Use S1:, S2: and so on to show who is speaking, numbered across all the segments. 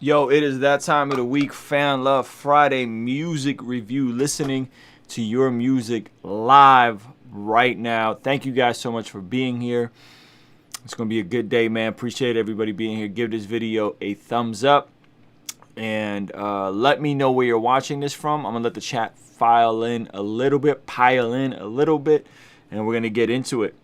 S1: Yo, it is that time of the week, Fan Love Friday music review, listening to your music live right now. Thank you guys so much for being here. It's going to be a good day, man. Appreciate everybody being here. Give this video a thumbs up and let me know where you're watching this from. I'm going to let the chat pile in a little bit, and we're going to get into it.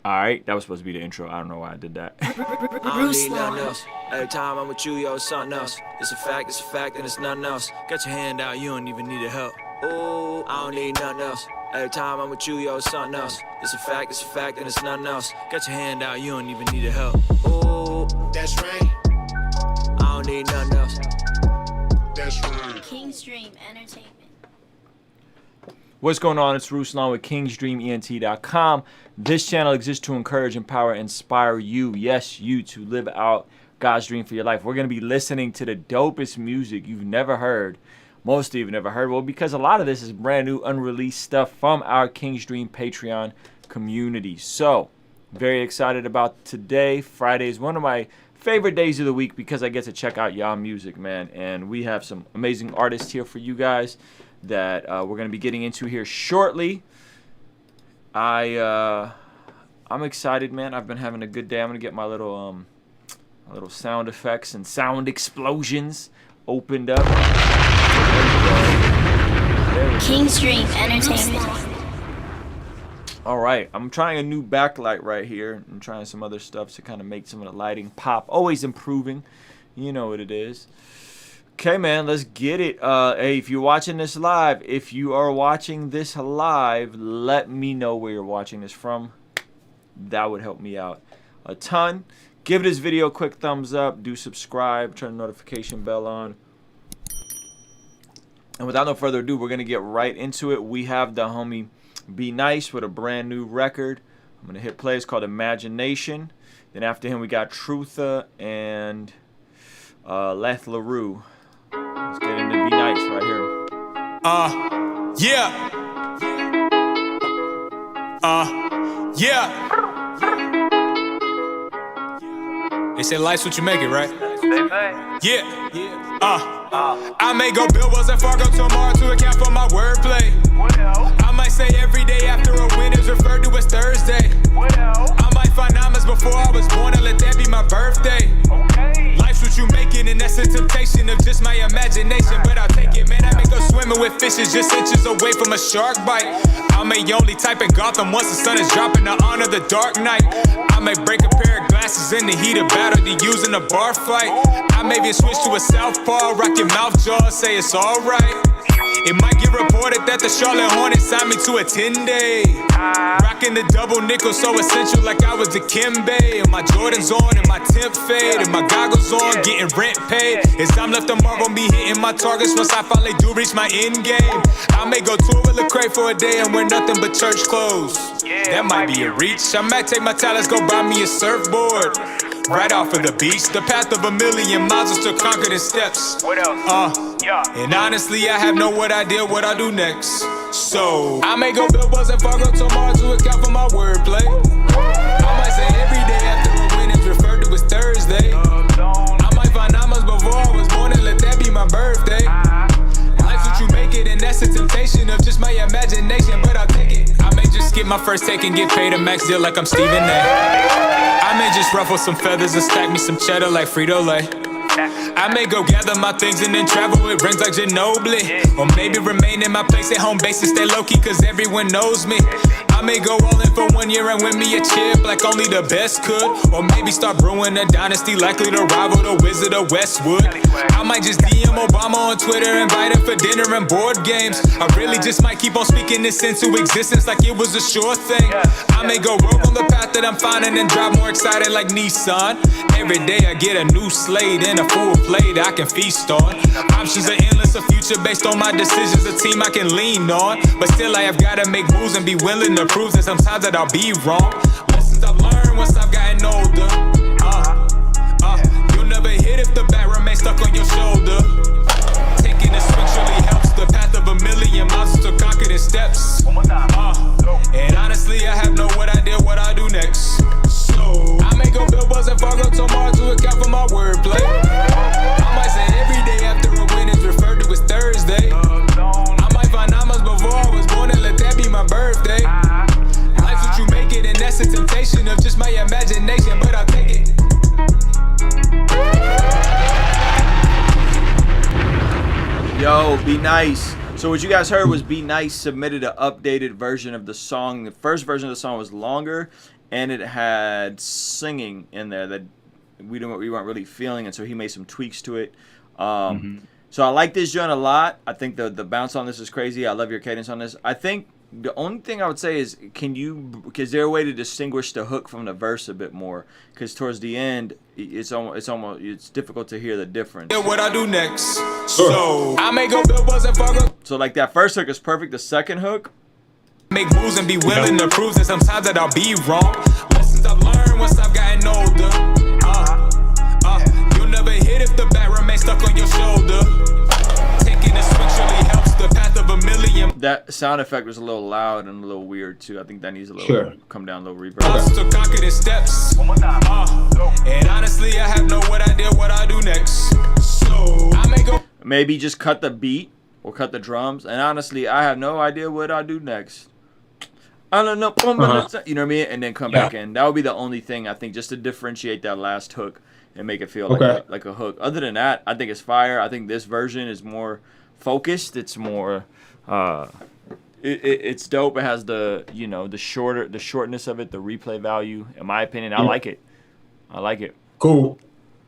S1: All right, that was supposed to be the intro. I don't know why I did that.
S2: I don't need nothing else. Every time I'm with you, yo, it's something else. It's a fact, and it's nothing else. Got your hand out, you don't even need a help. Ooh, I don't need nothing else. Every time I'm with you, yo, it's something else. It's a fact, and it's nothing else. Got your hand out, you don't even need a help. Ooh, that's right. I don't need nothing else. That's right.
S3: King's Dream Entertainment.
S1: What's going on? It's Ruslan with KingsDreamENT.com. This channel exists to encourage, empower, inspire you, yes, you, to live out God's dream for your life. We're going to be listening to the dopest music you've never heard. Most of you have never heard. Well, because a lot of this is brand new, unreleased stuff from our King's Dream Patreon community. So, very excited about today. Friday is one of my favorite days of the week because I get to check out y'all music, man. And we have some amazing artists here for you guys that we're going to be getting into here shortly. I'm excited, man. I've been having a good day. I'm going to get my little sound effects and sound explosions opened up.
S3: King's Dream Entertainment.
S1: All right, I'm trying a new backlight right here. I'm trying some other stuff to kind of make some of the lighting pop. Always improving. You know what it is. Okay, man, let's get it. Hey, if you're watching this live, let me know where you're watching this from. That would help me out a ton. Give this video a quick thumbs up. Do subscribe. Turn the notification bell on. And without no further ado, we're going to get right into it. We have the homie Be Nice with a brand new record. I'm going to hit play. It's called Imagination. Then after him, we got Trutha and Leth LaRue. Let's get into Be Nice right here.
S4: Yeah. They say life's what you make it, right? Yeah. I may go billboards and Fargo tomorrow to account for my wordplay. I might say every day after a win is referred to as Thursday. I might find numbers before I was born and let that be my birthday. Life's what you make it, and that's a temptation of just my imagination. But I'll take it, man. I may go swimming with fishes just inches away from a shark bite. I may only type in Gotham once the sun is dropping to honor the dark night. I may break a pair of glasses in the heat of battle to use in a bar fight. I may even switch to a southpaw, rock your mouth jaw, say it's alright. It might get reported that the Charlotte Hornets signed me to a 10-day. Rocking the double nickel, so essential like I was a Kimbe. And my Jordans on and my temp fade and my goggles on, getting rent paid. As I'm left to mark on me hitting my targets once I finally do reach my end game. I may go tour with Lecrae for a day and wear nothing but church clothes. That might be a reach. I might take my talents, go buy me a surfboard. Right off of the beach, the path of a million miles is still conquered in steps. What else? And honestly, I have no idea what I do next. So I may go billboards and Fargo tomorrow to account for my wordplay. I might say every day after a win is referred to as Thursday. I might find numbers before I was born and let that be my birthday. Life's what you make it, and that's a temptation of just my imagination. But I'll take it. I may just skip my first take and get paid a max deal like I'm Stephen A. I may just ruffle some feathers and stack me some cheddar like Frito-Lay. I may go gather my things and then travel with rings like Ginobili. Or maybe remain in my place at home base and stay low-key cause everyone knows me. I may go all in for 1 year and win me a chip like only the best could. Or maybe start brewing a dynasty likely to rival the Wizard of Westwood. I might just DM Obama on Twitter, invite him for dinner and board games. I really just might keep on speaking this into existence like it was a sure thing. I may go rogue on the path that I'm finding and drive more excited like Nissan. Every day I get a new slate and a full plate I can feast on. Options are endless, a future based on my decisions, a team I can lean on. But still I have gotta make moves and be willing to prove that sometimes that I'll be wrong. Lessons I've learned once I've gotten older. You'll never hit if the bat remains stuck on your shoulder. Taking a swing surely helps. The path of a million miles is still conquered in steps. And honestly I have no idea what I do next. So I may go billboards and Fargo tomorrow to account for my wordplay. it's a temptation of just my imagination, but I'll take it.
S1: Yo, Be Nice. So what you guys heard was Be Nice submitted an updated version of the song. The first version of the song was longer, and it had singing in there that we weren't really feeling, and so he made some tweaks to it. So I like this joint a lot. I think the bounce on this is crazy. I love your cadence on this. I think the only thing I would say is, is there a way to distinguish the hook from the verse a bit more? Because towards the end, it's difficult to hear the difference.
S4: Yeah, what I do next? So I make go billboards and fuck.
S1: So like that first hook is perfect. The second hook,
S4: Make moves and be willing to prove that sometimes that I'll be wrong. Lessons I've learned once I've gotten older. You'll never hit if the bat remains stuck on your shoulder. Taking a swing surely helps the path of a million.
S1: that sound effect was a little loud and a little weird too. I think that needs a little come down, a little reverb.
S4: To conquer the steps. And honestly, I have no idea what I do next. So I may go.
S1: Maybe just cut the beat or cut the drums. And honestly, I have no idea what I do next. I don't know. You know what I mean? And then come back in. That would be the only thing, I think, just to differentiate that last hook and make it feel like a hook. Other than that, I think it's fire. I think this version is more focused. It's more it's dope. It has the shortness of it, the replay value. In my opinion, I like it.
S5: Cool.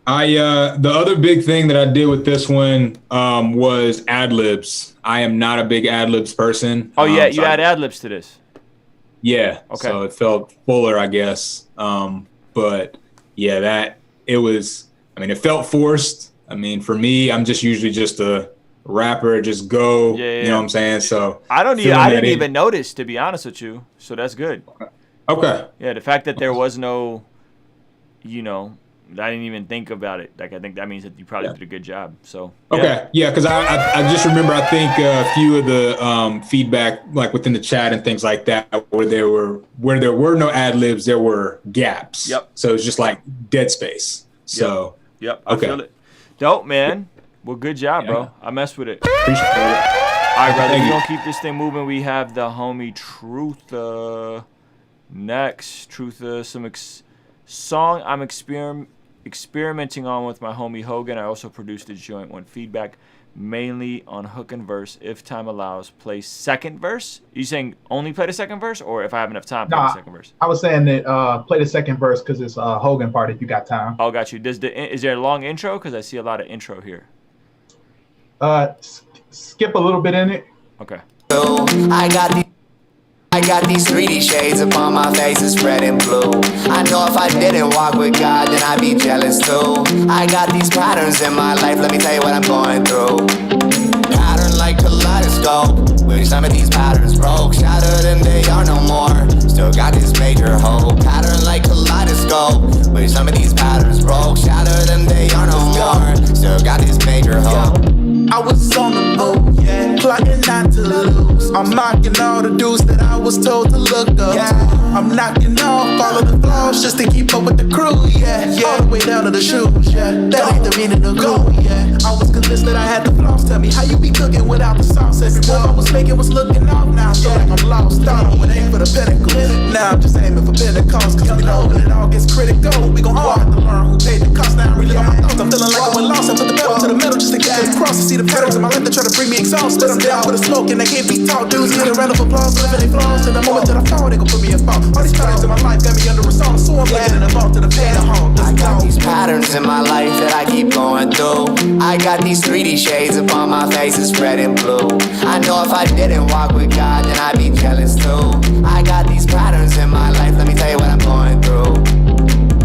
S5: The other big thing that I did with this one was ad libs. I am not a big ad libs person.
S1: Oh yeah, you add ad libs to this.
S5: Yeah. Okay. So it felt fuller, I guess. But yeah, it felt forced. I mean, for me, I'm just usually just a rapper, just go. You know what I'm saying? So
S1: I didn't even notice, to be honest with you. So that's good.
S5: Okay.
S1: Yeah, the fact that there was no, I didn't even think about it. Like, I think that means that you probably did a good job. So
S5: okay, because I just remember, I think a few of the feedback, like within the chat and things like that, where there were no ad libs, there were gaps. Yep. So it's just like dead space. So
S1: yep. I feel it. Dope, man. Well, good job, bro. I messed with it.
S5: Appreciate it.
S1: All right, brother. We're gonna keep this thing moving. We have the homie Truth next. Truth, some song I'm experimenting on with my homie Hogan. I also produced a joint one. Feedback mainly on hook and verse. If time allows, play second verse. Are you saying only play the second verse, or if I have enough time, play the second verse?
S6: I was saying that play the second verse because it's Hogan part if you got time.
S1: Oh, got you. Is there a long intro? Because I see a lot of intro here.
S6: Skip a little bit in it.
S1: Okay.
S7: I got these 3D shades upon my face, it's red and blue. I know if I didn't walk with God, then I'd be jealous too. I got these patterns in my life, let me tell you what I'm going through. Pattern like kaleidoscope, wish some of these patterns broke. Shattered and they are no more, still got this major hope. Pattern like kaleidoscope, wish some of these patterns broke. Shattered and they are no more, still got this major hope.
S8: I was on the move, plotting not to lose. I'm knocking all the dudes that I was told to look up to. I'm knocking off all of the flaws just to keep up with the crew, all the way down to the shoes, that ain't the meaning of go, I was convinced that I had the flaws. Tell me how you be cooking without the sauce. Every move I was making was looking off. Now I feel like I'm lost. Thought I would aim for the pinnacle. Now I'm just aiming for Pentecost. Cause we know when it all gets critical, we gon' all have to learn who paid the cost. Now I'm really on my thoughts. I'm feeling like I went lost. I put the pedal to the metal just to get to the cross. I see the patterns in my life that try to bring me exhausted. I'm down with the smoke and they can't be taught. Dudes get a round of applause, living they flaws. In the moment that I fall, they gon' put me in fault. All these patterns in my life got me under assault. So I'm letting them off to the pain of home.
S7: I got these patterns in my life that I keep going through. I got these 3D shades upon my face, it's red and blue. I know if I didn't walk with God, then I'd be jealous too. I got these patterns in my life, let me tell you what I'm going through.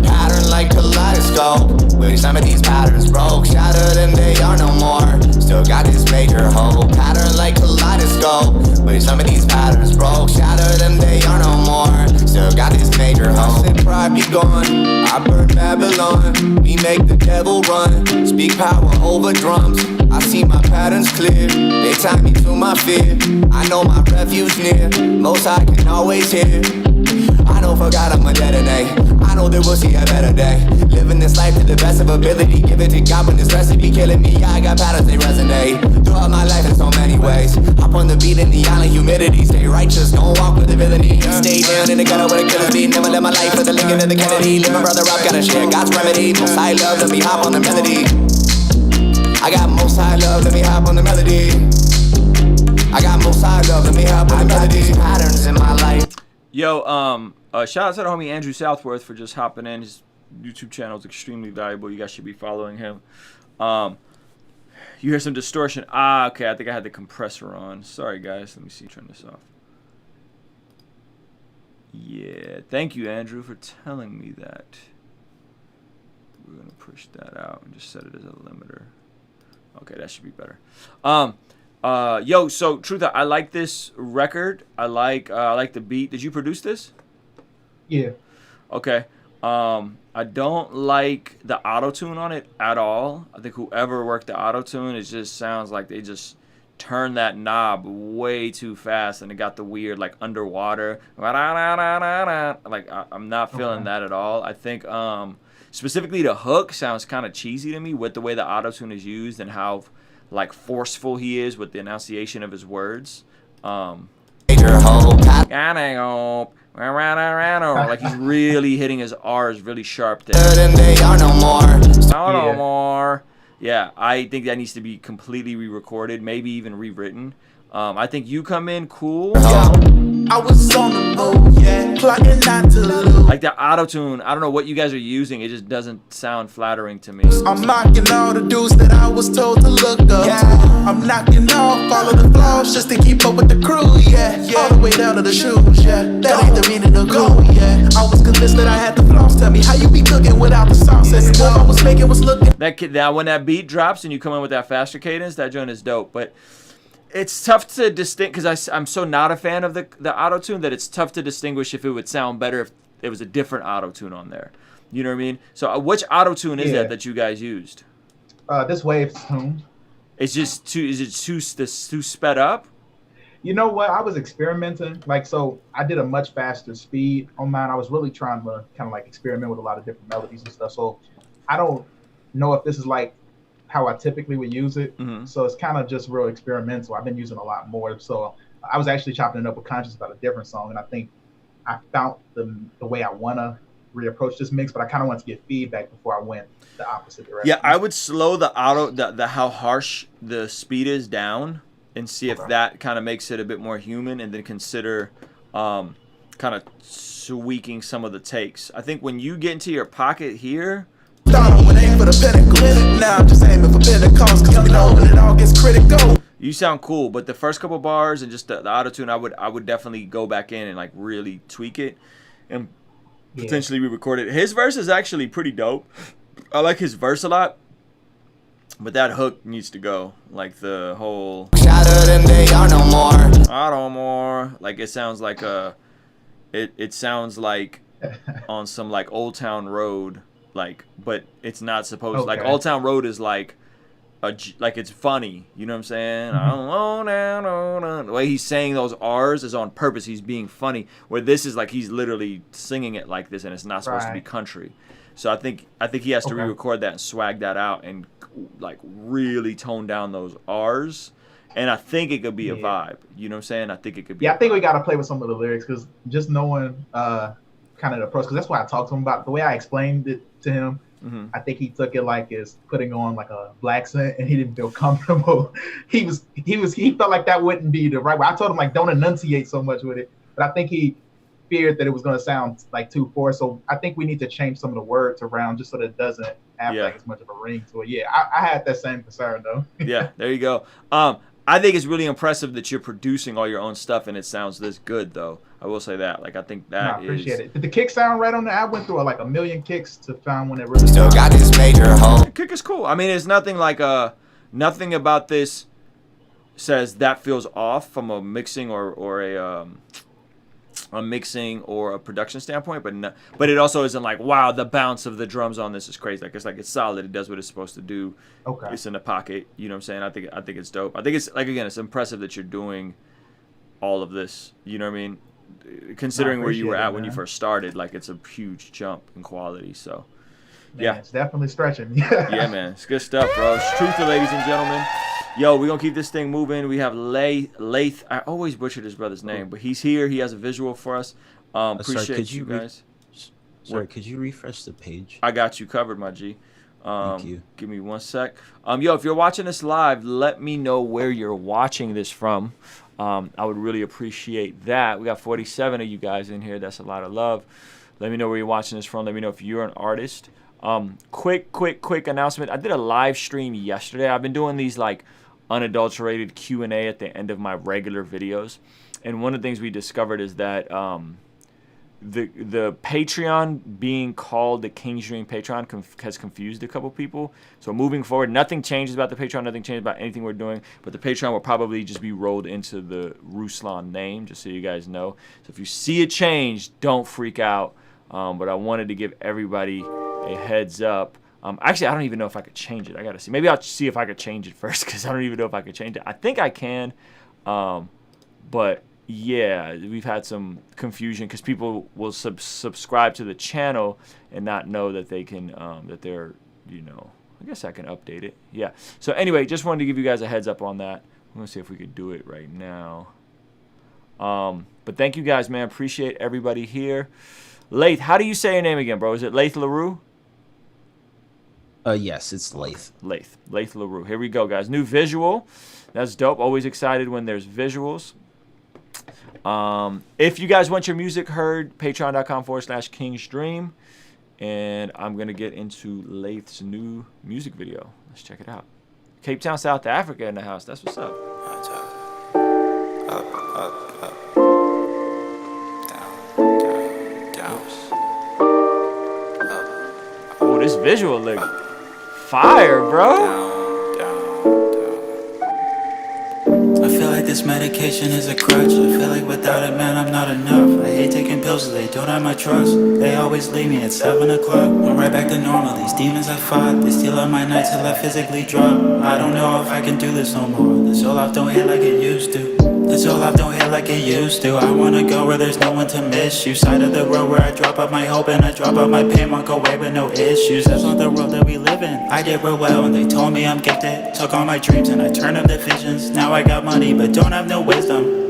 S7: Pattern like kaleidoscope, wish some of these patterns broke. Shattered and they are no more, still got this major hope. Pattern like kaleidoscope, wish some of these patterns broke. Shattered and they are no more, still got this major hope. I say pride be gone, I burn Babylon. We make the devil run, speak power over drums. I see my patterns clear, they tie me to my fear. I know my refuge near, most I can always hear. I know for God I'ma detonate. I know that we'll see a better day. Living this life to the best of ability. Give it to God when this recipe killing me. Yeah, I got patterns, they resonate. Throughout my life in so many ways. Hop on the beat in the island humidity. Stay righteous, don't walk with the villainy. Stay down in the gutter with a killer's beat. Never live my life with the Lincoln and the Kennedy. Live my brother up, gotta share God's remedy. Most high love, let me hop on the melody. I got most high love, let me hop on the melody. I got most high love, let me hop on the melody. Patterns in my life.
S1: Yo, shout out to the homie Andrew Southworth for just hopping in. His YouTube channel is extremely valuable. You guys should be following him. You hear some distortion. Ah, okay. I think I had the compressor on. Sorry, guys. Let me see. Turn this off. Yeah. Thank you, Andrew, for telling me that. We're going to push that out and just set it as a limiter. Okay, that should be better. Yo, so Trutha, I like this record. I like the beat. Did you produce this?
S6: Yeah.
S1: Okay. I don't like the auto-tune on it at all. I think whoever worked the auto-tune, it just sounds like they just turned that knob way too fast and it got the weird like underwater. Like I'm not feeling that at all. I think specifically the hook sounds kind of cheesy to me with the way the auto-tune is used and how like forceful he is with the enunciation of his words. Like he's really hitting his R's really sharp there. No more. Yeah, I think that needs to be completely re-recorded, maybe even rewritten. I think you come in cool.
S8: I was on the move, yeah, plotting not to lose.
S1: Like the auto-tune, I don't know what you guys are using. It just doesn't sound flattering to me.
S8: I'm mocking all the dudes that I was told to look up. Yeah. I'm knocking off all of the flaws just to keep up with the crew, yeah. All the way down to the shoes, yeah. That ain't the meaning of cool, yeah. I was convinced that I had the flaws. Tell me how you be cooking without the sauce. And the I was making was looking.
S1: That when that beat drops and you come in with that faster cadence, that joint is dope. But it's tough to distinguish because I'm so not a fan of the auto-tune that it's tough to distinguish if it would sound better if it was a different auto-tune on there. You know what I mean? So which auto-tune is that you guys used?
S6: This Waves tune.
S1: It's just too sped up?
S6: You know what? I was experimenting. So I did a much faster speed on mine. I was really trying to kind of like experiment with a lot of different melodies and stuff. So I don't know if this is like how I typically would use it. So it's kind of just real experimental. I've been using a lot more. So I was actually chopping it up with Conscious about a different song. And I think I found the way I want to reapproach this mix, but I kind of want to get feedback before I went the opposite direction.
S1: Yeah, I would slow the how harsh the speed is down and see if that kind of makes it a bit more human, and then consider kind of tweaking some of the takes. I think when you get into your pocket here,
S8: aim for the pinnacle. Now I'm just aiming for Pentecost, cause we know when it all gets critical.
S1: You sound cool, but the first couple bars and just the auto-tune, I would definitely go back in and like really tweak it and potentially re-record it. His verse is actually pretty dope. I like his verse a lot, but that hook needs to go. Like the whole no more. Like it sounds like it sounds like on some like Old Town Road. Like, but it's not supposed like Old Town Road is like it's funny, you know what I'm saying? The way he's saying those R's is on purpose. He's being funny. Where this is like he's literally singing it like this, and it's not supposed to be country. So I think he has to re-record that and swag that out and like really tone down those R's. And I think it could be a vibe. You know what I'm saying? I think it could be.
S6: Yeah, I think we got to play with some of the lyrics because just knowing kind of the approach, because that's what I talked to him about. The way I explained it to him, I think he took it like as putting on like a black accent, and he didn't feel comfortable. He felt like that wouldn't be the right way. I told him like don't enunciate so much with it, but I think he feared that it was going to sound like too forced. So I think we need to change some of the words around just so that it doesn't have like as much of a ring to it. Yeah, I had that same concern though.
S1: Yeah, there you go. I think it's really impressive that you're producing all your own stuff and it sounds this good, though. I will say that. Like, I think that
S6: I appreciate it. Did the kick sound right on there? I went through like a million kicks to find one that really
S7: still got this major hole.
S1: The kick is cool. I mean, it's nothing like nothing about this says that feels off from a mixing or a mixing or a production standpoint, but it also isn't like, wow, the bounce of the drums on this is crazy. Like it's solid. It does what it's supposed to do. Okay. It's in the pocket. You know what I'm saying? I think it's dope. I think it's like, again, it's impressive that you're doing all of this. You know what I mean? considering where you were at when you
S6: man.
S1: first started, like it's a huge jump in quality. So,
S6: Man,
S1: yeah,
S6: it's definitely stretching.
S1: yeah, man, it's good stuff, bro. It's truth, ladies and gentlemen. Yo, we're gonna keep this thing moving. We have Lath. I always butchered his brother's name, but he's here. He has a visual for us. Appreciate you guys.
S9: Sorry, could you refresh the page?
S1: I got you covered, my G.
S9: Thank you.
S1: Give me 1 sec. Yo, if you're watching this live, let me know where you're watching this from. I would really appreciate that. We got 47 of you guys in here. That's a lot of love. Let me know where you're watching this from. Let me know if you're an artist. Quick announcement. I did a live stream yesterday. I've been doing these like unadulterated Q&A at the end of my regular videos. And one of the things we discovered is that the Patreon being called the King's Dream Patreon has confused a couple people. So moving forward, nothing changes about the Patreon, nothing changes about anything we're doing, but the Patreon will probably just be rolled into the Ruslan name, just so you guys know. So if you see a change, don't freak out. But I wanted to give everybody a heads up. Actually, I don't even know if I could change it. I gotta see. Maybe I'll see if I could change it first, because I don't even know if I could change it. I think I can, but yeah, we've had some confusion because people will subscribe to the channel and not know that they can, that they're, you know, I guess I can update it. Yeah. So anyway, just wanted to give you guys a heads up on that. I'm gonna see if we could do it right now. But thank you guys, man. Appreciate everybody here. Lath, how do you say your name again, bro? Is it Lath LaRue?
S9: Yes, it's Lath.
S1: Lath LaRue. Here we go, guys. New visual. That's dope. Always excited when there's visuals. If you guys want your music heard, patreon.com/kingsdream. And I'm going to get into Lath's new music video. Let's check it out. Cape Town, South Africa in the house. That's what's up. Oh, this visual look fire, bro.
S10: I feel like this medication is a crutch. I feel like without it, man, I'm not enough. I hate taking pills, so they don't have my trust. They always leave me at 7 o'clock. I'm right back to normal. These demons I fought, they steal all my nights till I physically drop. I don't know if I can do this no more. This whole life don't hit like it used to. This whole life don't hit like it used to. I wanna go where there's no one to miss you. Side of the road where I drop out my hope and I drop out my pain. Walk away with no issues. That's not the world that we live in. I did real well and they told me I'm gifted. Took all my dreams and I turned up the visions. Now I got money but don't have no wisdom.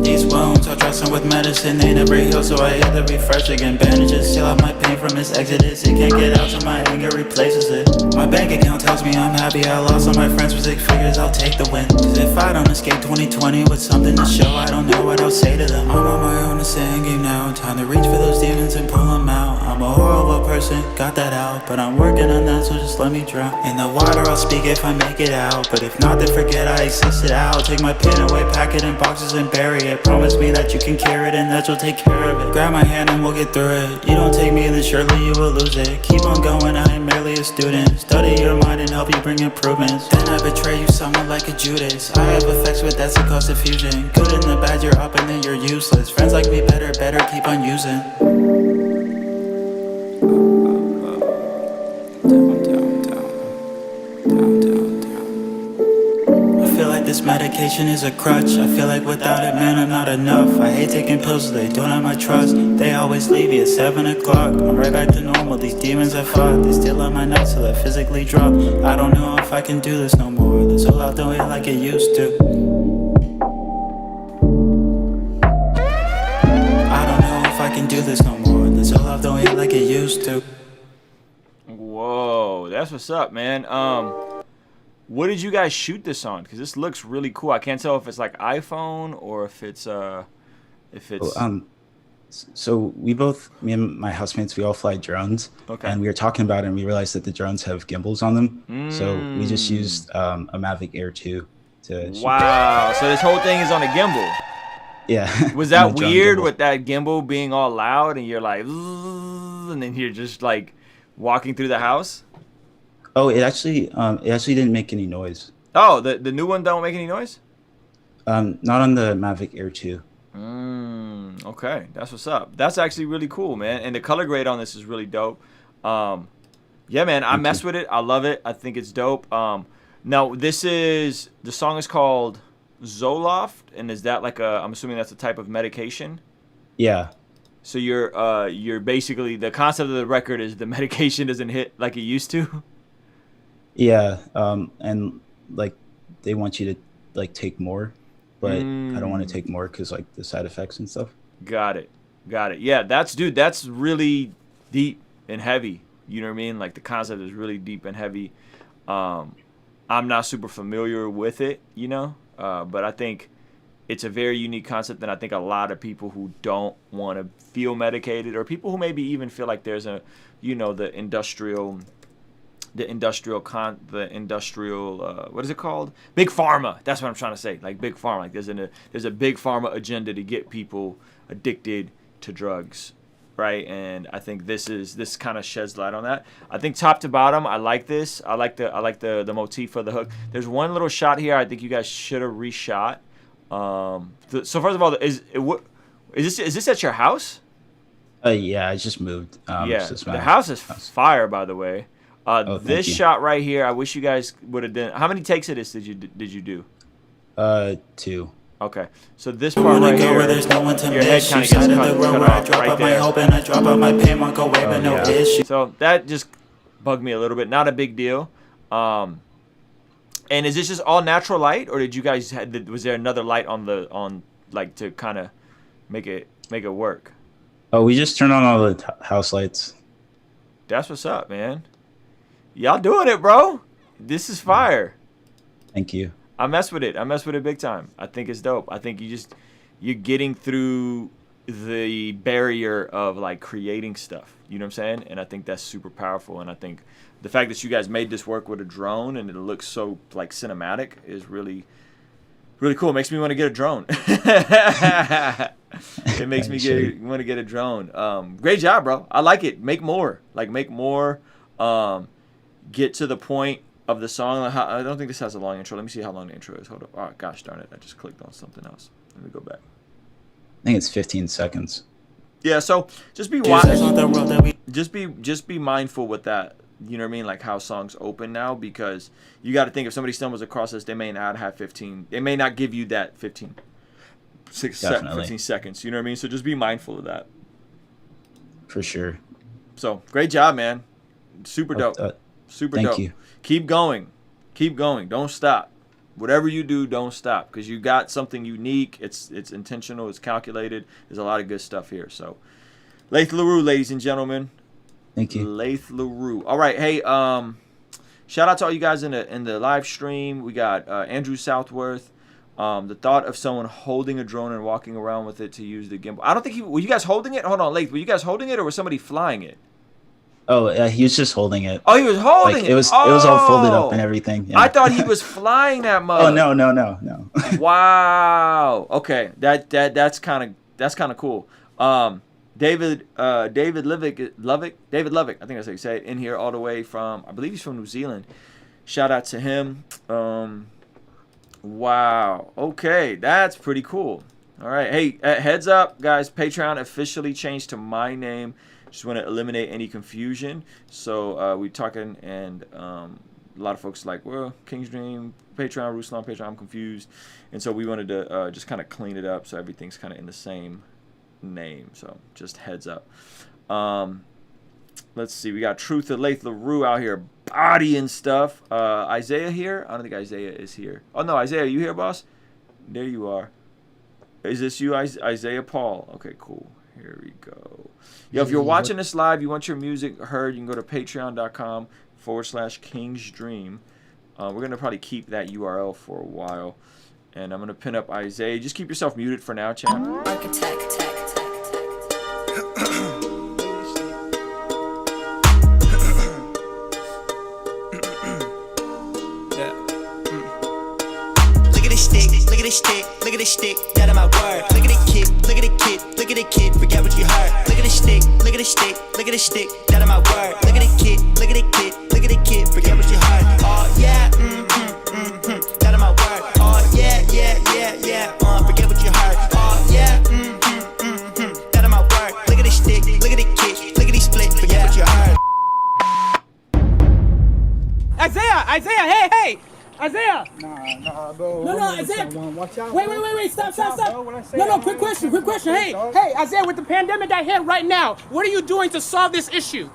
S10: These wounds, I'll dress them with medicine. They never heal, so I hit the refresh again. Bandages seal out my pain from his exodus. It can't get out, so my anger replaces it. My bank account tells me I'm happy. I lost all my friends with 6 figures, I'll take the win. Cause if I don't escape 2020 with something to show, I don't know what I'll say to them. I'm on my own, it's end game now. Time to reach for those demons and pull them out. I'm a horrible person, got that out. But I'm working on that, so just let me drown. In the water, I'll speak if I make it out. But if not, then forget I existed out. Take my pen away, pack it in boxes and bury it. Promise me that you can carry it and that you'll take care of it. Grab my hand and we'll get through it. You don't take me, then surely you will lose it. Keep on going, I am merely a student. Study your mind and help you bring improvements. Then I betray you, someone like a Judas. I have effects, but that's a cause of fusion. Good and the bad, you're up and then you're useless. Friends like me better keep on using. This medication is a crutch. I feel like without it, man, I'm not enough. I hate taking pills, so they don't have my trust. They always leave me at 7 o'clock. I'm right back to normal. These demons I fought, they steal all my nights till I physically drop. I don't know if I can do this no more. This whole life don't hit like it used to. I don't know if I can do this no more. This whole life don't hit like it used to.
S1: Whoa, that's what's up, man. What did you guys shoot this on? Because this looks really cool. I can't tell if it's like iPhone or if it's
S9: So we both, me and my housemates, we all fly drones.
S1: Okay.
S9: And we were talking about it and we realized that the drones have gimbals on them. So we just used a Mavic Air 2 to shoot.
S1: Wow. So this whole thing is on a gimbal.
S9: Yeah.
S1: Was that weird with that gimbal being all loud and you're like, and then you're just like walking through the house?
S9: Oh, it actually didn't make any noise.
S1: Oh, the new one don't make any noise?
S9: Not on the Mavic Air 2.
S1: Okay, that's what's up. That's actually really cool, man. And the color grade on this is really dope. Yeah, man, I mess with it. I love it. I think it's dope. Now, the song is called Zoloft, and is that like I'm assuming that's a type of medication?
S9: Yeah.
S1: So you're basically, the concept of the record is the medication doesn't hit like it used to.
S9: Yeah. And like they want you to like take more, but I don't want to take more because like the side effects and stuff.
S1: Got it. Yeah, that's really deep and heavy. You know what I mean? Like the concept is really deep and heavy. I'm not super familiar with it, you know, but I think it's a very unique concept, and I think a lot of people who don't want to feel medicated, or people who maybe even feel like there's a, you know, the industrial what is it called? Big pharma. That's what I'm trying to say. Like big pharma. Like there's a big pharma agenda to get people addicted to drugs, right? And I think this kind of sheds light on that. I think top to bottom, I like this. I like the motif for the hook. There's one little shot here I think you guys should have reshot. So first of all, is this at your house?
S9: Yeah, I just moved.
S1: Yeah, the house is fire, by the way. This shot right here, I wish you guys would have done. How many takes of this did you do?
S9: 2.
S1: Okay, so this part right here,
S10: where there's no one to
S1: your head
S10: miss.
S1: kind of
S10: You
S1: gets
S10: side of
S1: cut
S10: the road where I
S1: off
S10: drop
S1: right
S10: out my
S1: there.
S10: hope and I drop out my pain, walk away, but no issue.
S1: So that just bugged me a little bit. Not a big deal. And is this just all natural light, or did you guys was there another light on like to kind of make it work?
S9: Oh, we just turned on all the house lights.
S1: That's what's up, man. Y'all doing it, bro. This is fire.
S9: Thank you.
S1: I mess with it big time. I think it's dope. I think you're getting through the barrier of like creating stuff. You know what I'm saying? And I think that's super powerful. And I think the fact that you guys made this work with a drone and it looks so like cinematic is really, really cool. It makes me want to get a drone. It makes me want to get a drone. Great job, bro. I like it. Make more. Like make more. Get to the point of the song. I don't think this has a long intro. Let me see how long the intro is. Hold up. Oh, gosh darn it. I just clicked on something else. Let me go back.
S9: I think it's 15 seconds.
S1: Yeah, so just be mindful with that. You know what I mean? Like how songs open now, because you got to think if somebody stumbles across this, they may not have 15. They may not give you that 15 seconds. You know what I mean? So just be mindful of that.
S9: For sure.
S1: So great job, man. Super dope. Super dope.
S9: Thank you.
S1: Keep going. Don't stop. Whatever you do, don't stop, because you got something unique. It's intentional. It's calculated. There's a lot of good stuff here. So, Laith LaRue, ladies and gentlemen.
S9: Thank you.
S1: Laith LaRue. All right. Hey, shout out to all you guys in the live stream. We got Andrew Southworth. The thought of someone holding a drone and walking around with it to use the gimbal. I don't think were you guys holding it? Hold on, Laith. Were you guys holding it, or was somebody flying it?
S9: Oh, he was just holding it.
S1: Oh, he was holding it.
S9: It was all folded up and everything. Yeah.
S1: I thought he was flying that mug.
S9: Oh no.
S1: Wow. Okay, that's kind of cool. David Lovick. I think that's how you say it. In here all the way from, I believe he's from New Zealand. Shout out to him. Wow. Okay, that's pretty cool. All right. Hey, heads up, guys. Patreon officially changed to my name. Just want to eliminate any confusion. So we're talking, and a lot of folks are like, well, King's Dream, Patreon, Ruslan, Patreon, I'm confused. And so we wanted to just kind of clean it up so everything's kind of in the same name. So just heads up. Let's see. We got Truth of Laith LaRue out here bodying stuff. Isaiah here? I don't think Isaiah is here. Oh, no, Isaiah, are you here, boss? There you are. Is this you, Isaiah Paul? Okay, cool. Here we go. Yo, if you're watching this live, you want your music heard, you can go to patreon.com/kingsdream. We're going to probably keep that URL for a while. And I'm going to pin up Isaiah. Just keep yourself muted for now, chat.
S11: Look at this stick, that of my word. Look at the kid, look at the kid, look at the kid, forget what you heard. Look at the stick, look at the stick, look at the stick, that of my word. Look at the kid, look at the kid, look at the kid, forget what you heard. Oh yeah, that of my word. Oh yeah, forget what you heard. Oh yeah, that of my word. Look at the stick, look at the kid, look at the split, forget what you heard.
S12: Isaiah, hey! Isaiah.
S13: Nah, bro.
S12: No, Isaiah.
S13: Watch out.
S12: Wait. Stop. No, quick question. Hey, Isaiah, with the pandemic at hand right now, what are you doing to solve this issue?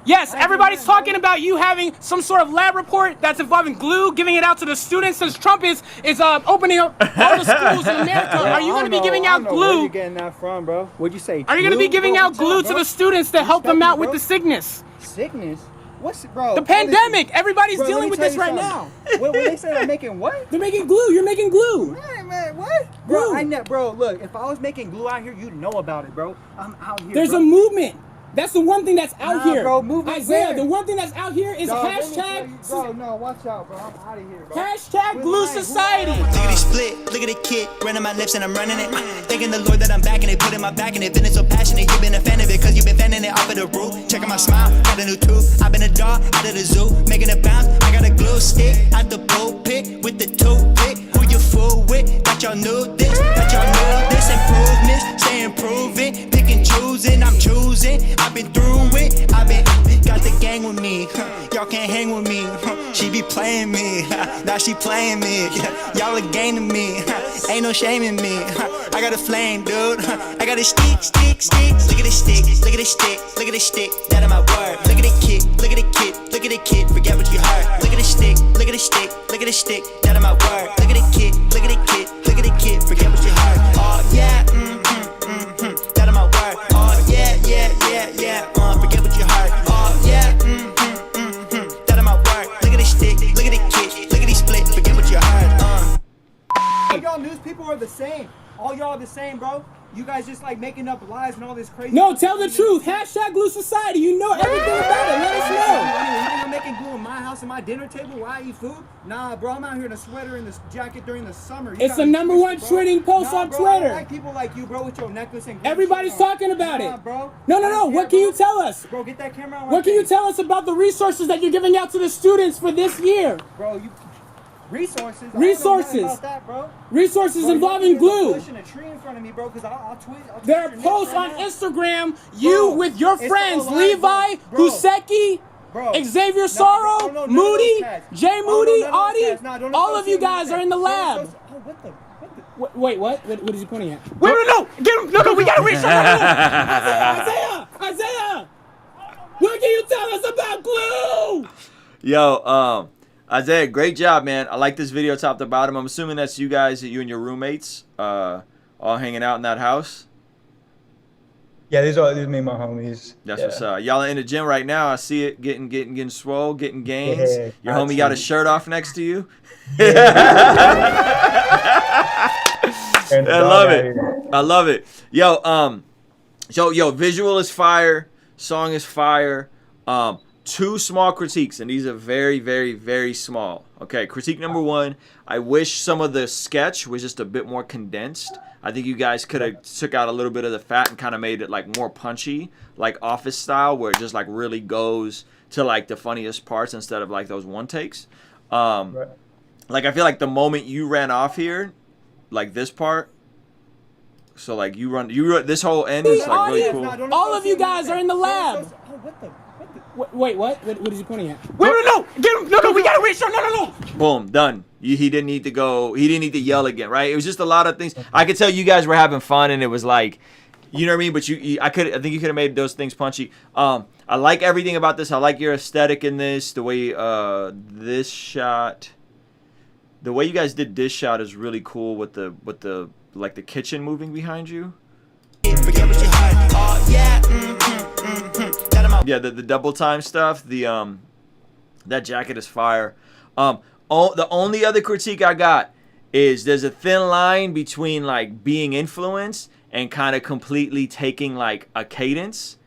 S12: Yes, everybody's talking about you having some sort of lab report that's involving glue, giving it out to the students since Trump is opening up all the schools in America. Are you going to be giving out glue?
S13: Where you getting that from, bro? What'd you say?
S12: Are you going to be giving out glue to the students to help them out with the sickness?
S13: Sickness? What's bro?
S12: The pandemic. Everybody's dealing with this right now.
S13: What they say? I'm making what?
S12: They're making glue. You're making glue.
S13: Man, what? Bro, look. If I was making glue out here, you'd know about it, bro. I'm out here.
S12: There's a movement. That's the one thing that's out here.
S13: Bro, Isaiah,
S12: the one thing that's out here is hashtag.
S13: Bro, no, watch out, bro. I'm out of here, bro.
S12: Hashtag glue society.
S11: Look at this split, look at the kid, running my lips and I'm running it. Thanking the Lord that I'm back and they putting my back in it. Feeling so passionate, you've been a fan of it, cause you've been fanning it off of the roof. Checking my smile, got a new tooth. I've been a dog out of the zoo, making it bounce. I got a glue stick out the pulpit with the toothpick. Who you fool with? Thought y'all knew this, improvements, stay improving, pick and choosing, I'm choosing. I've been through it, got the gang with me. Y'all can't hang with me. She be playing me, now she playing me. Y'all are gaining me, ain't no shame in me. I got a flame, dude. I got a stick. Look at the stick, look at the stick, look at the stick. That is my word. Look at the kid, look at the kid, look at the kid. Forget what you heard. Look at the stick, look at the stick, look at the stick. That is my word. Look at the kid, look at the kid, look at the kid. Forget what you heard. Oh yeah, that is my word. Oh yeah. Forget what you heard. Oh yeah, that is my word. Look at the stick, look at the kid, look at the split. Forget what you heard.
S13: All y'all news people are the same. All y'all are the same, bro. You guys just like making up lies and all this crazy.
S12: No, tell the truth. Hashtag glue society. You know everything about it. Let us know.
S13: You think I'm making glue in my house, at my dinner table, where I eat food? Nah, bro. I'm out here in a sweater and this jacket during the summer.
S12: It's the #1 trending post on Twitter.
S13: I like people like you, bro, with your necklace and.
S12: Everybody's talking about it.
S13: Bro.
S12: No. What can you tell us?
S13: Bro, get that camera on.
S12: What can you tell us about the resources that you're giving out to the students for this year?
S13: Bro, you. Resources.
S12: Resources.
S13: That, bro.
S12: Resources involving glue.
S13: Pushing a tree in front of me, bro, because I'll tweet.
S12: There are posts on Instagram. You with your friends, Levi, Huseki, Xavier Sorrow, Moody, Jay Moody, Audie. All of you guys are in the lab. Wait, what? What is he pointing at? Wait, no! Get him! No, we gotta reach him! Isaiah! What can you tell us about glue?
S1: Yo, Isaiah, great job, man. I like this video top to bottom. I'm assuming that's you guys, you and your roommates, all hanging out in that house.
S14: Yeah, these are me and my homies.
S1: That's what's up. Y'all are in the gym right now. I see it getting swole, getting gains.
S14: Yeah,
S1: your homie got his shirt off next to you. I love it. Yo, visual is fire. Song is fire. 2 small critiques, and these are very, very, very small. Okay, critique number 1. I wish some of the sketch was just a bit more condensed. I think you guys could have took out a little bit of the fat and kind of made it like more punchy, like Office style, where it just like really goes to like the funniest parts instead of like those one takes. Like I feel like the moment you ran off here, like this part, so like you run this whole end is like really cool.
S12: All of you guys are in the lab. Wait, what? What is he pointing at? Wait, no! Get him! No, we gotta reach him! No!
S1: Boom, done. He didn't need to go. He didn't need to yell again, right? It was just a lot of things. I could tell you guys were having fun, and it was like, you know what I mean. But I think you could have made those things punchy. I like everything about this. I like your aesthetic in this. The way this shot, the way you guys did this shot is really cool with the like the kitchen moving behind you. Yeah, the double time stuff. That jacket is fire. The only other critique I got is there's a thin line between like being influenced and kind of completely taking like a cadence.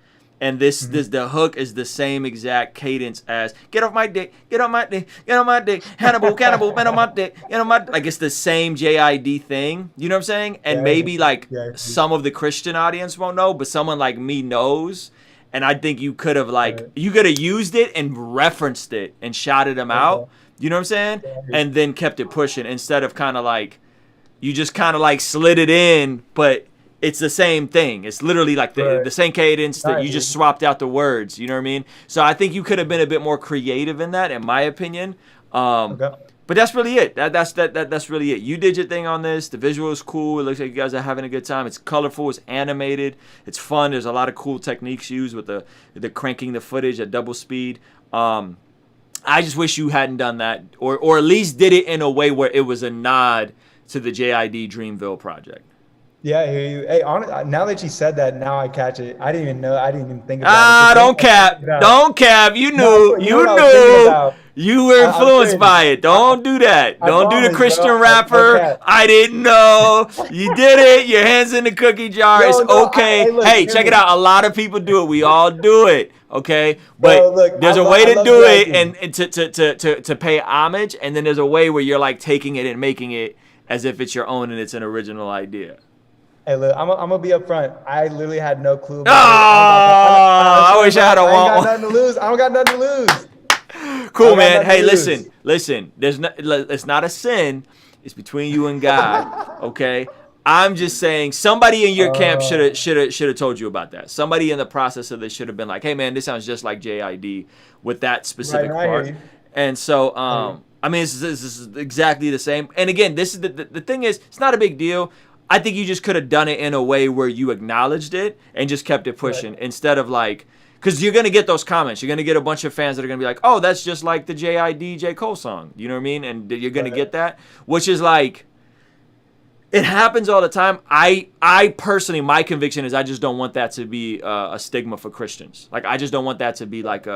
S1: And the hook is the same exact cadence as get off my dick, get off my dick, get on my dick, Hannibal, cannibal, get on my dick, get on my like it's the same JID thing. You know what I'm saying? And maybe like some of the Christian audience won't know, but someone like me knows. And I think you could have used it and referenced it and shouted them out. You know what I'm saying? And then kept it pushing instead of kind of like you just kind of like slid it in, but it's the same thing. It's literally like the same cadence that you just swapped out the words. You know what I mean? So I think you could have been a bit more creative in that, in my opinion. But that's really it. That's really it. You did your thing on this. The visual is cool. It looks like you guys are having a good time. It's colorful. It's animated. It's fun. There's a lot of cool techniques used with the cranking the footage at double speed. I just wish you hadn't done that, or at least did it in a way where it was a nod to the JID Dreamville project.
S14: Yeah, I hear you. Hey, now that you said that, now I catch it. I didn't even know. I didn't even think about it.
S1: Don't cap. Don't cap. You knew. You knew. You were influenced by it. Don't do that. Don't do the Christian rapper. I didn't know. You did it. Your hands in the cookie jar. It's okay. Hey, check it out. A lot of people do it. We all do it. Okay, but there's a way to do it and to pay homage, and then there's a way where you're like taking it and making it as if it's your own and it's an original idea.
S14: Hey, look, I'm gonna be up front. I literally had no clue.
S1: I wish I had a wall.
S14: I ain't got nothing to lose. I don't got nothing to lose.
S1: Cool, man. Hey, listen. It's not a sin. It's between you and God. Okay. I'm just saying, somebody in your camp should have told you about that. Somebody in the process of this should have been like, "Hey, man, this sounds just like JID with that specific part." And so, I mean, this is exactly the same. And again, this is the thing is, it's not a big deal. I think you just could have done it in a way where you acknowledged it and just kept it pushing instead of like, because you're going to get those comments. You're going to get a bunch of fans that are going to be like, oh, that's just like the JID J. Cole song. You know what I mean? And you're going to get that, which is like, it happens all the time. I personally, my conviction is I just don't want that to be a stigma for Christians. Like, I just don't want that to be like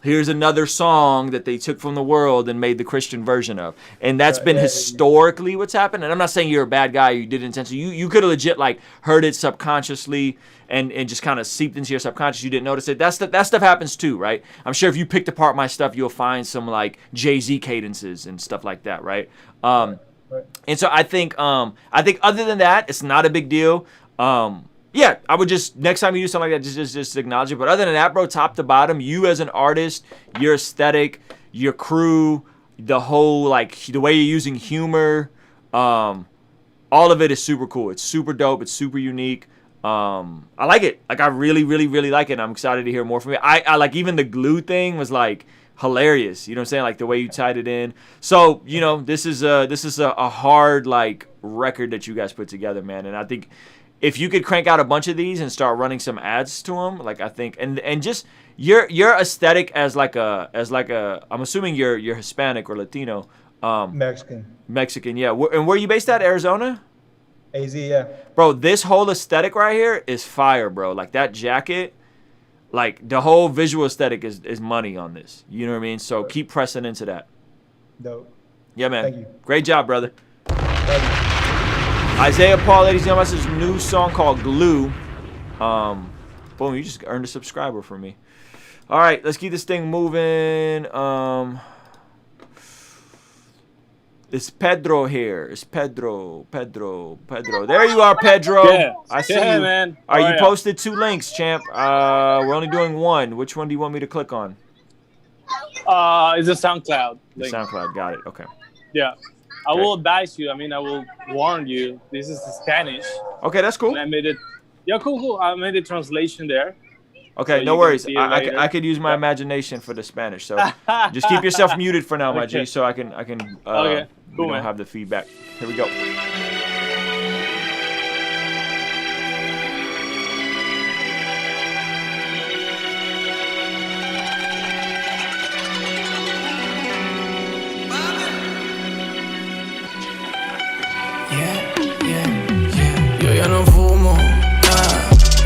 S1: here's another song that they took from the world and made the Christian version of. And that's been historically what's happened. And I'm not saying you're a bad guy, you did it intentionally. You could have legit like heard it subconsciously and just kind of seeped into your subconscious. You didn't notice it. That stuff happens too, right? I'm sure if you picked apart my stuff, you'll find some like Jay-Z cadences and stuff like that, right? And so I think other than that, it's not a big deal. Yeah, I would just, next time you do something like that, just acknowledge it. But other than that, bro, top to bottom, you as an artist, your aesthetic, your crew, the whole, like, the way you're using humor, all of it is super cool. It's super dope. It's super unique. I like it. Like, I really, really, really like it. And I'm excited to hear more from it. I like, even the glue thing was like hilarious. You know what I'm saying? Like the way you tied it in. So, you know, this is a hard like record that you guys put together, man. And I think if you could crank out a bunch of these and start running some ads to them, like I think, and just your aesthetic as like a, I'm assuming you're Hispanic or Latino. Mexican, yeah. And where are you based at? Arizona?
S14: AZ, yeah.
S1: Bro, this whole aesthetic right here is fire, bro. Like that jacket, like the whole visual aesthetic is money on this. You know what I mean? So keep pressing into that.
S14: Dope.
S1: Yeah, man.
S14: Thank you.
S1: Great job, brother.
S14: Thank you.
S1: Isaiah Paul, ladies and gentlemen, that's his new song called Glue. Boom, you just earned a subscriber from me. All right, let's keep this thing moving. It's Pedro here. It's Pedro. There you are, Pedro.
S15: Yeah.
S1: I see you.
S15: Man.
S1: All right, you posted 2 links, champ. We're only doing 1. Which one do you want me to click on?
S15: It's a SoundCloud link.
S1: SoundCloud, got it. Okay.
S15: Yeah. I will advise you. I mean, I will warn you. This is Spanish.
S1: Okay, that's cool.
S15: And I made it. Yeah, cool. I made a translation there.
S1: Okay, so no worries. I could use my imagination for the Spanish. So just keep yourself muted for now, my G, so I can
S15: okay. Cool,
S1: man. Have the feedback. Here we go.
S16: Yo ya no fumo,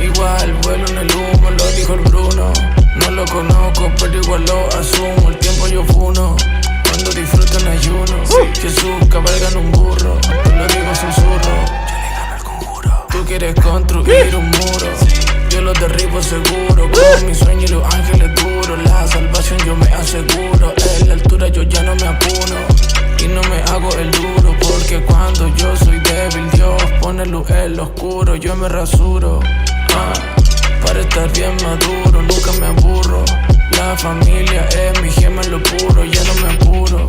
S16: igual vuelo en el humo, lo dijo el Bruno. No lo conozco, pero igual lo asumo. El tiempo yo funo, cuando disfruto en ayuno. Jesús cabalga en un burro, yo lo digo susurro. Yo le gano el conjuro. Tú quieres construir un muro, yo lo derribo seguro. Con mi sueño y los ángeles duros, la salvación yo me aseguro. En la altura yo ya no me apuno y no me hago el duro, porque cuando yo soy débil Dios pone luz en lo oscuro. Yo me rasuro para estar bien maduro, nunca me aburro. La familia es mi gema en lo puro, ya no me apuro.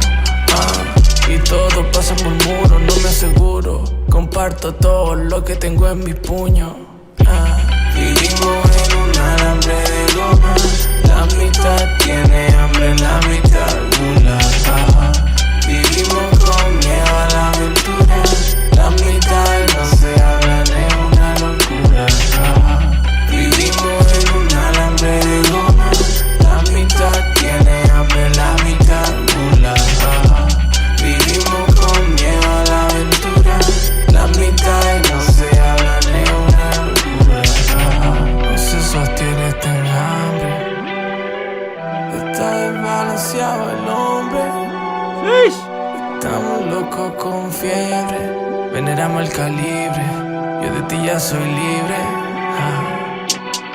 S16: Y todo pasa en murmuro, no me aseguro. Comparto todo lo lo que tengo en mi puño. Vivimos en un alambre de goma. La mitad tiene hambre, la mitad gula. Vivimos con miedo a la aventura. La mitad no se hablan, es una locura. Vivimos en un alambre de goma. La mitad tiene hambre, la mitad gula. Vivimos con miedo a la aventura. La mitad no se hablan, es una locura. No se sostiene este hambre. Está desbalanceado el hombre. Estamos locos con fiebre. Veneramos el calibre. Yo de ti ya soy libre.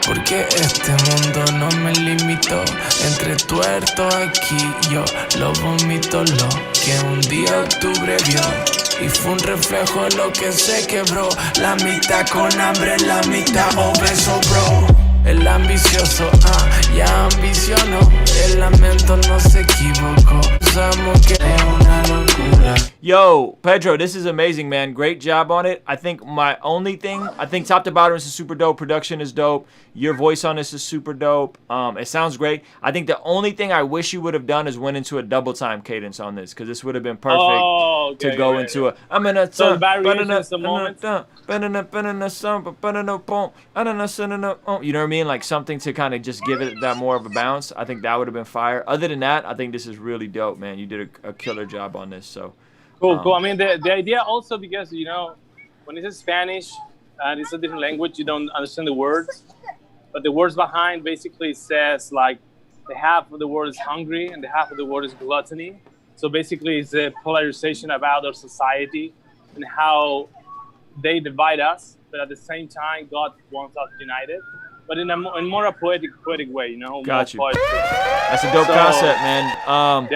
S16: Porque este mundo no me limitó. Entre tuerto aquí yo lo vomito lo que un día octubre vio. Y fue un reflejo de lo que se quebró. La mitad con hambre, la mitad obeso, bro. El ambicioso, ya ambicionó. El lamento no se equivocó. Sabemos que es una locura.
S1: Yo, Pedro, this is amazing, man. Great job on it. I think my only thing, I think top to bottom is super dope. Production is dope. Your voice on this is super dope. It sounds great. I think the only thing I wish you would have done is went into a double time cadence on this, because this would have been perfect to go into a. I'm in a.
S15: So variations, the moments.
S1: You know what I mean? Like something to kind of just give it that more of a bounce. I think that would have been fire. Other than that, I think this is really dope, man. You did a killer job on this. So
S15: cool. I mean, the idea also, because you know, when it's in Spanish and it's a different language, you don't understand the words, but the words behind basically says like the half of the word is hungry and the half of the word is gluttony. So basically, it's a polarization about our society and how they divide us, but at the same time, God wants us united, but in more a poetic way, you know.
S1: Got you. That's a dope concept, man.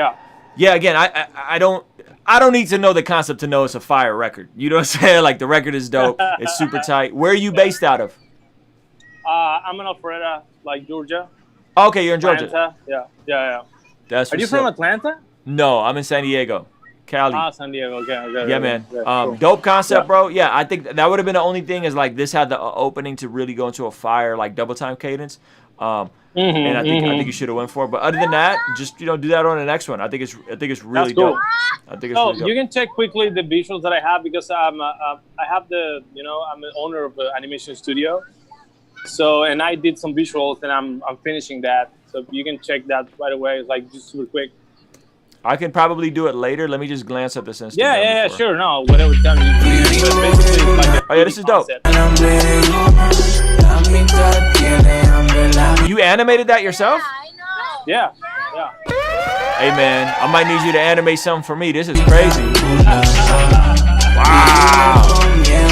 S1: Yeah. Again, I don't need to know the concept to know it's a fire record. You know what I'm saying? Like the record is dope. It's super tight. Where are you based out of?
S15: I'm in Alpharetta, like Georgia.
S1: Okay, you're in Georgia.
S15: Atlanta. Yeah.
S1: Are
S15: you from Atlanta?
S1: No, I'm in San Diego. Cali.
S15: San Diego. Okay.
S1: Yeah, man.
S15: Cool.
S1: Dope concept, bro. Yeah, I think that would have been the only thing is like this had the opening to really go into a fire like double time cadence. And I think you should have went for it. But other than that, just do that on the next one. I think it's really
S15: cool.
S1: dope. I think it's really dope.
S15: You can check quickly the visuals that I have, because I have I'm the owner of an animation studio. So, and I did some visuals and I'm finishing that. So you can check that right away. It's like just super quick.
S1: I can probably do it later. Let me just glance at this Instagram.
S15: Yeah, sure. No, whatever time you basically like
S1: oh yeah, this is dope. You animated that yourself?
S15: Yeah.
S1: Hey man, I might need you to animate something for me. This is crazy. Wow.
S15: You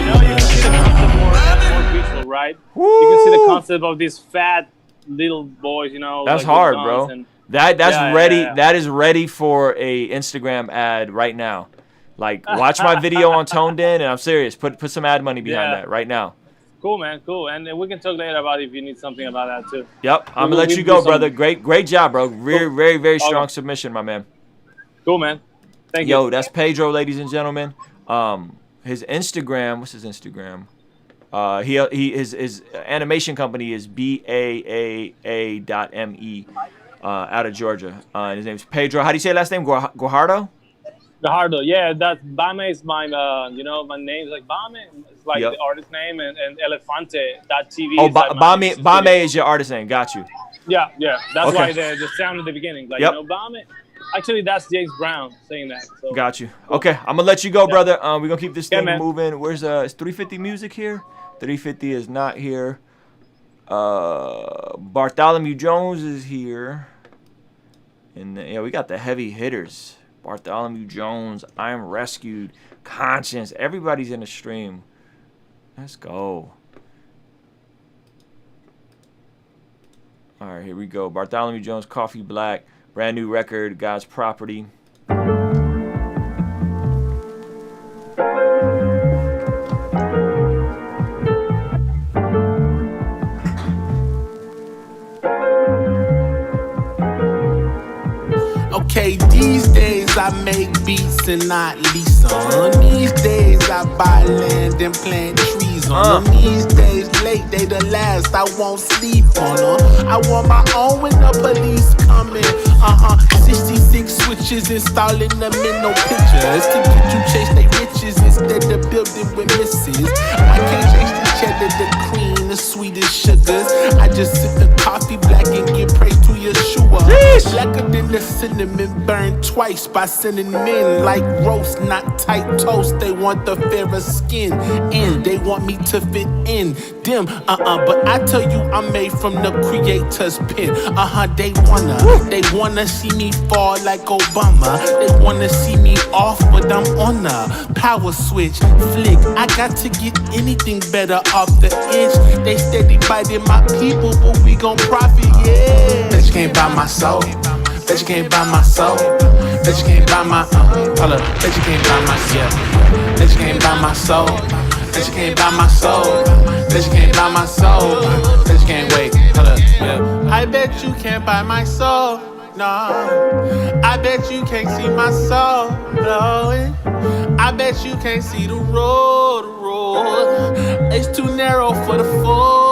S15: know, you can see the concept more visual, right? Woo. You can see the concept of these fat little boys, you know.
S1: That's
S15: like
S1: hard, bro.
S15: And
S1: That's ready. Yeah. That is ready for a Instagram ad right now. Like, watch my video on Toned In, and I'm serious. Put some ad money behind that right now.
S15: Cool, man. Cool. And we can talk later about if you need something about that too.
S1: Yep. I'm gonna let you go, brother. Great job, bro. Very strong submission, my man.
S15: Cool, man. Thank you.
S1: Yo, that's Pedro, ladies and gentlemen. His Instagram. What's his Instagram? His animation company is BAAA.me out of Georgia. His name's Pedro. How do you say last name? Guajardo?
S15: Guajardo. Yeah, that's Bame is my my name's like Bame. It's like the artist name, and Elefante.tv.
S1: Oh, Bame is your artist name. Got you.
S15: Yeah. That's why the sound at the beginning, like Bame. Actually, that's James Brown saying that. So.
S1: Got you. Okay, I'm gonna let you go, brother. We're gonna keep this thing moving. Where's is 350 music here? 350 is not here. Bartholomew Jones is here. And we got the heavy hitters. Bartholomew Jones, I Am Rescued, Conscience. Everybody's in the stream. Let's go. All right, here we go. Bartholomew Jones, Coffee Black, brand new record, God's Property.
S8: Okay, these days I make beats and not lease on. These days I buy land and plant trees on them. These days late, they the last, I won't sleep on them. I want my own when the police coming. 66 switches, installing them in no pictures to get you chase they riches instead of building with misses. I can't chase the cheddar, the cream, the sweetest sugars. I just sip the coffee black and give praise to Yeshua. Blacker than the cinnamon, burned twice by cinnamon. Like roast, not tight toast. They want the fairer skin, and they want me to fit in them. But I tell you, I'm made from the creator's pen. They wanna see me fall like Obama. They wanna see me off, but I'm on a power switch flick. I got to get anything better off the edge. They steady biting my people, but we gon' profit, yeah. Bet you can't buy my soul. Bet you can't buy my soul. Bet you can't buy my hold up. Bet you can't buy my Bet you can't buy my soul. Bet you can't buy my soul. Bet you can't buy my soul. Bet you can't wait. Hold up. Yeah. I bet you can't buy my soul. No. I bet you can't see my soul glowing. I bet you can't see the road. It's too narrow for the full.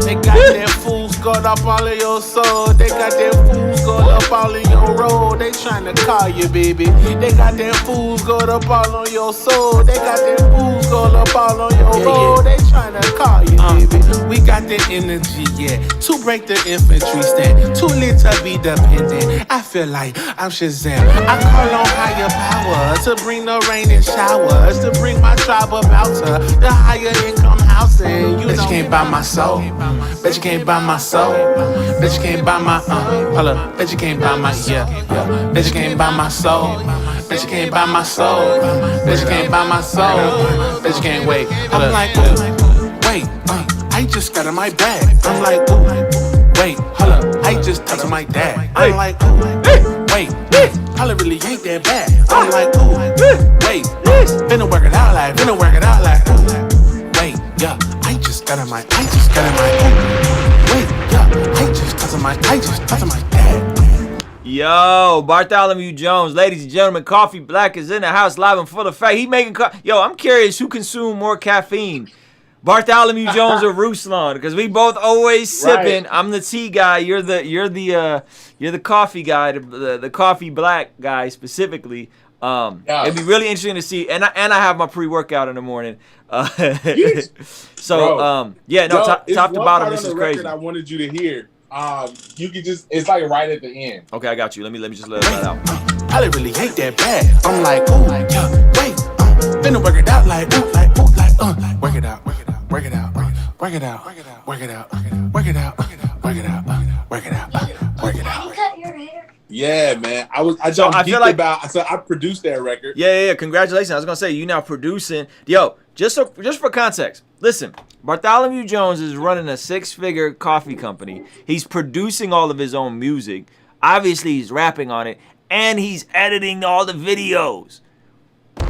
S8: They got their fools got up all of your soul. They got their fools got up all in your road. They tryna call you, baby. They got their fools got up all on your soul. They got their fools got up all on your road. They tryna call you, baby. We got the energy, yeah, to break the infantry stand. Too lit to be dependent. I feel like I'm Shazam. I call on higher power to bring the rain and showers, to bring my tribe about to the higher income housing. You can't buy my soul. Bet you can't buy my soul. Bet you can't buy my hold up. Bet you can't buy my Bet you can't buy my soul. Bet you can't buy my soul. Bet you can't buy my soul. Bet you can't wait. I'm like, wait, I just got in my bag. I'm like, wait, hold up. I just talked to my dad. I'm like, wait, probably really ain't that bad. I'm like, wait, finna work it out like, wait, yeah. I just got in my, wait, yeah. I just talked to my dad.
S1: Yo, Bartholomew Jones, ladies and gentlemen, Coffee Black is in the house live and full effect. He making yo, I'm curious who consumed more caffeine, Bartholomew Jones or Ruslan, because we both always sipping. Right. I'm the tea guy. You're the coffee guy, the Coffee Black guy specifically. It'd be really interesting to see, and I have my pre-workout in the morning. So bro, top to bottom, this is crazy.
S17: I wanted you to hear. You can just, it's like right at the end.
S1: Okay, I got you. Let me just let that out.
S8: I really ain't that bad. I'm like, wait, finna work it out like, work it out, work it out, work it out, work it out, work it out, work it out, work it out, work it out, work it out, work it out, work it out.
S17: Yeah, man. I feel like I produced that record.
S1: Yeah. Congratulations. I was gonna say you now producing. Yo, just for context, listen. Bartholomew Jones is running a 6-figure coffee company. He's producing all of his own music. Obviously, he's rapping on it, and he's editing all the videos.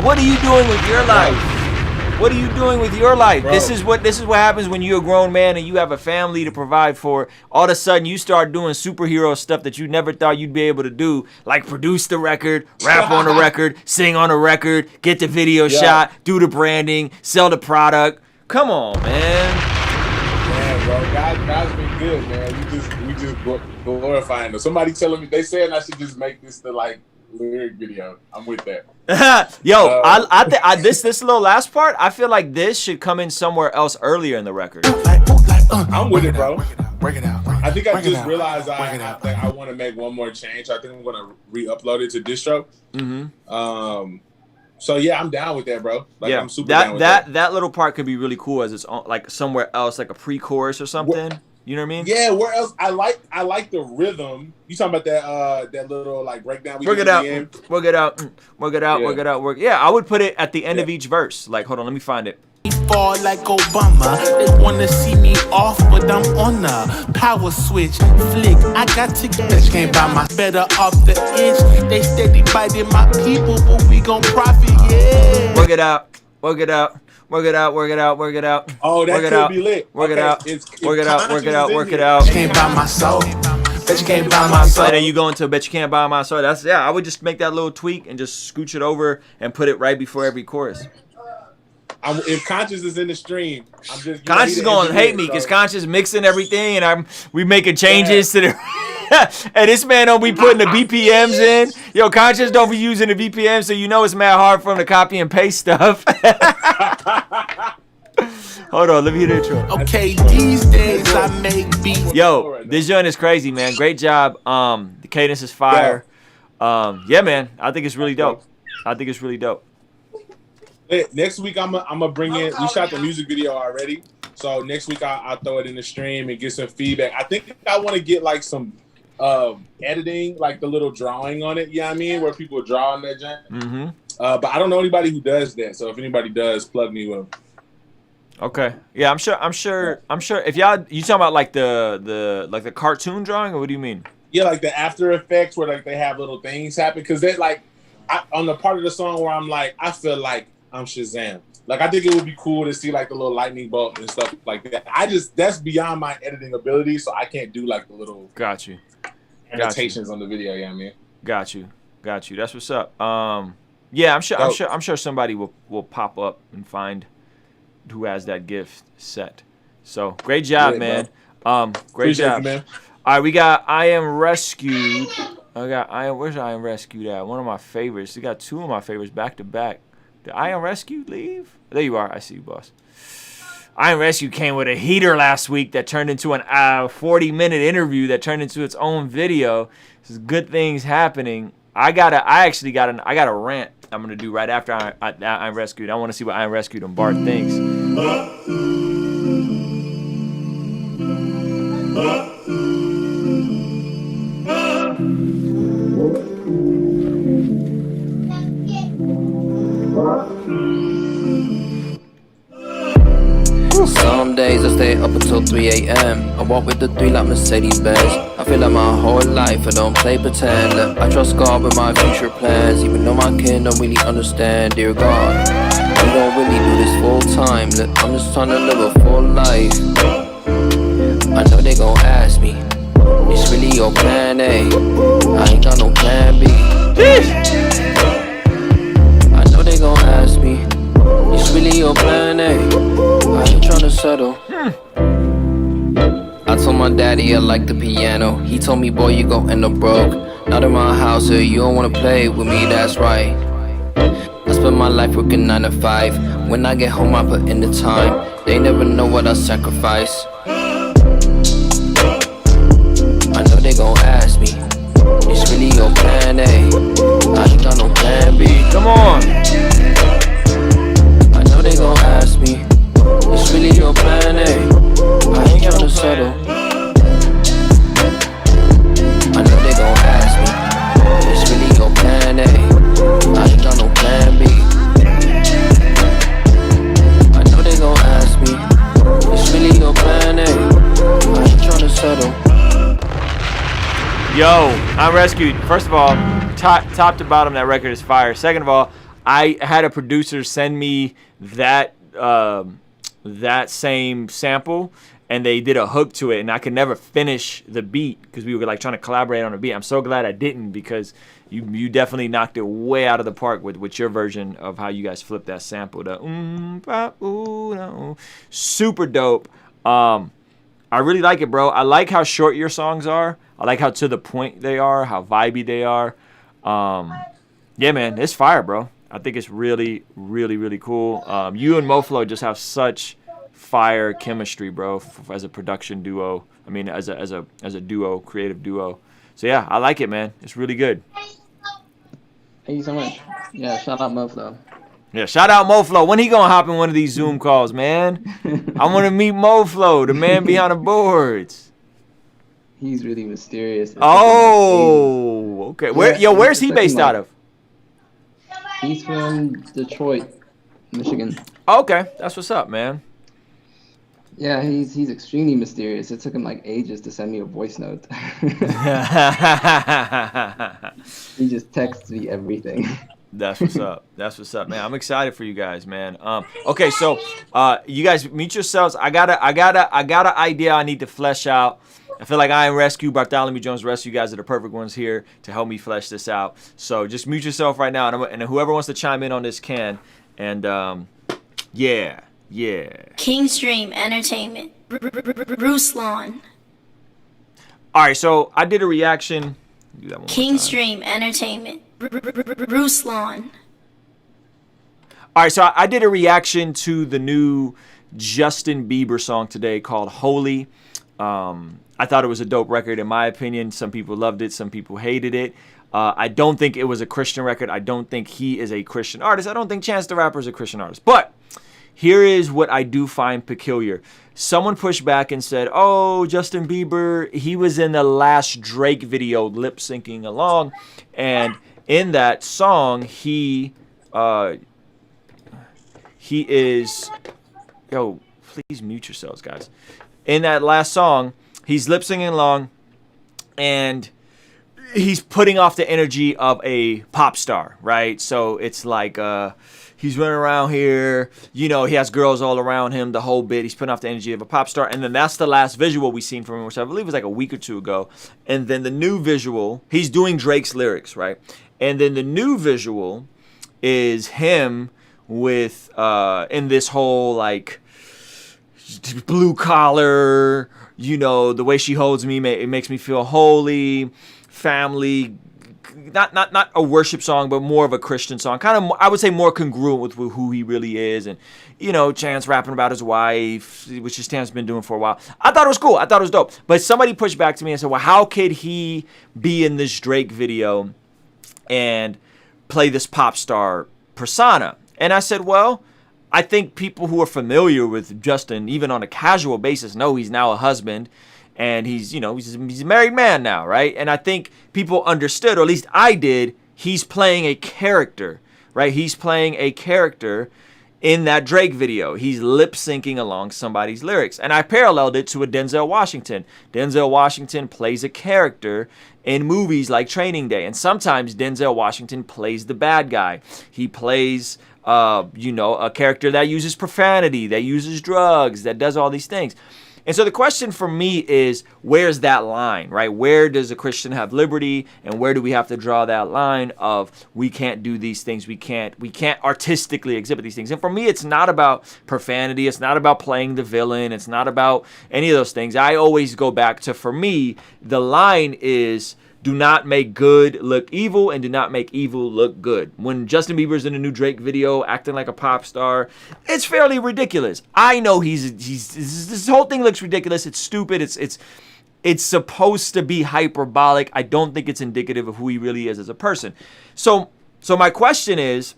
S1: What are you doing with your life? What are you doing with your life? Bro. This is what happens when you're a grown man and you have a family to provide for. All of a sudden, you start doing superhero stuff that you never thought you'd be able to do, like produce the record, rap on the record, sing on the record, get the video shot, do the branding, sell the product. Come on, man.
S17: Man, bro, God's been good, man. We just glorifying them. Somebody telling me, they saying I should just make this the like lyric video. I'm with that.
S1: Yo, I think this little last part, I feel like this should come in somewhere else earlier in the record.
S17: I'm with it, bro. Work it out. I think I just realized I want to make one more change. I think I'm gonna re-upload it to distro. Mm-hmm. So yeah, I'm down with that, bro. Like, I'm super down with that.
S1: That little part could be really cool as its own, like somewhere else, like a pre-chorus or something. You know what I mean?
S17: Yeah. Where else? I like the rhythm. You talking about that little like breakdown?
S1: Work it out. Work it out. Work it out. Work it out. Yeah, I would put it at the end of each verse. Like, hold on, let me find it.
S8: Fall like Obama. They wanna see me off, but I'm on a power switch flick. I got to get can't buy my better off the edge. They steady biting my people, but we gon' profit, yeah.
S1: Work it out. Work it out. Work it out, work it out, work it out.
S17: Oh, that could be lit.
S1: Work it out. Work it out, work it out, work it out.
S8: Can't buy my soul. Bet you can't buy my soul.
S1: And then you go into Bet You Can't Buy My Soul. That's, yeah, I would just make that little tweak and just scooch it over and put it right before every chorus.
S17: If Conscious is in the stream, I'm just
S1: Conscious is going to hate me because Conscious mixing everything and we making changes to the. And this man don't be putting the BPMs in. Yo, Conscious don't be using the BPM, so you know it's mad hard for him to copy and paste stuff. Hold on, let me hear the intro.
S8: Okay, these days I make beats.
S1: Yo, this joint is crazy, man. Great job. The cadence is fire. Yeah, man. I think it's really dope.
S17: Next week I'm gonna bring in. We shot the music video already, so next week I'll throw it in the stream and get some feedback. I think I want to get like some editing, like the little drawing on it. You know what I mean? Where people draw on that joint.
S1: Mm-hmm.
S17: But I don't know anybody who does that. So if anybody does, plug me with them.
S1: Okay. Yeah, I'm sure. If y'all, you talking about like the cartoon drawing, or what do you mean?
S17: Yeah, like the After Effects where like they have little things happen, because they like on the part of the song where I'm like, I feel like I'm Shazam. Like I think it would be cool to see like the little lightning bolt and stuff like that. That's beyond my editing ability, so I can't do like the little annotations on the video. Yeah, man.
S1: Got you. That's what's up. Yeah, I'm sure somebody will pop up and find who has that gift set. So great job, man. Great job, man. All right, we got I Am Rescued. Where's I Am Rescued at? One of my favorites. We got two of my favorites back to back. Did I Am Rescued leave? There you are. I see you, boss. I Am Rescued came with a heater last week that turned into an 40-minute interview that turned into its own video. There's good things happening. I got a rant I'm gonna do right after I Am Rescued. I want to see what I Am Rescued and Bart thinks.
S18: Some days I stay up until 3 a.m. I walk with the 3 like Mercedes-Benz. I feel like my whole life I don't play pretend. I trust God with my future plans, even though my kin don't really understand. Dear God, we don't really do this full time. I'm just trying to live a full life. I know they gon' ask me, it's really your plan A? I ain't got no plan B. I know they gon' ask me, it's really your plan A? I ain't tryna settle. I told my daddy I like the piano. He told me, boy, you gon' end up broke. Not in my house, so you don't wanna play with me, that's right. I spend my life working 9 to 5. When I get home, I put in the time. They never know what I sacrifice. I know they gon' ask me, it's really your plan A? I ain't got no plan B.
S1: Come on.
S18: I know they gon' ask me, it's really your plan A? I ain't tryna settle. I know they gon' ask me, it's really your plan A? I ain't got no plan B. I know they gon' ask me, it's really your plan A? I ain't tryna settle.
S1: Yo, I'm Rescued. First of all, top to bottom, that record is fire. Second of all, I had a producer send me that same sample, and they did a hook to it, and I could never finish the beat because we were like trying to collaborate on a beat. I'm so glad I didn't, because you definitely knocked it way out of the park with your version of how you guys flipped that sample. Super dope. I really like it, bro. I like how short your songs are. I like how to the point they are, how vibey they are. Yeah, man, it's fire, bro. I think it's really, really, really cool. You and MoFlo just have such fire chemistry, bro, as a production duo. I mean, as a duo, creative duo. So yeah, I like it, man. It's really good.
S19: Thank you so much. Yeah, shout out MoFlo.
S1: Yeah, shout out MoFlo. When he gonna hop in one of these Zoom calls, man? I want to meet MoFlo, the man behind the boards.
S19: He's really mysterious.
S1: Oh, okay. Where's he based out of?
S19: He's from Detroit, Michigan.
S1: Okay, that's what's up, man.
S19: Yeah, he's extremely mysterious. It took him like ages to send me a voice note. He just texts me everything.
S1: That's what's up. That's what's up, man. I'm excited for you guys, man. Okay, so you guys meet yourselves. I got an idea I need to flesh out. I feel like I am Rescue, Bartholomew Jones Rescue. You guys are the perfect ones here to help me flesh this out. So just mute yourself right now, and whoever wants to chime in on this can. And yeah.
S3: King's Dream Entertainment. Ruslan.
S1: All right, so I did a reaction. Do that one more
S3: King's
S1: time.
S3: Dream Entertainment. Ruslan.
S1: All right, so I did a reaction to the new Justin Bieber song today called Holy. I thought it was a dope record in my opinion. Some people loved it, some people hated it. I don't think it was a Christian record. I don't think he is a Christian artist. I don't think Chance the Rapper is a Christian artist. But here is what I do find peculiar. Someone pushed back and said, oh, Justin Bieber, he was in the last Drake video lip syncing along. And in that song, he is, yo, please mute yourselves, guys. In that last song, he's lip syncing along and he's putting off the energy of a pop star, right? So it's like he's running around here, you know, he has girls all around him, the whole bit. He's putting off the energy of a pop star. And then that's the last visual we've seen from him, which I believe was like a week or two ago. And then the new visual, he's doing Drake's lyrics, right? And then the new visual is him with in this whole like blue collar, you know, the way she holds me, it makes me feel holy, family, not a worship song, but more of a Christian song. Kind of, I would say, more congruent with who he really is. And, you know, Chance rapping about his wife, which Chance's been doing for a while. I thought it was cool. I thought it was dope. But somebody pushed back to me and said, well, how could he be in this Drake video and play this pop star persona? And I said, well, I think people who are familiar with Justin, even on a casual basis, know he's now a husband. And he's, you know, he's a married man now, right? And I think people understood, or at least I did, he's playing a character, right? He's playing a character in that Drake video. He's lip syncing along somebody's lyrics. And I paralleled it to a Denzel Washington. Denzel Washington plays a character in movies like Training Day. And sometimes Denzel Washington plays the bad guy. He plays, you know, a character that uses profanity, that uses drugs, that does all these things. And so the question for me is, where's that line, right? Where does a Christian have liberty, and where do we have to draw that line of we can't do these things, we can't artistically exhibit these things? And for me, it's not about profanity, it's not about playing the villain, it's not about any of those things. I always go back to, for me, the line is, do not make good look evil and do not make evil look good. When Justin Bieber's in a new Drake video acting like a pop star, it's fairly ridiculous. I know this whole thing looks ridiculous. It's stupid. It's supposed to be hyperbolic. I don't think it's indicative of who he really is as a person. So my question is,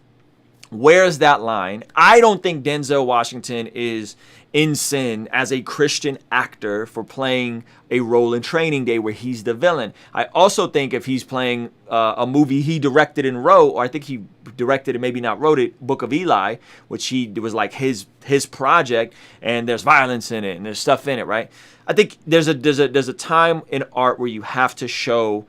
S1: where's that line? I don't think Denzel Washington is in sin as a Christian actor for playing a role in Training Day where he's the villain. I also think if he's playing a movie he directed and wrote, or I think he directed and maybe not wrote it, Book of Eli, which it was like his project, and there's violence in it and there's stuff in it, right? I think there's a time in art where you have to show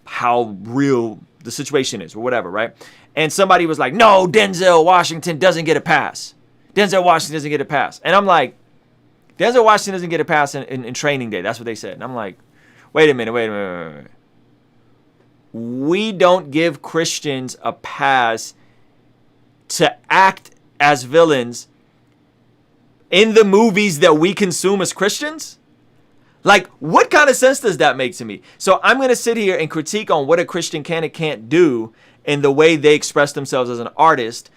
S1: how real the situation is or whatever, right? And somebody was like, no, Denzel Washington doesn't get a pass. Denzel Washington doesn't get a pass. And I'm like, Denzel Washington doesn't get a pass in Training Day. That's what they said. And I'm like, wait a minute. We don't give Christians a pass to act as villains in the movies that we consume as Christians? Like, what kind of sense does that make to me? So I'm going to sit here and critique on what a Christian can and can't do in the way they express themselves as an artist,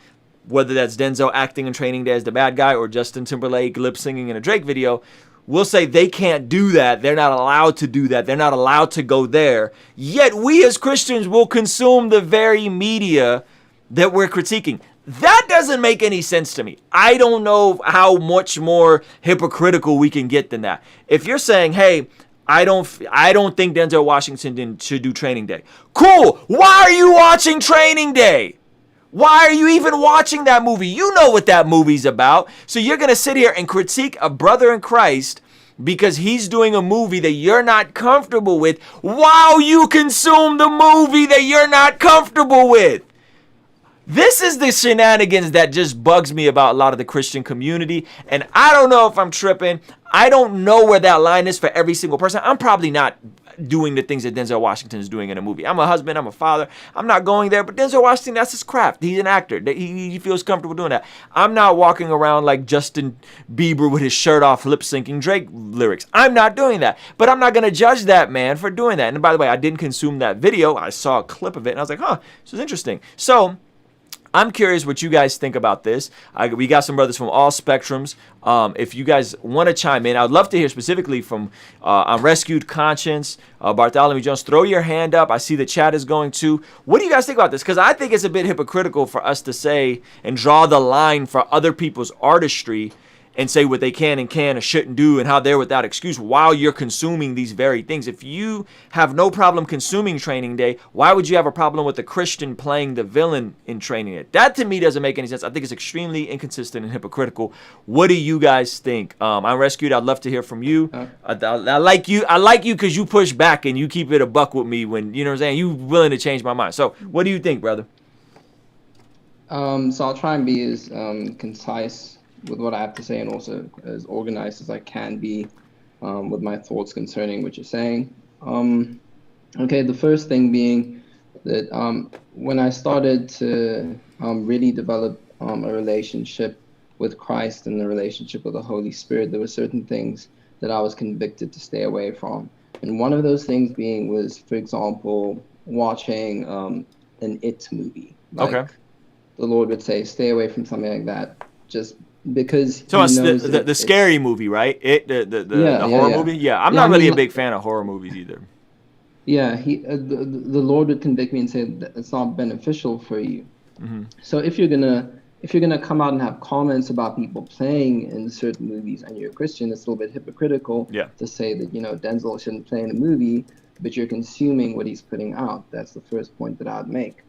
S1: whether that's Denzel acting in Training Day as the bad guy or Justin Timberlake lip singing in a Drake video. We'll say they can't do that. They're not allowed to do that. They're not allowed to go there. Yet we as Christians will consume the very media that we're critiquing. That doesn't make any sense to me. I don't know how much more hypocritical we can get than that. If you're saying, hey, I don't think Denzel Washington should do Training Day. Cool. Why are you watching Training Day? Why are you even watching that movie? You know what that movie's about. So you're going to sit here and critique a brother in Christ because he's doing a movie that you're not comfortable with while you consume the movie that you're not comfortable with. This is the shenanigans that just bugs me about a lot of the Christian community. And I don't know if I'm tripping. I don't know where that line is for every single person. I'm probably not doing the things that Denzel Washington is doing in a movie. I'm a husband. I'm a father. I'm not going there. But Denzel Washington, that's his craft. He's an actor. He feels comfortable doing that. I'm not walking around like Justin Bieber with his shirt off lip syncing Drake lyrics. I'm not doing that. But I'm not going to judge that man for doing that. And by the way, I didn't consume that video. I saw a clip of it and I was like, huh, this is interesting. So I'm curious what you guys think about this. We got some brothers from all spectrums. If you guys want to chime in, I would love to hear specifically from Unrescued Conscience, Bartholomew Jones. Throw your hand up. I see the chat is going too. What do you guys think about this? Because I think it's a bit hypocritical for us to say and draw the line for other people's artistry and say what they can or shouldn't do and how they're without excuse while you're consuming these very things. If you have no problem consuming Training Day, why would you have a problem with a Christian playing the villain in Training Day? That to me doesn't make any sense. I think it's extremely inconsistent and hypocritical. What do you guys think? I'm Rescued. I'd love to hear from you. I like you. I like you because you push back and you keep it a buck with me when, you know what I'm saying, you willing to change my mind. So what do you think, brother?
S19: So I'll try and be as concise with what I have to say and also as organized as I can be with my thoughts concerning what you're saying. Okay, the first thing being that when I started to really develop a relationship with Christ and the relationship with the Holy Spirit, there were certain things that I was convicted to stay away from. And one of those things being was, for example, watching an It movie. Like, okay. The Lord would say, stay away from something like that, just because
S1: so the scary movie, right? The horror movie. Yeah, I'm not really a big fan of horror movies either.
S19: Yeah, the Lord would convict me and say that it's not beneficial for you. Mm-hmm. So if you're gonna come out and have comments about people playing in certain movies and you're a Christian, it's a little bit hypocritical to say that Denzel shouldn't play in a movie, but you're consuming what he's putting out. That's the first point that I'd make.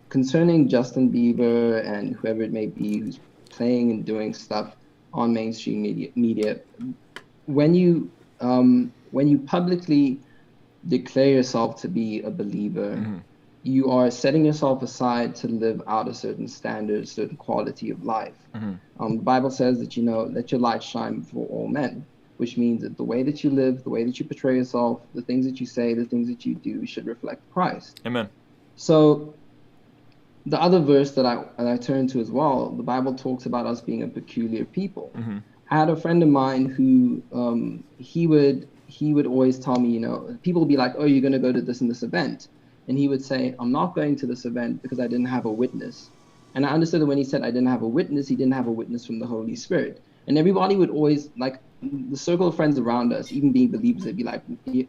S19: Concerning Justin Bieber and whoever it may be who's playing and doing stuff on mainstream media, when you publicly declare yourself to be a believer, mm-hmm. you are setting yourself aside to live out a certain standard, certain quality of life. Mm-hmm. The Bible says that let your light shine before all men, which means that the way that you live, the way that you portray yourself, the things that you say, the things that you do should reflect Christ.
S1: Amen. So
S19: the other verse that I turn to as well, the Bible talks about us being a peculiar people. Mm-hmm. I had a friend of mine who he would always tell me, people would be like, oh, you're going to go to this and this event. And he would say, I'm not going to this event because I didn't have a witness. And I understood that when he said I didn't have a witness, he didn't have a witness from the Holy Spirit. And everybody would always, like, the circle of friends around us, even being believers, they'd be like,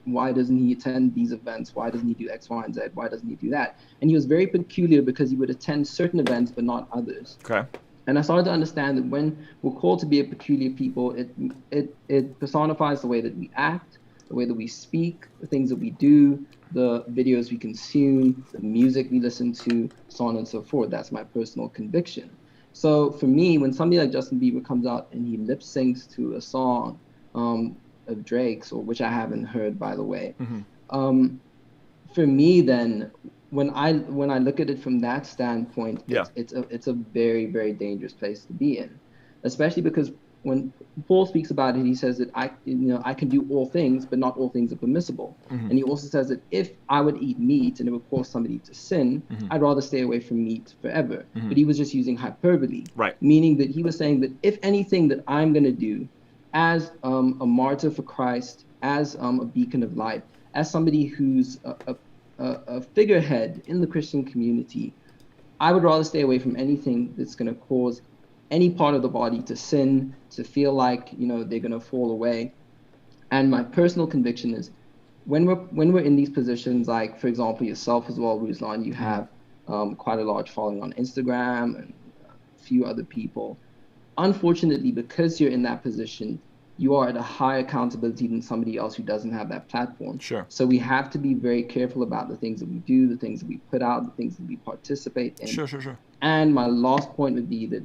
S19: why doesn't he attend these events? Why doesn't he do X, Y, and Z? Why doesn't he do that? And he was very peculiar because he would attend certain events, but not others.
S1: Okay.
S19: And I started to understand that when we're called to be a peculiar people, it personifies the way that we act, the way that we speak, the things that we do, the videos we consume, the music we listen to, so on and so forth. That's my personal conviction. So for me, when somebody like Justin Bieber comes out and he lip syncs to a song of Drake's, or which I haven't heard, by the way, mm-hmm. For me, then when I look at it from that standpoint, it's a very, very dangerous place to be in, especially because when Paul speaks about it, he says that I can do all things, but not all things are permissible. Mm-hmm. And he also says that if I would eat meat and it would cause somebody to sin, mm-hmm. I'd rather stay away from meat forever. Mm-hmm. But he was just using hyperbole, right? Meaning that he was saying that if anything that I'm going to do as a martyr for Christ, as a beacon of light, as somebody who's a figurehead in the Christian community, I would rather stay away from anything that's going to cause any part of the body to sin, to feel like they're going to fall away. And my personal conviction is when we're in these positions, like for example yourself as well, Ruslan, you have quite a large following on Instagram and a few other people. Unfortunately, because you're in that position, you are at a higher accountability than somebody else who doesn't have that platform. Sure. So we have to be very careful about the things that we do, the things that we put out, the things that we participate in.
S1: Sure.
S19: And my last point would be that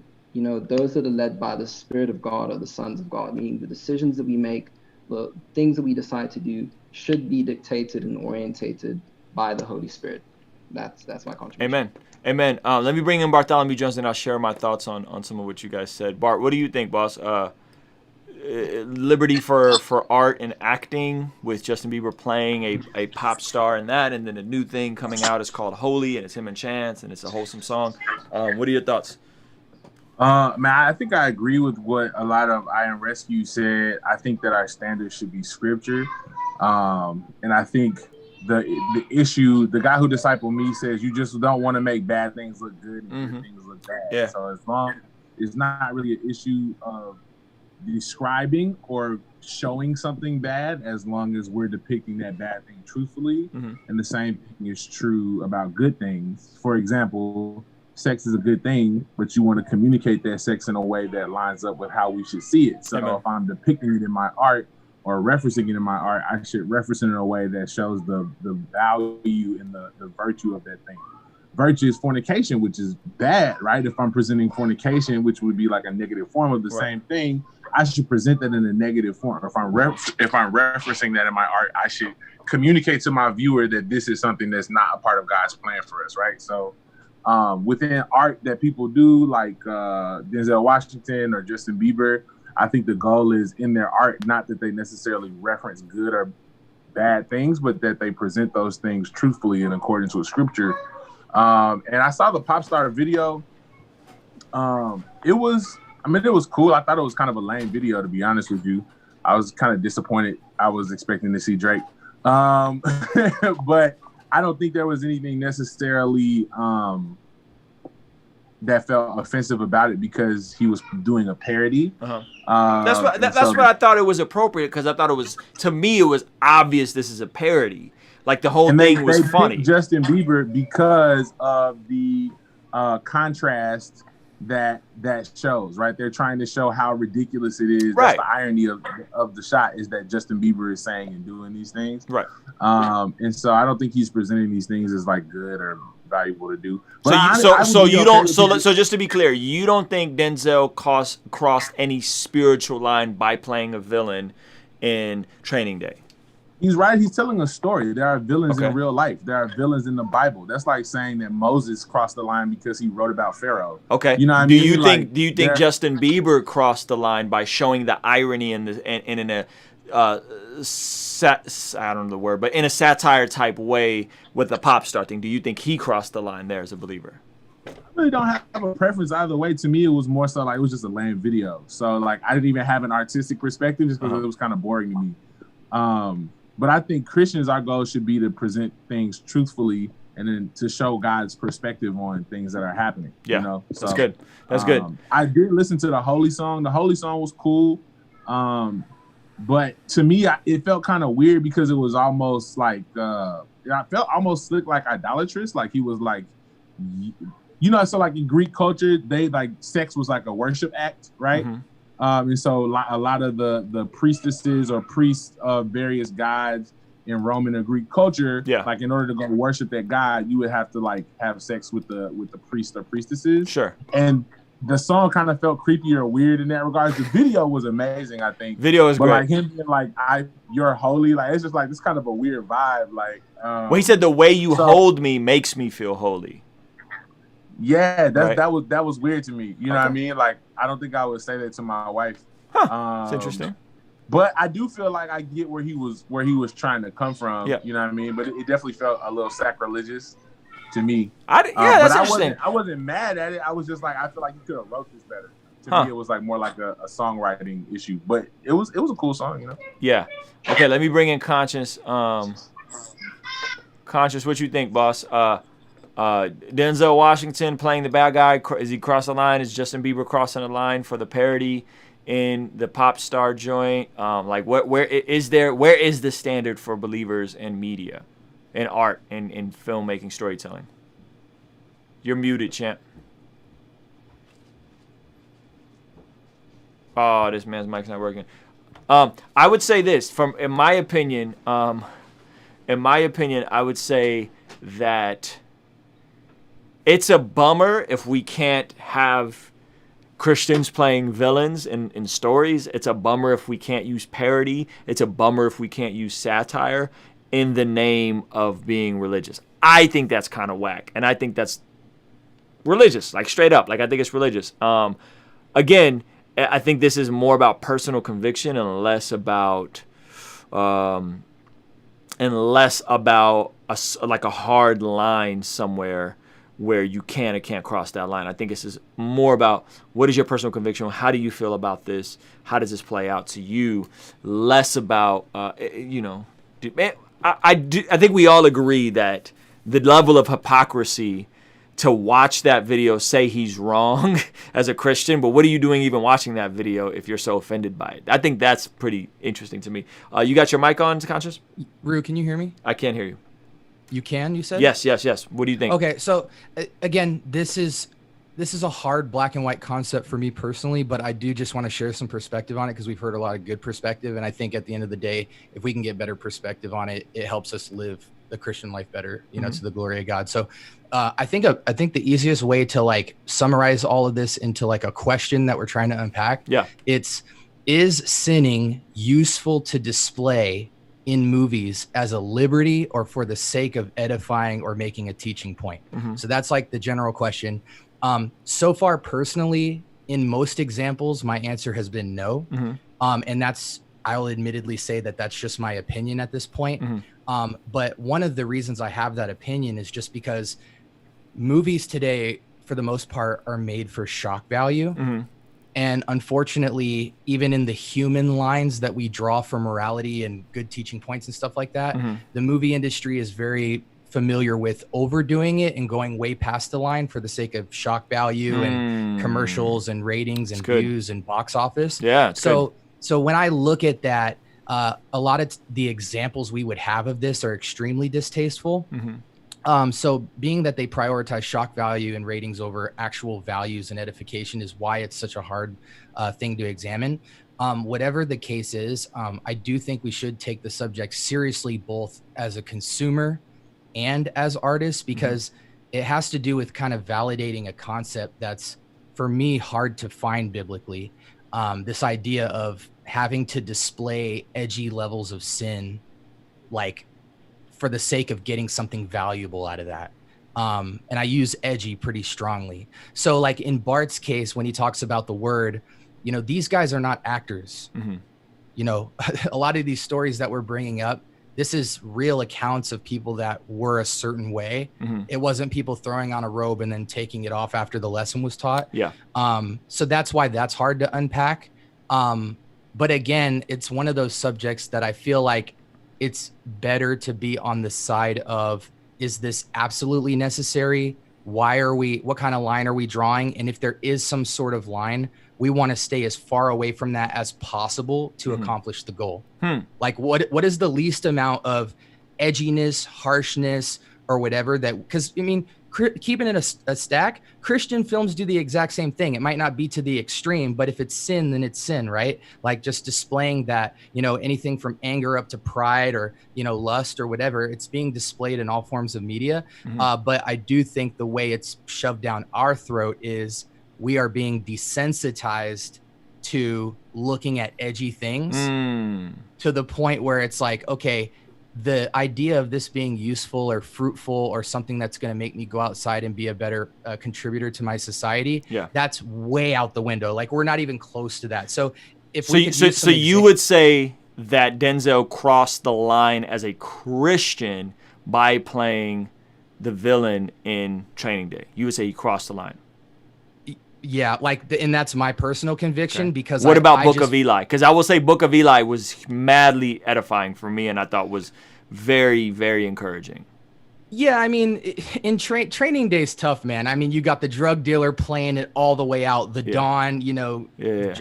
S19: those that are led by the Spirit of God are the sons of God, meaning the decisions that we make, the things that we decide to do should be dictated and orientated by the Holy Spirit. That's my contribution.
S1: Amen. Amen. Let me bring in Bartholomew Jones, and I'll share my thoughts on some of what you guys said. Bart, what do you think, boss? Liberty for art and acting, with Justin Bieber playing a pop star in that, and then a new thing coming out is called Holy, and it's him and Chance, and it's a wholesome song. What are your thoughts?
S17: Man, I think I agree with what a lot of Iron Rescue said. I think that our standards should be scripture. And I think the issue, the guy who discipled me says, you just don't want to make bad things look good and good things look bad.
S1: Yeah.
S17: So as long it's not really an issue of describing or showing something bad, as long as we're depicting that bad thing truthfully. And the same thing is true about good things. For example, sex is a good thing, but you want to communicate that sex in a way that lines up with how we should see it. So if I'm depicting it in my art or referencing it in my art, I should reference it in a way that shows the value and the virtue of that thing. Virtue is fornication, which is bad, right? If I'm presenting fornication, which would be like a negative form of the same thing, I should present that in a negative form. If I'm referencing that in my art, I should communicate to my viewer that this is something that's not a part of God's plan for us, right? So within art that people do, like Denzel Washington or Justin Bieber, I think the goal is in their art, not that they necessarily reference good or bad things, but that they present those things truthfully in accordance with scripture. And I saw the pop star video. It was cool. I thought it was kind of a lame video, to be honest with you. I was kind of disappointed. I was expecting to see Drake. But I don't think there was anything necessarily that felt offensive about it, because he was doing a parody.
S1: That's what I thought it was appropriate, because I thought it was, to me, it was obvious this is a parody. Like the whole thing was funny.
S17: Justin Bieber because of the contrast that shows, right? They're trying to show how ridiculous it is.
S1: Right.
S17: That's the irony of the shot, is that Justin Bieber is saying and doing these things.
S1: Right.
S17: And so I don't think he's presenting these things as like good or valuable to do. But
S1: so just to be clear, you don't think Denzel crossed any spiritual line by playing a villain in Training Day?
S17: He's right. He's telling a story. There are villains in real life. There are villains in the Bible. That's like saying that Moses crossed the line because he wrote about Pharaoh.
S1: Okay.
S17: You know what I
S1: mean? Do you think Justin Bieber crossed the line by showing the irony in a I don't know the word, but in a satire type way with the pop star thing? Do you think he crossed the line there as a believer?
S17: I really don't have a preference either way. To me, it was more so like it was just a lame video. So like I didn't even have an artistic perspective, just because it was kind of boring to me. But I think Christians, our goal should be to present things truthfully and then to show God's perspective on things that are happening.
S1: Yeah,
S17: you know? So,
S1: that's good. That's good.
S17: I did listen to the Holy song. The Holy song was cool. But to me, it felt kind of weird, because it was almost like, I felt almost slick, like idolatrous. Like he was like, you know, so like in Greek culture, they like sex was like a worship act, right? And so a lot of the priestesses or priests of various gods in Roman or Greek culture, like in order to go worship that god, you would have to like have sex with the priest or priestesses.
S1: Sure.
S17: And the song kind of felt creepy or weird in that regard. The video was amazing, I think.
S1: Video is great.
S17: But like him being like, you're holy, like it's just like this kind of a weird vibe. Like
S1: well, he said the way you hold me makes me feel holy.
S17: Yeah, that was weird to me. You know what I mean? Like, I don't think I would say that to my wife.
S1: That's interesting.
S17: But I do feel like I get where he was trying to come from.
S1: Yeah.
S17: You know what I mean? But it definitely felt a little sacrilegious to me.
S1: That's interesting.
S17: I wasn't mad at it. I was just like, I feel like you could have wrote this better. To me, it was like more like a songwriting issue. But it was a cool song, you know?
S1: Yeah. Okay, let me bring in Conscious. Conscious, what you think, boss? Denzel Washington playing the bad guy, is he crossing the line? Is Justin Bieber crossing the line for the parody in the pop star joint? Like where is the standard for believers in media, in art, in filmmaking, storytelling? You're muted, champ. Oh, this man's mic's not working. I would say this, in my opinion, I would say that it's a bummer if we can't have Christians playing villains in stories. It's a bummer if we can't use parody. It's a bummer if we can't use satire in the name of being religious. I think that's kind of whack, and I think that's religious, like straight up. Like I think it's religious. Again, I think this is more about personal conviction and less about like a hard line somewhere where you can or can't cross that line. I think this is more about what is your personal conviction? How do you feel about this? How does this play out to you? Less about, you know, I think we all agree that the level of hypocrisy to watch that video, say he's wrong as a Christian, but what are you doing even watching that video if you're so offended by it? I think that's pretty interesting to me. You got your mic on, Conscious?
S20: Rue, can you hear me?
S1: I can't hear you.
S20: You can, you said?
S1: Yes. What do you think?
S20: Okay, so again, this is a hard black and white concept for me personally, but I do just want to share some perspective on it because we've heard a lot of good perspective, and I think at the end of the day, if we can get better perspective on it, it helps us live the Christian life better, you know, to the glory of God. So I think the easiest way to like summarize all of this into like a question that we're trying to unpack, is sinning useful to display in movies as a liberty or for the sake of edifying or making a teaching point? So that's like the general question. So far, personally, in most examples, my answer has been no. And I'll admittedly say that that's just my opinion at this point. But one of the reasons I have that opinion is just because movies today, for the most part, are made for shock value. And unfortunately, even in the human lines that we draw for morality and good teaching points and stuff like that, the movie industry is very familiar with overdoing it and going way past the line for the sake of shock value and commercials and ratings and views and box office. So when I look at that, a lot of the examples we would have of this are extremely distasteful. So being that they prioritize shock value and ratings over actual values and edification is why it's such a hard thing to examine. Whatever the case is, I do think we should take the subject seriously, both as a consumer and as artists, because it has to do with kind of validating a concept that's, for me, hard to find biblically. This idea of having to display edgy levels of sin, like for the sake of getting something valuable out of that. And I use edgy pretty strongly. So like in Bart's case, when he talks about the word, you know, these guys are not actors. You know, a lot of these stories that we're bringing up, this is real accounts of people that were a certain way. It wasn't people throwing on a robe and then taking it off after the lesson was taught. So that's why that's hard to unpack. But again, it's one of those subjects that I feel like it's better to be on the side of, is this absolutely necessary? What kind of line are we drawing? And if there is some sort of line, we want to stay as far away from that as possible to accomplish the goal. Like what is the least amount of edginess, harshness, or whatever that, because I mean, keeping it a stack, Christian films do the exact same thing. It might not be to the extreme, but if it's sin, then it's sin, right? Like just displaying that, you know, anything from anger up to pride or, you know, lust or whatever, it's being displayed in all forms of media. But I do think the way it's shoved down our throat is we are being desensitized to looking at edgy things to the point where it's like, okay, the idea of this being useful or fruitful or something that's going to make me go outside and be a better contributor to my society, that's way out the window. Like we're not even close to that. So if
S1: you would say that Denzel crossed the line as a Christian by playing the villain in Training Day. You would say he crossed the line.
S20: Yeah, like, and that's my personal conviction. Because
S1: what about Book of Eli? Because I will say Book of Eli was madly edifying for me, and I thought was very, very encouraging.
S20: Yeah, I mean, in Training Day's tough, man. I mean, you got the drug dealer playing it all the way out, the dawn, you know,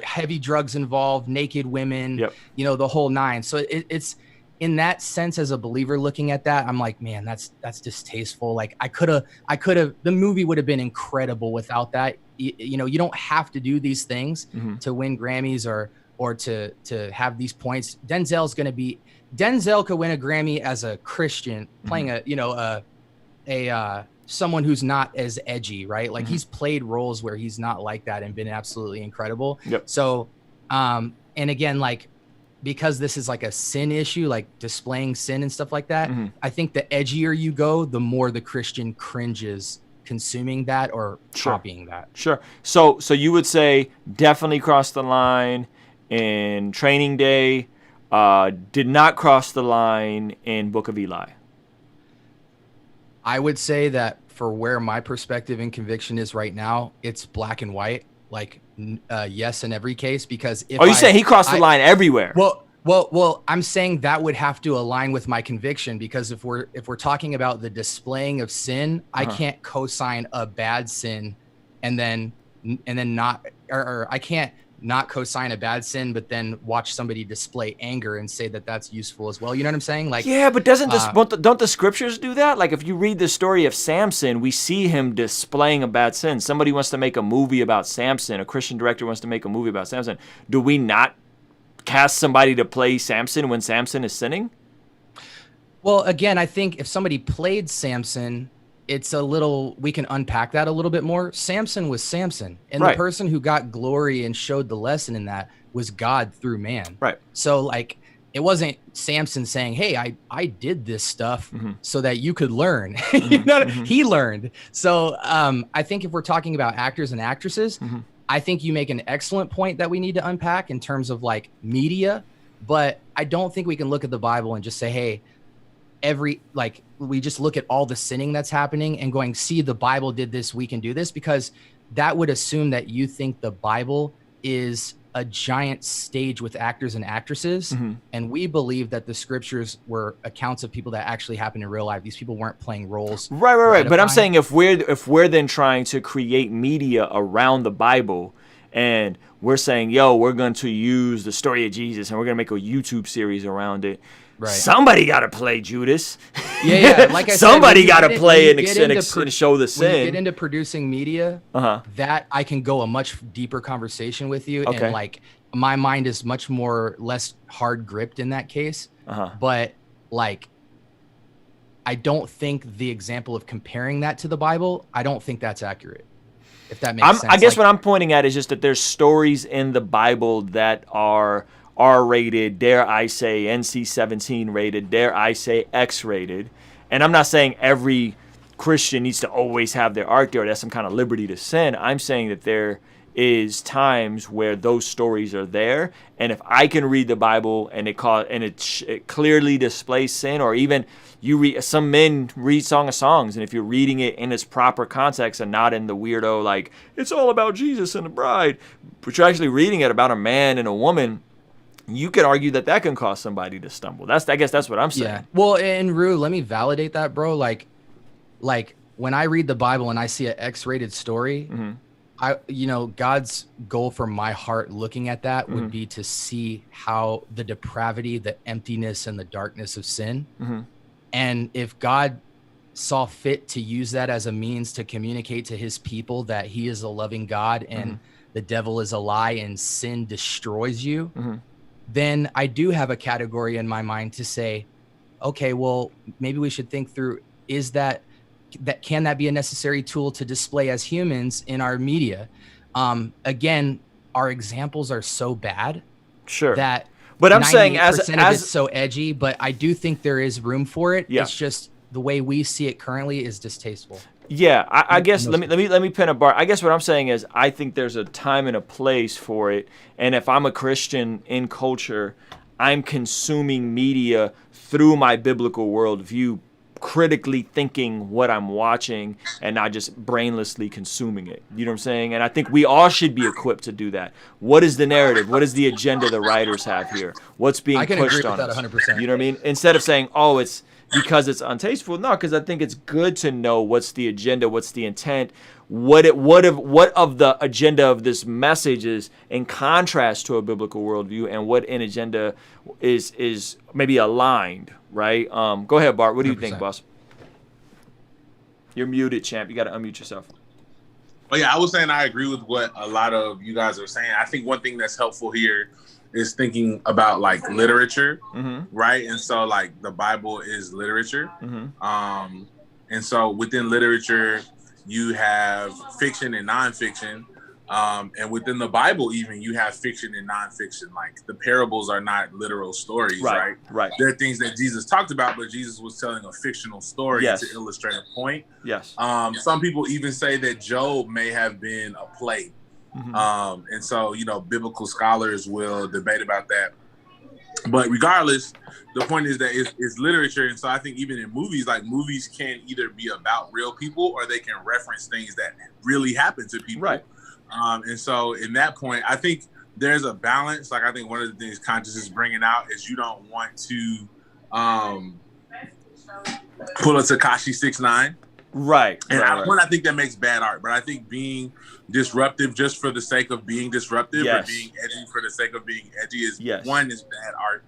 S20: heavy drugs involved, naked women, you know, the whole nine. So it's in that sense, as a believer looking at that, I'm like, man, that's distasteful. Like I could have, the movie would have been incredible without that. You know, you don't have to do these things to win Grammys or to have these points. Denzel could win a Grammy as a Christian playing someone who's not as edgy, right? Like he's played roles where he's not like that and been absolutely incredible. So, and again, like because this is like a sin issue, like displaying sin and stuff like that, I think the edgier you go, the more the Christian cringes consuming that or copying that.
S1: Sure. So you would say definitely crossed the line in Training Day, did not cross the line in Book of Eli.
S20: I would say that for where my perspective and conviction is right now, it's black and white, like yes in every case. Because if
S1: you saying he crossed the line everywhere?
S20: Well, I'm saying that would have to align with my conviction, because if we're talking about the displaying of sin, I can't co-sign a bad sin and then not, or I can't not co-sign a bad sin, but then watch somebody display anger and say that that's useful as well. You know what I'm saying? Like,
S1: yeah, but don't the scriptures do that? Like, if you read the story of Samson, we see him displaying a bad sin. Somebody wants to make a movie about Samson. A Christian director wants to make a movie about Samson. Do we not cast somebody to play Samson when Samson is sinning?
S20: Well, again, I think if somebody played Samson, it's a little, we can unpack that a little bit more. Samson was Samson, and the person who got glory and showed the lesson in that was God through man.
S1: Right.
S20: So like, it wasn't Samson saying, hey, I did this stuff so that you could learn. You know, he learned. So I think if we're talking about actors and actresses, I think you make an excellent point that we need to unpack in terms of like media, but I don't think we can look at the Bible and just say, hey, we just look at all the sinning that's happening and going, see, the Bible did this, we can do this, because that would assume that you think the Bible is a giant stage with actors and actresses. And we believe that the scriptures were accounts of people that actually happened in real life. These people weren't playing roles.
S1: Right. But I'm saying if we're then trying to create media around the Bible, and we're saying, yo, we're going to use the story of Jesus and we're going to make a YouTube series around it. Right. Somebody got to play Judas.
S20: Yeah. Like I
S1: somebody
S20: said,
S1: got to play and show the sin.
S20: When you get into producing media, that I can go a much deeper conversation with you.
S1: Okay.
S20: And like my mind is much less hard gripped in that case. But like, I don't think the example of comparing that to the Bible, I don't think that's accurate. If that makes sense.
S1: I guess what I'm pointing at is just that there's stories in the Bible that are R-rated, dare I say NC-17 rated, dare I say X-rated. And I'm not saying every Christian needs to always have their arc there. That's some kind of liberty to sin. I'm saying that there is times where those stories are there, and if I can read the Bible and it clearly displays sin, or even some men read Song of Songs, and if you're reading it in its proper context and not in the weirdo like it's all about Jesus and the bride, but you're actually reading it about a man and a woman, you could argue that can cause somebody to stumble. I guess that's what I'm saying.
S20: Yeah. Well, and Rue, let me validate that, bro. Like when I read the Bible and I see an X-rated story, God's goal for my heart looking at that would be to see how the depravity, the emptiness, and the darkness of sin. And if God saw fit to use that as a means to communicate to his people that he is a loving God and the devil is a lie and sin destroys you, then I do have a category in my mind to say, okay, well, maybe we should think through, can that be a necessary tool to display as humans in our media? Again, our examples are so bad.
S1: Sure.
S20: That
S1: but I'm saying as
S20: it's so edgy, but I do think there is room for it.
S1: Yeah.
S20: It's just the way we see it currently is distasteful.
S1: Yeah, I guess let me pin a bar. I guess what I'm saying is I think there's a time and a place for it. And if I'm a Christian in culture, I'm consuming media through my biblical worldview, critically thinking what I'm watching and not just brainlessly consuming it. You know what I'm saying? And I think we all should be equipped to do that. What is the narrative? What is the agenda the writers have here? What's being pushed on us? I can agree with that 100%. You know what I mean? Instead of saying, oh, it's because it's untasteful. No, because I think it's good to know what's the agenda, what's the intent, what of the agenda of this message is in contrast to a biblical worldview, and what an agenda is maybe aligned, right? Go ahead, Bart. What do you 100%. Think, boss? You're muted, champ. You got to unmute yourself.
S17: Oh yeah, I was saying I agree with what a lot of you guys are saying. I think one thing that's helpful here is thinking about like literature, right? And so like the Bible is literature. And so within literature, you have fiction and nonfiction. And within the Bible, even, you have fiction and nonfiction. Like, the parables are not literal stories, right?
S1: Right.
S17: They're things that Jesus talked about, but Jesus was telling a fictional story
S1: Yes.
S17: to illustrate a point.
S1: Yes.
S17: Some people even say that Job may have been a play. And so, you know, biblical scholars will debate about that. But regardless, the point is that it's literature. And so I think even in movies, like, movies can either be about real people or they can reference things that really happen to people.
S1: Right.
S17: And so in that point, I think there's a balance. Like, I think one of the things Conscious is bringing out is you don't want to pull a Tekashi 6ix9ine.
S1: Right.
S17: And
S1: right.
S17: I think that makes bad art, but I think being disruptive just for the sake of being disruptive or being edgy for the sake of being edgy is one, is bad art.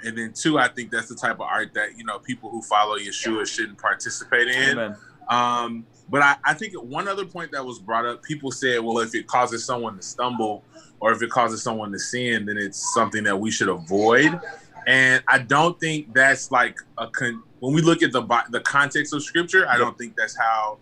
S17: And then two, I think that's the type of art that, you know, people who follow Yeshua shouldn't participate in.
S1: Amen.
S17: But I think one other point that was brought up, people said, well, if it causes someone to stumble or if it causes someone to sin, then it's something that we should avoid. And I don't think that's like when we look at the context of scripture, I don't think that's how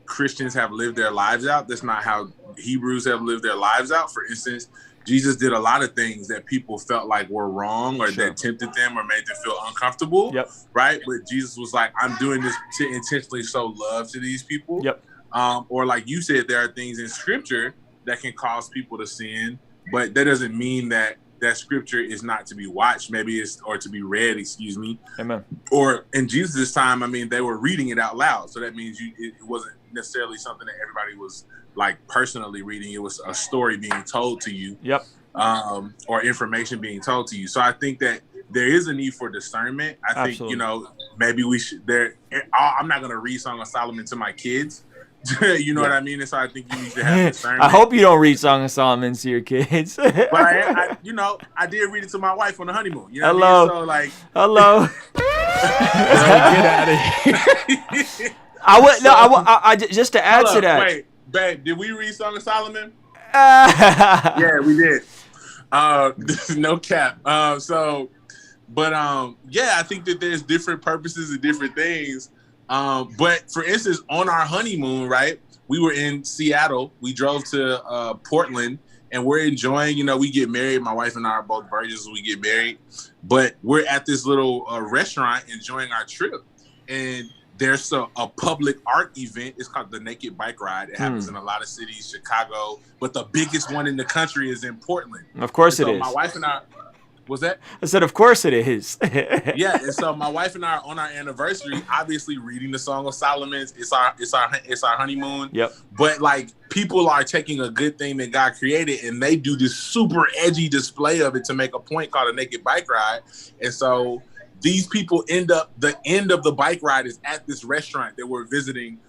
S17: Christians have lived their lives out. That's not how Hebrews have lived their lives out. For instance, Jesus did a lot of things that people felt like were wrong or that tempted them or made them feel uncomfortable. Right. But Jesus was like, I'm doing this to intentionally show love to these people. Or like you said, there are things in scripture that can cause people to sin, but that doesn't mean that scripture is not to be watched, or to be read, excuse me.
S1: Amen.
S17: Or in Jesus' time, I mean, they were reading it out loud. So that means it wasn't necessarily something that everybody was like personally reading. It was a story being told to you. Or information being told to you. So I think that there is a need for discernment. I think, you know, maybe we should I'm not going to read Song of Solomon to my kids. You know what I mean? And so I think you need to have discernment.
S1: I hope you don't read Song of Solomon to your kids.
S17: But I did read it to my wife on the honeymoon. You know
S1: Hello.
S17: what I mean? So like,
S1: hello.
S20: Get out of here.
S1: I just to add to that.
S17: Wait, babe, did we read Song of Solomon? Yeah, we did. No cap. Yeah, I think that there's different purposes and different things. But for instance, on our honeymoon, right, we were in Seattle. We drove to Portland, and we're enjoying, you know, we get married. My wife and I are both virgins when we get married. But we're at this little restaurant enjoying our trip. And there's a public art event. It's called the Naked Bike Ride. It happens in a lot of cities, Chicago. But the biggest one in the country is in Portland.
S1: Of course it is.
S17: My wife and I... Was that?
S1: I said, of course it is.
S17: Yeah, and so my wife and I are on our anniversary, obviously reading the Song of Solomon. It's our honeymoon. But like, people are taking a good thing that God created and they do this super edgy display of it to make a point called a naked bike ride. And so these people the end of the bike ride is at this restaurant that we're visiting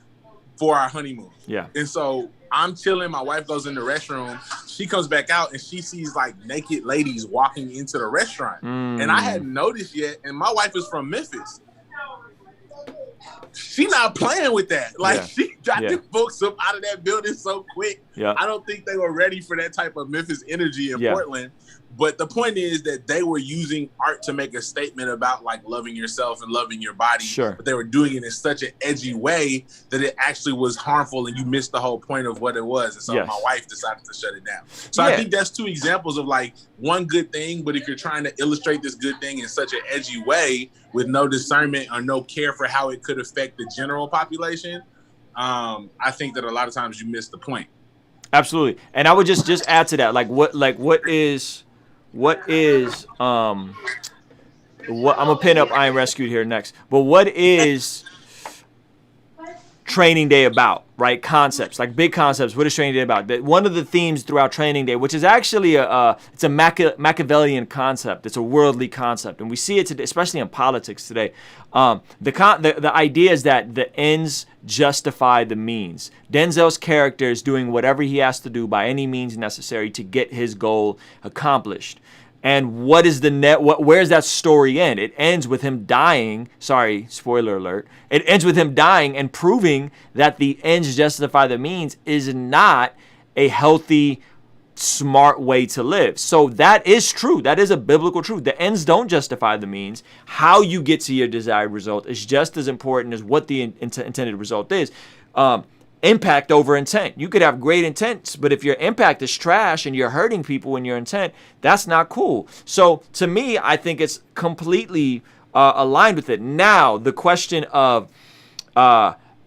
S17: for our honeymoon. And so I'm chilling. My wife goes in the restroom. She comes back out and she sees like naked ladies walking into the restaurant. And I hadn't noticed yet. And my wife is from Memphis. She not playing with that. Like she got the folks up out of that building so quick. I don't think they were ready for that type of Memphis energy in Portland. But the point is that they were using art to make a statement about like loving yourself and loving your body. But they were doing it in such an edgy way that it actually was harmful and you missed the whole point of what it was. And so my wife decided to shut it down. So I think that's two examples of like one good thing, but if you're trying to illustrate this good thing in such an edgy way with no discernment or no care for how it could affect the general population, I think that a lot of times you miss the point.
S1: Absolutely. And I would just add to that, what I'm gonna pin up I Am Rescued here next, but what is Training Day about, right? Concepts, like big concepts. What is Training Day about? One of the themes throughout Training Day, which is actually it's a Machiavellian concept. It's a worldly concept, and we see it today, especially in politics today. The idea is that the ends justify the means. Denzel's character is doing whatever he has to do by any means necessary to get his goal accomplished. And what is where's that story end? It ends with him dying. Sorry, spoiler alert. It ends with him dying and proving that the ends justify the means is not a healthy, smart way to live. So that is true. That is a biblical truth. The ends don't justify the means. How you get to your desired result is just as important as what the intended result is. impact over intent. You could have great intents, but if your impact is trash and you're hurting people in your intent, that's not cool. So to me, I think it's completely aligned with it. Now, the question of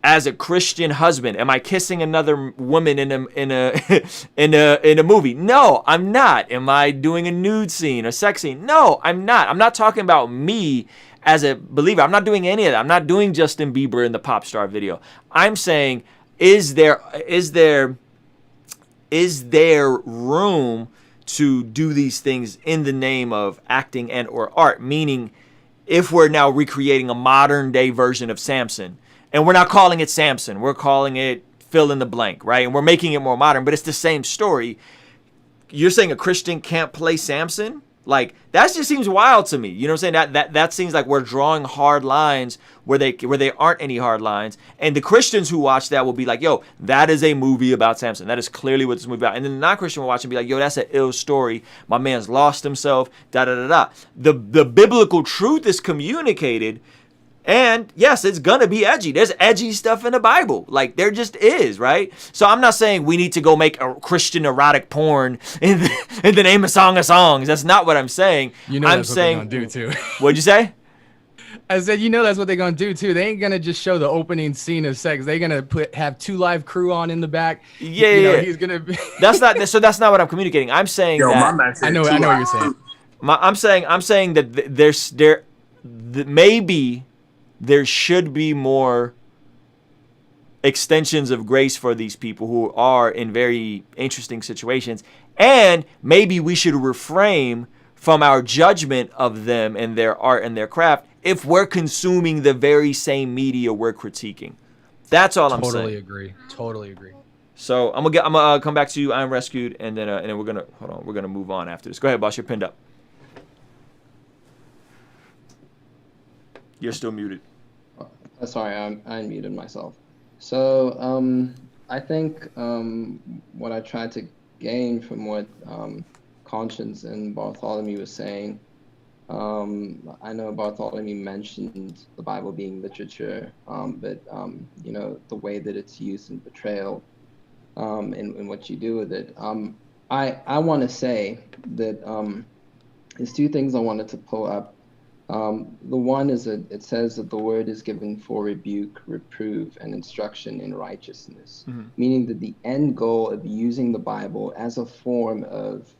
S1: as a Christian husband, am I kissing another woman in a movie? No, I'm not. Am I doing a nude scene, a sex scene? No, I'm not. I'm not talking about me as a believer. I'm not doing any of that. I'm not doing Justin Bieber in the pop star video. I'm saying, is there room to do these things in the name of acting and or art? Meaning, if we're now recreating a modern day version of Samson, and we're not calling it Samson, we're calling it fill in the blank, right? And we're making it more modern, but it's the same story. You're saying a Christian can't play Samson? Like, that just seems wild to me. You know what I'm saying? That seems like we're drawing hard lines where they aren't any hard lines. And the Christians who watch that will be like, yo, that is a movie about Samson. That is clearly what this movie about. And then the non-Christian will watch and be like, yo, that's an ill story. My man's lost himself, da-da-da-da. The biblical truth is communicated. And yes, it's going to be edgy. There's edgy stuff in the Bible. Like, there just is, right? So I'm not saying we need to go make a Christian erotic porn in the name of Song of Songs. That's not what I'm saying.
S20: You know,
S1: I'm
S20: that's
S1: saying,
S20: what they're going to do, too.
S1: What'd you say?
S20: I said, you know, that's what they're going to do, too. They ain't going to just show the opening scene of sex. They're going to have 2 live crew on in the back.
S1: Yeah,
S20: you know,
S1: yeah.
S20: He's going to be...
S1: That's not what I'm communicating. I'm saying that...
S20: I know what you're saying.
S1: I'm saying that maybe there should be more extensions of grace for these people who are in very interesting situations. And maybe we should refrain from our judgment of them and their art and their craft if we're consuming the very same media we're critiquing. That's all I'm saying.
S20: Totally agree.
S1: So I'm gonna come back to you. I'm rescued, and then we're gonna move on after this. Go ahead, boss. You're pinned up. You're still muted.
S19: Sorry, I unmuted myself. So I think what I tried to gain from what Conscience and Bartholomew was saying, I know Bartholomew mentioned the Bible being literature, but you know, the way that it's used in portrayal and what you do with it. I want to say that there's 2 things I wanted to pull up. The one is that it says that the word is given for rebuke, reprove, and instruction in righteousness, meaning that the end goal of using the Bible as a form of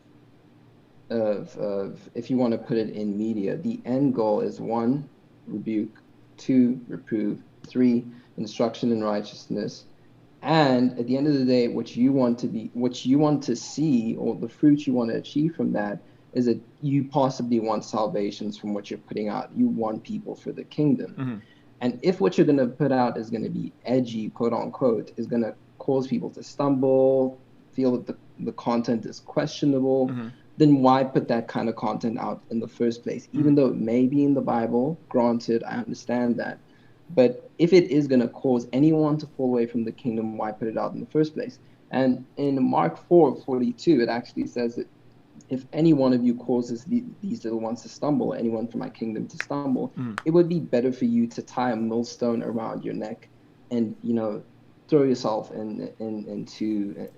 S19: if you want to put it in media, the end goal is 1, rebuke, 2, reprove, 3, instruction in righteousness. And at the end of the day, what you want to see, or the fruit you want to achieve from that, is that you possibly want salvations from what you're putting out. You want people for the kingdom. And if what you're going to put out is going to be edgy, quote unquote, is going to cause people to stumble, feel that the content is questionable, then why put that kind of content out in the first place? Even though it may be in the Bible, granted, I understand that. But if it is going to cause anyone to fall away from the kingdom, why put it out in the first place? And in Mark 4:42, it actually says that if any one of you causes these little ones to stumble, anyone from my kingdom to stumble, it would be better for you to tie a millstone around your neck and, you know, throw yourself into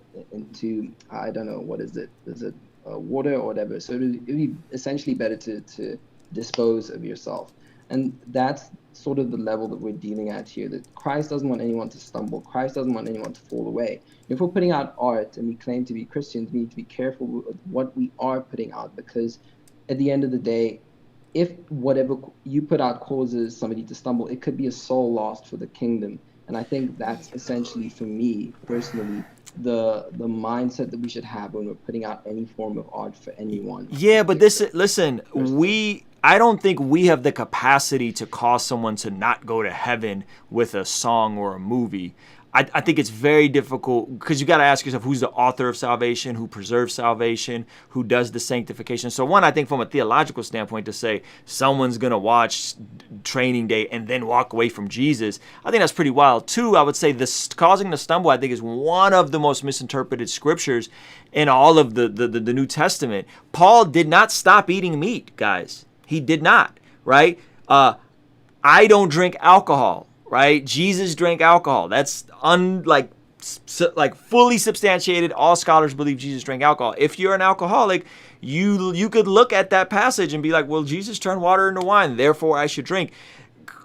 S19: I don't know, what is it? Is it water or whatever? So it would be essentially better to dispose of yourself. And that's sort of the level that we're dealing at here, that Christ doesn't want anyone to stumble. Christ doesn't want anyone to fall away. If we're putting out art and we claim to be Christians, we need to be careful with what we are putting out, because at the end of the day, if whatever you put out causes somebody to stumble, it could be a soul lost for the kingdom. And I think that's essentially, for me personally, the mindset that we should have when we're putting out any form of art for anyone.
S1: Yeah, but listen, I don't think we have the capacity to cause someone to not go to heaven with a song or a movie. I think it's very difficult, because you got to ask yourself, who's the author of salvation, who preserves salvation, who does the sanctification. So one, I think from a theological standpoint, to say someone's going to watch Training Day and then walk away from Jesus, I think that's pretty wild. 2, I would say this causing the stumble, I think, is one of the most misinterpreted scriptures in all of the New Testament. Paul did not stop eating meat, guys. He did not, right? I don't drink alcohol. Right? Jesus drank alcohol. That's like fully substantiated. All scholars believe Jesus drank alcohol. If you're an alcoholic, you could look at that passage and be like, well, Jesus turned water into wine, therefore I should drink.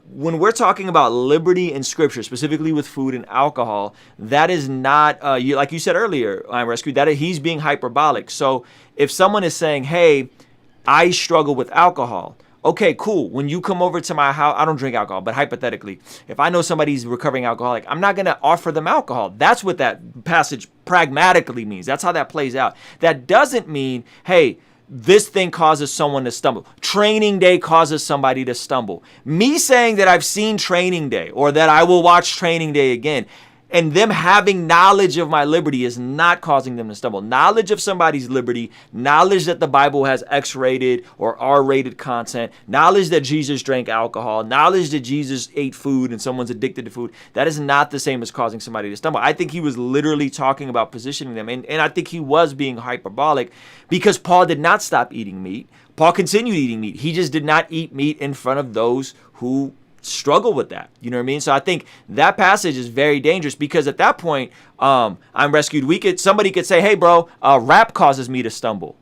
S1: When we're talking about liberty in Scripture, specifically with food and alcohol, that is not, like you said earlier, I'm rescued, that he's being hyperbolic. So if someone is saying, hey, I struggle with alcohol, okay, cool. When you come over to my house, I don't drink alcohol, but hypothetically, if I know somebody's recovering alcoholic, I'm not going to offer them alcohol. That's what that passage pragmatically means. That's how that plays out. That doesn't mean, hey, this thing causes someone to stumble. Training Day causes somebody to stumble. Me saying that I've seen Training Day or that I will watch Training Day again, and them having knowledge of my liberty is not causing them to stumble. Knowledge of somebody's liberty, knowledge that the Bible has X-rated or R-rated content, knowledge that Jesus drank alcohol, knowledge that Jesus ate food and someone's addicted to food, that is not the same as causing somebody to stumble. I think he was literally talking about positioning them, and I think he was being hyperbolic because Paul did not stop eating meat. Paul continued eating meat. He just did not eat meat in front of those who struggle with that. You know what I mean? So I think that passage is very dangerous because at that point, I'm rescued. Somebody could say, hey, bro, rap causes me to stumble.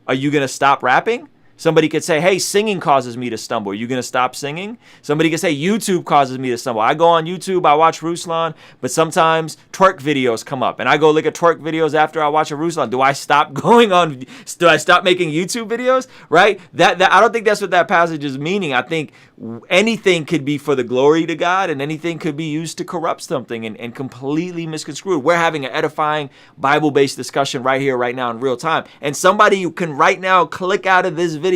S1: Are you going to stop rapping? Somebody could say, hey, singing causes me to stumble. Are you going to stop singing? Somebody could say, YouTube causes me to stumble. I go on YouTube, I watch Ruslan, but sometimes twerk videos come up. And I go look at twerk videos after I watch a Ruslan. Do I stop going on? Do I stop making YouTube videos? Right? That I don't think that's what that passage is meaning. I think anything could be for the glory to God, and anything could be used to corrupt something and completely misconstrued. We're having an edifying Bible-based discussion right here, right now in real time. And somebody can right now click out of this video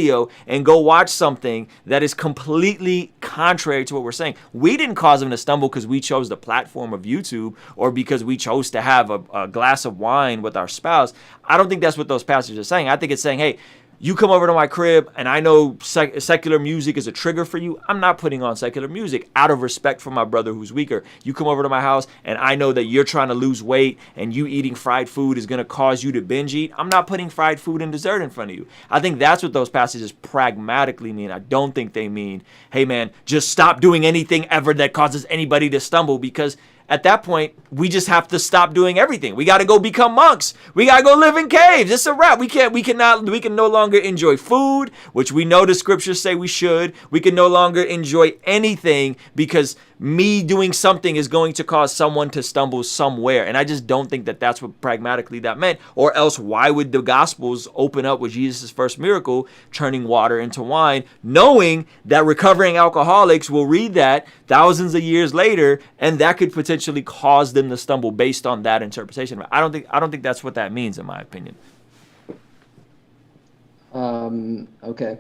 S1: and go watch something that is completely contrary to what we're saying. We didn't cause them to stumble because we chose the platform of YouTube or because we chose to have a glass of wine with our spouse. I don't think that's what those passages are saying. I think it's saying, hey, you come over to my crib and I know secular music is a trigger for you. I'm not putting on secular music out of respect for my brother who's weaker. You come over to my house and I know that you're trying to lose weight and you eating fried food is going to cause you to binge eat. I'm not putting fried food and dessert in front of you. I think that's what those passages pragmatically mean. I don't think they mean, hey man, just stop doing anything ever that causes anybody to stumble, because at that point, we just have to stop doing everything. We got to go become monks. We got to go live in caves. It's a wrap. We can no longer enjoy food, which we know the scriptures say we should. We can no longer enjoy anything because me doing something is going to cause someone to stumble somewhere. And I just don't think that that's what pragmatically that meant. Or else, why would the Gospels open up with Jesus' first miracle, turning water into wine, knowing that recovering alcoholics will read that thousands of years later, and that could potentially cause them to stumble based on that interpretation? I don't think that's what that means, in my opinion.
S19: Okay.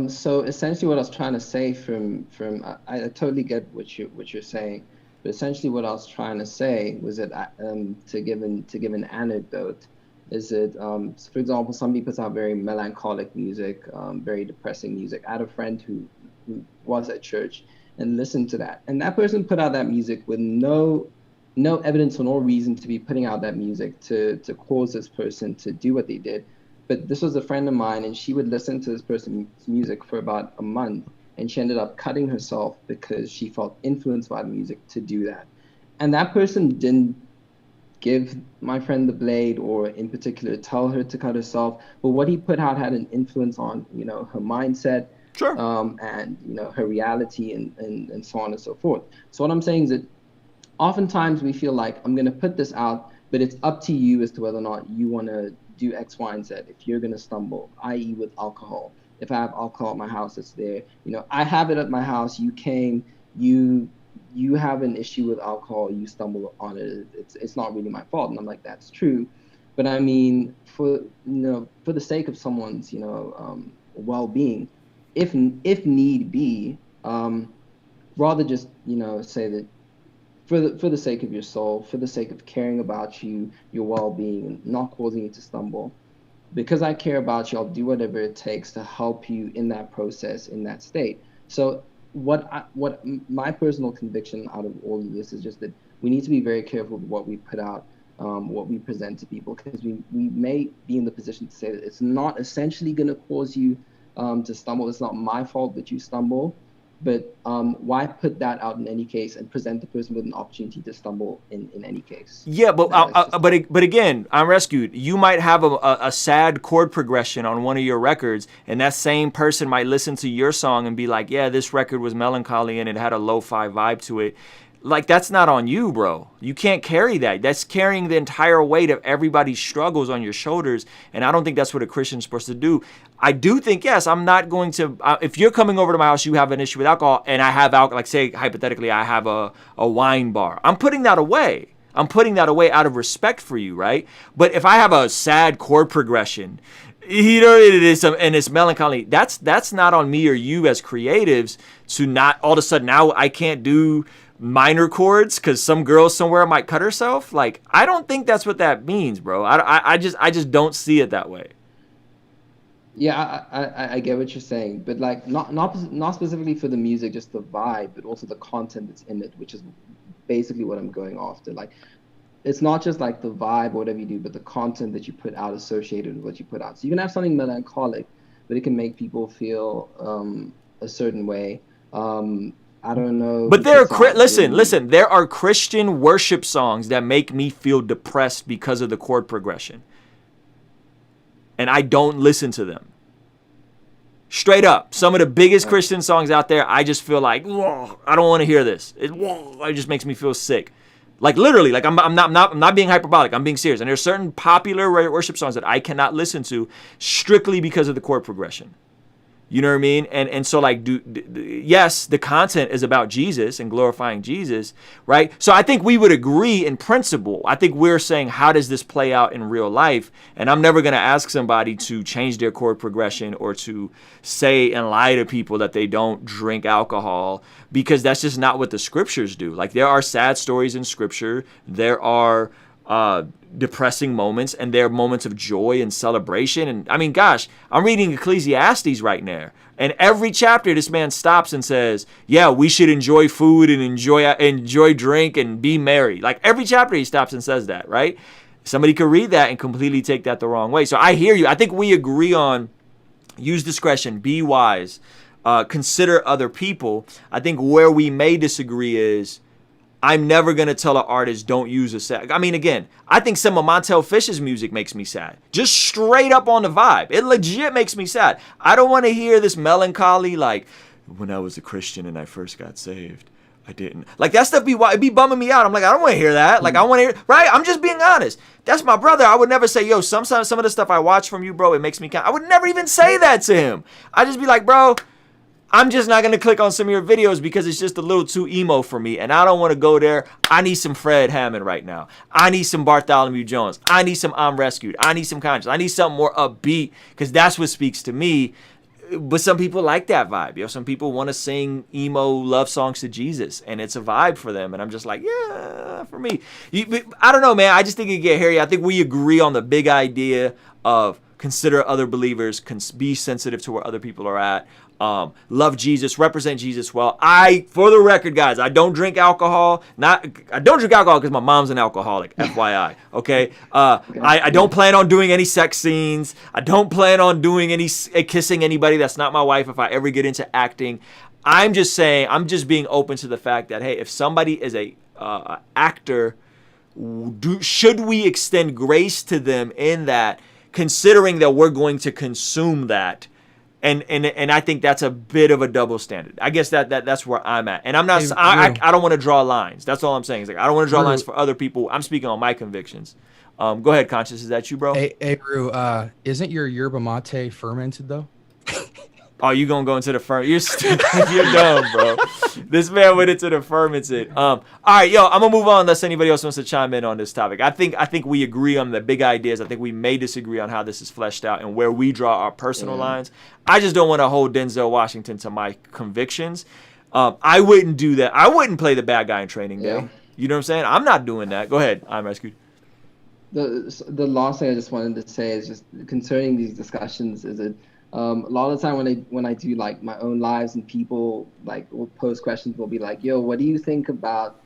S19: So essentially what I was trying to say I totally get what you're saying, but essentially what I was trying to say was that to give an anecdote is that for example, somebody puts out very melancholic music, very depressing music. I had a friend who was at church and listened to that, and that person put out that music with no evidence or no reason to be putting out that music to cause this person to do what they did. But this was a friend of mine, and she would listen to this person's music for about a month, and she ended up cutting herself because she felt influenced by the music to do that. And that person didn't give my friend the blade, or in particular tell her to cut herself, but what he put out had an influence on, her mindset,
S1: sure,
S19: and her reality, and so on and so forth. So what I'm saying is that oftentimes we feel like, I'm going to put this out, but it's up to you as to whether or not you want to do X, Y, and Z. If you're going to stumble, i.e. with alcohol. If I have alcohol at my house, it's there. I have it at my house. You came, you have an issue with alcohol, you stumble on it. It's not really my fault. And I'm like, that's true. But I mean, for the sake of someone's, well-being, if need be, rather just, say that for the sake of your soul, for the sake of caring about you, your well-being, and not causing you to stumble. Because I care about you, I'll do whatever it takes to help you in that process, in that state. So what my personal conviction out of all of this is just that we need to be very careful with what we put out, what we present to people, because we may be in the position to say that it's not essentially going to cause you to stumble. It's not my fault that you stumble. But why put that out in any case and present the person with an opportunity to stumble in any case?
S1: Yeah, but again, I'm Rescued. You might have a sad chord progression on one of your records, and that same person might listen to your song and be like, yeah, this record was melancholy and it had a lo-fi vibe to it. Like, that's not on you, bro. You can't carry that. That's carrying the entire weight of everybody's struggles on your shoulders, and I don't think that's what a Christian's supposed to do. I do think, yes, I'm not going to, if you're coming over to my house, you have an issue with alcohol, and I have alcohol, like say, hypothetically, I have a wine bar. I'm putting that away. I'm putting that away out of respect for you, right? But if I have a sad chord progression, you know, and it's melancholy, that's not on me or you as creatives to not, all of a sudden, now I can't do minor chords because some girl somewhere might cut herself. Like, I don't think that's what that means, bro. I just don't see it that way.
S19: Yeah, I get what you're saying, but like not specifically for the music, just the vibe, but also the content that's in it, which is basically what I'm going after. Like, it's not just like the vibe or whatever you do, but the content that you put out associated with what you put out. So you can have something melancholic, but it can make people feel a certain way. I don't know.
S1: But there are listen. There are Christian worship songs that make me feel depressed because of the chord progression, and I don't listen to them. Straight up, some of the biggest Christian songs out there, I just feel like, whoa, I don't want to hear this. It just makes me feel sick. Like, literally, like I'm not being hyperbolic. I'm being serious. And there's certain popular worship songs that I cannot listen to strictly because of the chord progression. You know what I mean? And so, like, yes, the content is about Jesus and glorifying Jesus, right? So I think we would agree in principle. I think we're saying, how does this play out in real life? And I'm never going to ask somebody to change their chord progression or to say and lie to people that they don't drink alcohol, because that's just not what the scriptures do. Like, there are sad stories in scripture. There are depressing moments, and there are moments of joy and celebration. And I mean, gosh, I'm reading Ecclesiastes right now, and every chapter this man stops and says, yeah, we should enjoy food and enjoy drink and be merry. Like, every chapter he stops and says that, right? Somebody could read that and completely take that the wrong way. So I hear you. I think we agree on use discretion, be wise, consider other people. I think where we may disagree is, I'm never going to tell an artist don't use a sad. I mean, again, I think some of Montel Fish's music makes me sad. Just straight up on the vibe. It legit makes me sad. I don't want to hear this melancholy, like, when I was a Christian and I first got saved, I didn't. Like, that stuff it'd be bumming me out. I'm like, I don't want to hear that. Like, I want to hear, right? I'm just being honest. That's my brother. I would never say, yo, some of the stuff I watch from you, bro, it makes me I would never even say that to him. I'd just be like, bro, I'm just not going to click on some of your videos because it's just a little too emo for me, and I don't want to go there. I need some Fred Hammond right now. I need some Bartholomew Jones. I need some I'm Rescued. I need some Conscious. I need something more upbeat, because that's what speaks to me. But some people like that vibe. You know, some people want to sing emo love songs to Jesus, and it's a vibe for them. And I'm just like, yeah, for me. I don't know, man. I just think it get hairy. I think we agree on the big idea of consider other believers, be sensitive to where other people are at. Love Jesus, represent Jesus well. For the record, guys, I don't drink alcohol. I don't drink alcohol because my mom's an alcoholic, FYI. Okay. I don't plan on doing any sex scenes. I don't plan on doing any kissing anybody that's not my wife if I ever get into acting. I'm just saying, I'm just being open to the fact that, hey, if somebody is a actor, should we extend grace to them in that, considering that we're going to consume that? And I think that's a bit of a double standard. I guess that's where I'm at. And I'm not. I don't want to draw lines. That's all I'm saying. It's like, I don't want to draw lines for other people. I'm speaking on my convictions. Go ahead, Conscious. Is that you, bro?
S20: Hey, Rue, isn't your yerba mate fermented though?
S1: Oh, you gonna go into the ferment? You're stupid. You're dumb, bro. This man went into the fermented. All right, yo, I'm gonna move on unless anybody else wants to chime in on this topic. I think we agree on the big ideas. I think we may disagree on how this is fleshed out and where we draw our personal lines. I just don't want to hold Denzel Washington to my convictions. I wouldn't do that. I wouldn't play the bad guy in Training Day. You know what I'm saying? I'm not doing that. Go ahead, I'm Rescued.
S19: The last thing I just wanted to say is just concerning these discussions is that a lot of the time when I do like my own lives and people like will pose questions, will be like, yo, what do you think about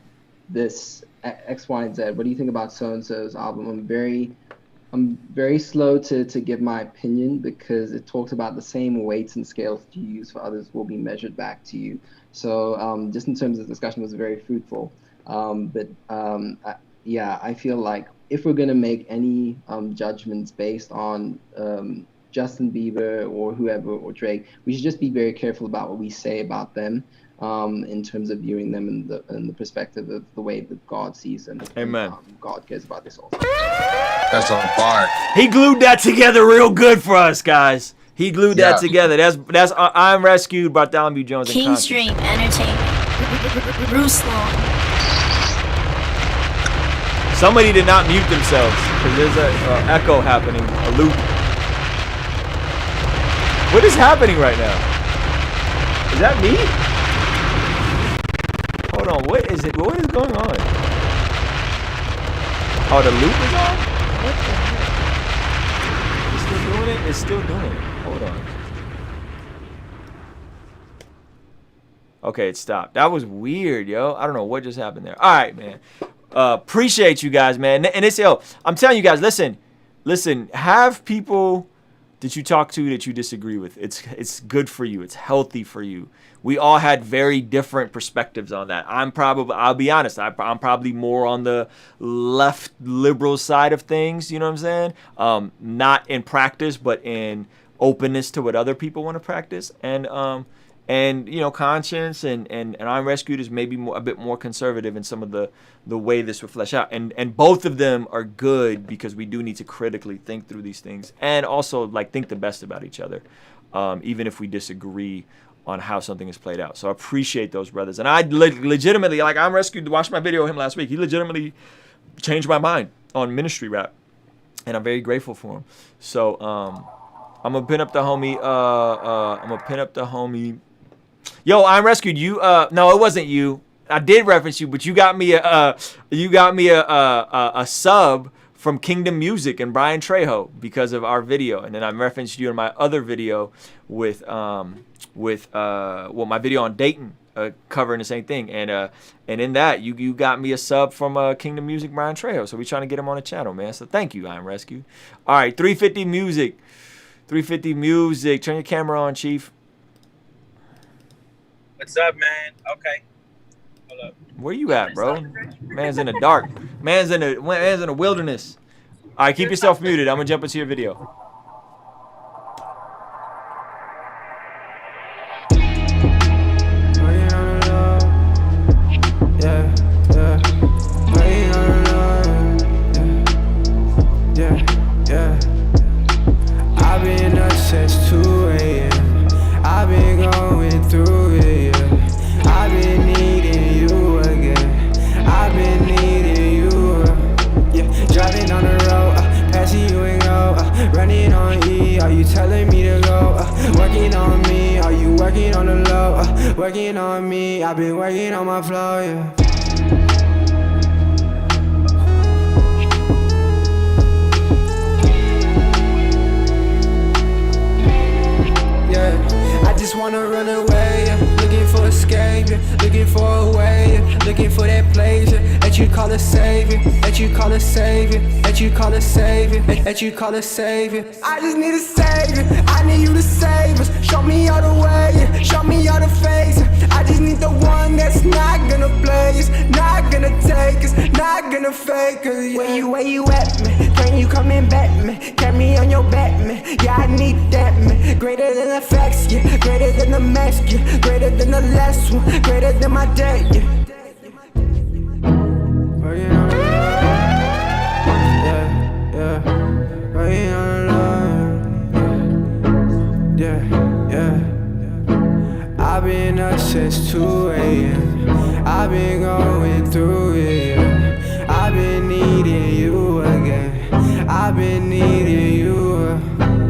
S19: this X, Y, and Z? What do you think about so-and-so's album? I'm very slow to give my opinion, because it talks about the same weights and scales that you use for others will be measured back to you. So just in terms of discussion, was very fruitful. Yeah, I feel like if we're gonna make any judgments based on Justin Bieber or whoever or Drake, we should just be very careful about what we say about them in terms of viewing them in the perspective of the way that God sees them.
S1: Amen.
S19: God cares about this also.
S17: That's on fire.
S1: He glued that together real good for us, guys. He glued that together. That's I'm Rescued, Bartholomew Jones, and
S3: King's Dream Entertainment. Ruslan.
S1: Somebody did not mute themselves because there's an echo happening, a loop. What is happening right now? Is that me? Hold on, what is it? What is going on? Oh, the loop is on? What the heck? It's still doing it? It's still doing it. Hold on. Okay, it stopped. That was weird, yo. I don't know what just happened there. All right, man. Appreciate you guys, man. And it's, yo, I'm telling you guys, listen, have people that you talk to that you disagree with. It's good for you. It's healthy for you. We all had very different perspectives on that. I'll be honest, I'm probably more on the left liberal side of things, you know what I'm saying? Not in practice, but in openness to what other people want to practice. And you know, conscience and I'm Rescued is maybe a bit more conservative in some of the way this would flesh out. And both of them are good because we do need to critically think through these things and also like think the best about each other, even if we disagree on how something is played out. So I appreciate those brothers. And I legitimately, like, I'm Rescued to watch my video of him last week. He legitimately changed my mind on ministry rap, and I'm very grateful for him. So I'm gonna pin up the homie. Yo, I'm Rescued. You no, it wasn't you. I did reference you, but you got me a sub from Kingdom Music and Brian Trejo because of our video, and then I referenced you in my other video with my video on Dayton, covering the same thing, and in that you got me a sub from Kingdom Music, Brian Trejo. So we trying to get him on the channel, man. So thank you, I'm Rescued. All right, 350 Music. Turn your camera on, Chief.
S21: What's up, man? Okay. Hold up.
S1: Where you at, bro? Man's in the dark. Man's in the wilderness. All right, keep yourself muted. I'm gonna jump into your video.
S16: I've been up since 2 a.m. I've been going through it, yeah. I've been needing you again. I've been needing you, yeah. Driving on the road, passing you and go, running on E. Are you telling me to go? Working on me, are you working on the low? Working on me, I've been working on my flow, yeah. I just wanna run away, looking for escape, looking for a way, looking for that place that you call a savior, that you call a savior, that you call a savior, that you call a savior. I just need a savior, I need you to save us. Show me all the way, show me all the face. I just need the one that's not gonna play us, not gonna take us, not gonna fake us. Yeah. Where you at, man? Can you come and bet me? Carry me on your back, man. Yeah, I need that, man. Greater than the facts, yeah. Greater than the mask, yeah. Greater than the last one. Greater than my day, yeah. Working on the yeah, yeah. Working on the yeah. I've been up since 2 a.m. I've been going through it, yeah. I've been needing you again. I've been needing you,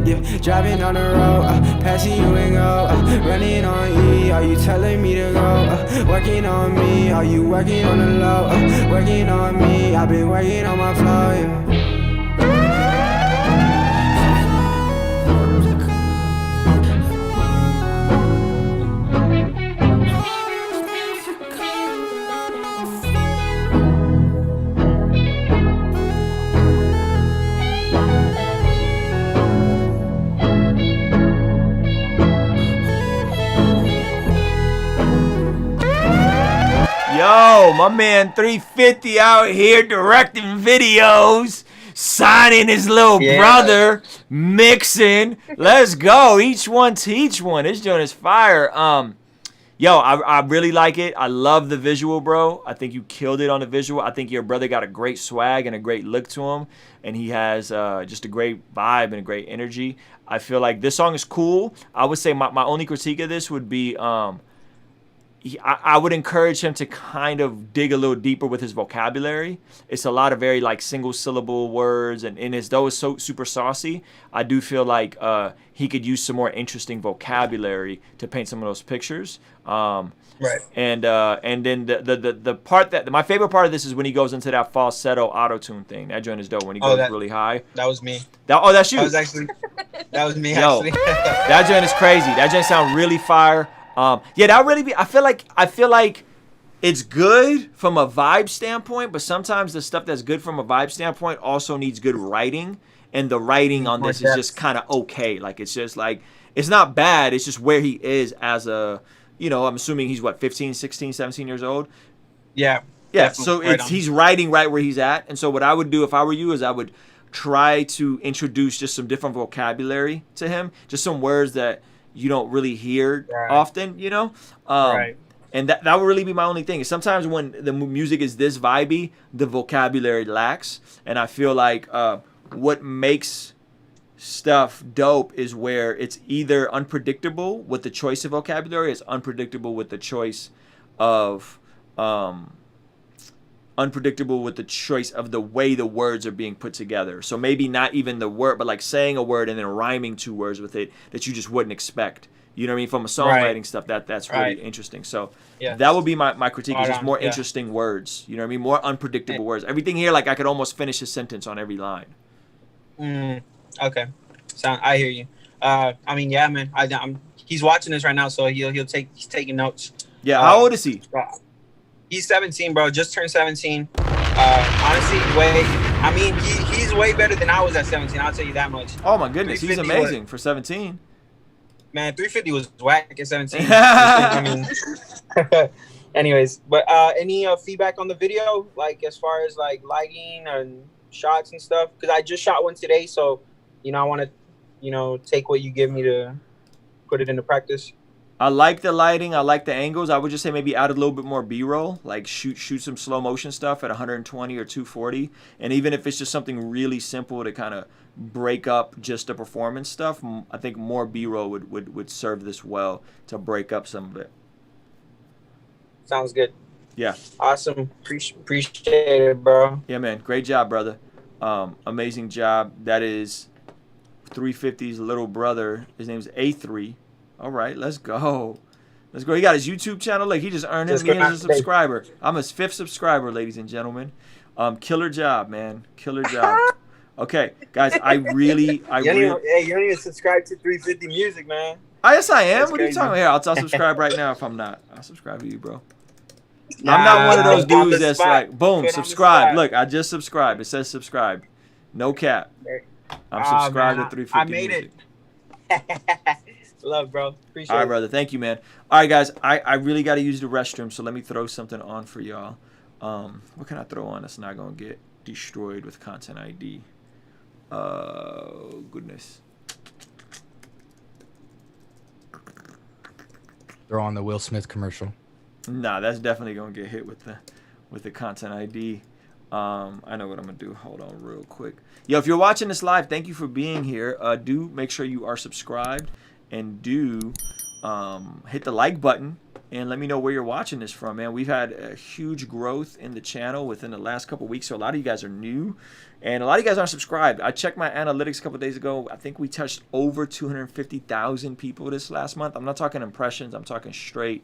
S16: yeah. Driving on the road, passing you and go, running on E. Are you telling me to go? Working on me, are you working on the low? Working on me, I've been working on my flow, yeah.
S1: go. My man 350 out here directing videos, signing his little brother, mixing. Let's go. Each one teach one. This joint is fire. Yo, I really like it. I love the visual, bro. I think you killed it on the visual. I think your brother got a great swag and a great look to him. And he has just a great vibe and a great energy. I feel like this song is cool. I would say my only critique of this would be I would encourage him to kind of dig a little deeper with his vocabulary. It's a lot of very like single syllable words, and though it's so super saucy, I do feel like he could use some more interesting vocabulary to paint some of those pictures.
S21: Right.
S1: And then the part that my favorite part of this is when he goes into that falsetto auto-tune thing. That joint is dope when he goes really high.
S21: That was me.
S1: That's you.
S21: That was me.
S1: Yo,
S21: Actually.
S1: That joint is crazy. That joint sound really fire. That really be. I feel like it's good from a vibe standpoint, but sometimes the stuff that's good from a vibe standpoint also needs good writing, and the writing on this is just kind of okay. Like it's just like it's not bad. It's just where he is as a, I'm assuming he's what 15, 16, 17 years old.
S21: Yeah.
S1: Yeah. So he's writing right where he's at, and so what I would do if I were you is I would try to introduce just some different vocabulary to him, just some words that you don't really hear often,
S21: Right.
S1: And that would really be my only thing. Sometimes when the music is this vibey, the vocabulary lacks, and I feel like what makes stuff dope is where it's either unpredictable with the choice of vocabulary, it's unpredictable with the choice of the way the words are being put together. So maybe not even the word, but like saying a word and then rhyming two words with it that you just wouldn't expect. You know what I mean? From a songwriting stuff, that's really interesting. So that would be my critique, is just more interesting words. You know what I mean? More unpredictable words. Everything here, like I could almost finish a sentence on every line.
S21: Okay. I hear you. Man. He's watching this right now, so he's taking notes.
S1: Yeah. How old is he?
S21: He's 17, bro. Just turned 17. Honestly, he's way better than I was at 17. I'll tell you that much.
S1: Oh my goodness, he's amazing for 17.
S21: Man, 350 was whack at 17. Anyways, but any feedback on the video, like as far as like lighting and shots and stuff? Because I just shot one today, so I want to take what you give me to put it into practice.
S1: I like the lighting. I like the angles. I would just say maybe add a little bit more B-roll, like shoot some slow motion stuff at 120 or 240. And even if it's just something really simple to kind of break up just the performance stuff, I think more B-roll would serve this well to break up some of it.
S21: Sounds good.
S1: Yeah.
S21: Awesome. Appreciate it, bro.
S1: Yeah, man. Great job, brother. Amazing job. That is 350's little brother. His name's A3. All right, let's go. Let's go. He got his YouTube channel. Like he just earned me as a subscriber. I'm his 5th subscriber, ladies and gentlemen. Killer job, man. Killer job. Okay, guys, I really.
S21: You don't even subscribe to 350 Music, man.
S1: Yes, I am. What are you talking about? Here, I'll subscribe right now if I'm not. I'll subscribe to you, bro. I'm not one of those dudes that's like, boom, subscribe. Look, I just subscribed. It says subscribe. No cap. I'm subscribed to 350
S21: I made
S1: Music.
S21: It. Love, bro. Appreciate it.
S1: All right, brother. Thank you, man. All right, guys. I really got to use the restroom, so let me throw something on for y'all. What can I throw on that's not going to get destroyed with Content ID? Goodness.
S20: Throw on the Will Smith commercial.
S1: Nah, that's definitely going to get hit with the Content ID. I know what I'm going to do. Hold on real quick. Yo, if you're watching this live, thank you for being here. Do make sure you are subscribed. And do hit the like button and let me know where you're watching this from, man. We've had a huge growth in the channel within the last couple of weeks, so a lot of you guys are new and a lot of you guys aren't subscribed. I checked my analytics a couple of days ago. I think we touched over 250,000 people this last month. I'm not talking impressions. I'm talking straight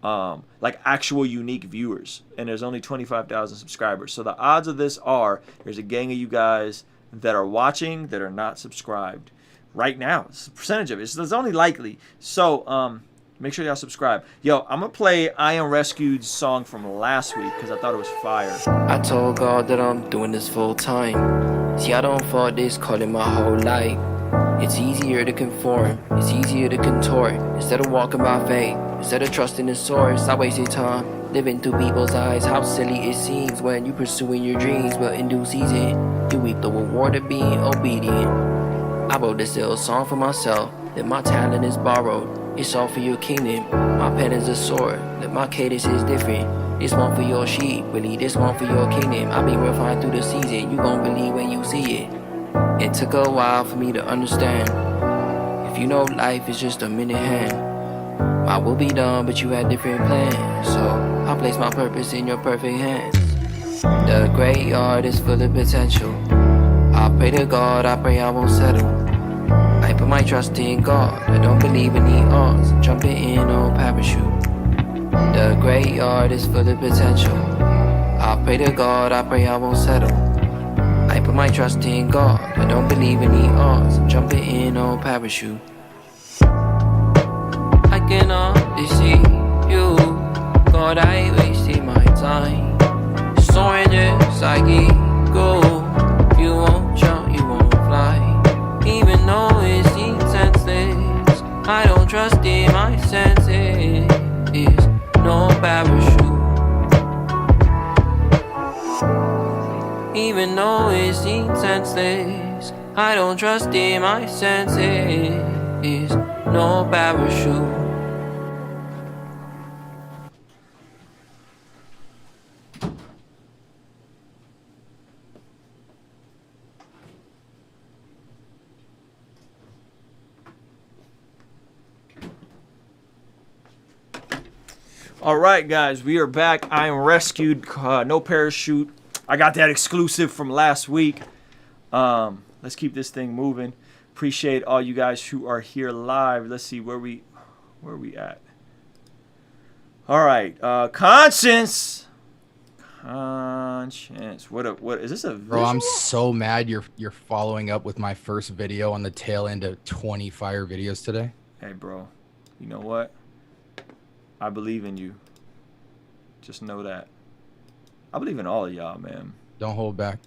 S1: like actual unique viewers, and there's only 25,000 subscribers. So the odds of this are there's a gang of you guys that are watching that are not subscribed. Right now, it's a percentage of it. It's only likely. So make sure y'all subscribe. Yo, I'm going to play I Am Rescued's song from last week because I thought it was fire.
S18: I told God that I'm doing this full time. See, I don't fault this calling my whole life. It's easier to conform. It's easier to contort instead of walking by faith. Instead of trusting the source, I wasted time living through people's eyes. How silly it seems when you pursuing your dreams, but in due season, you reap the reward of being obedient. I wrote this little song for myself, that my talent is borrowed. It's all for your kingdom, my pen is a sword, that my cadence is different. This one for your sheep, really this one for your kingdom. I be refined through the season, you gon' believe when you see it. It took a while for me to understand. If you know life is just a minute hand, I will be done, but you had different plans. So I place my purpose in your perfect hands. The graveyard is full of potential. I pray to God, I pray I won't settle. I put my trust in God, I don't believe in the odds. Jumping in on parachute. The graveyard is full of potential. I pray to God, I pray I won't settle. I put my trust in God, I don't believe in the odds. Jumping in on parachute. I cannot deceive you, God, I wasted my time. Soaring just like eagle. You won't jump, you won't fly. Even though it seems senseless, I don't trust in my senses. It's no parachute. Even though it seems senseless, I don't trust in my senses. It's no parachute.
S1: All right, guys, we are back. I am rescued. No parachute. I got that exclusive from last week. Let's keep this thing moving. Appreciate all you guys who are here live. Let's see where we at. All right, Conscience. What is this a visual?
S20: Bro, I'm so mad you're following up with my first video on the tail end of 20 fire videos today.
S1: Hey, bro. You know what? I believe in you. Just know that. I believe in all of y'all, man.
S20: Don't hold back.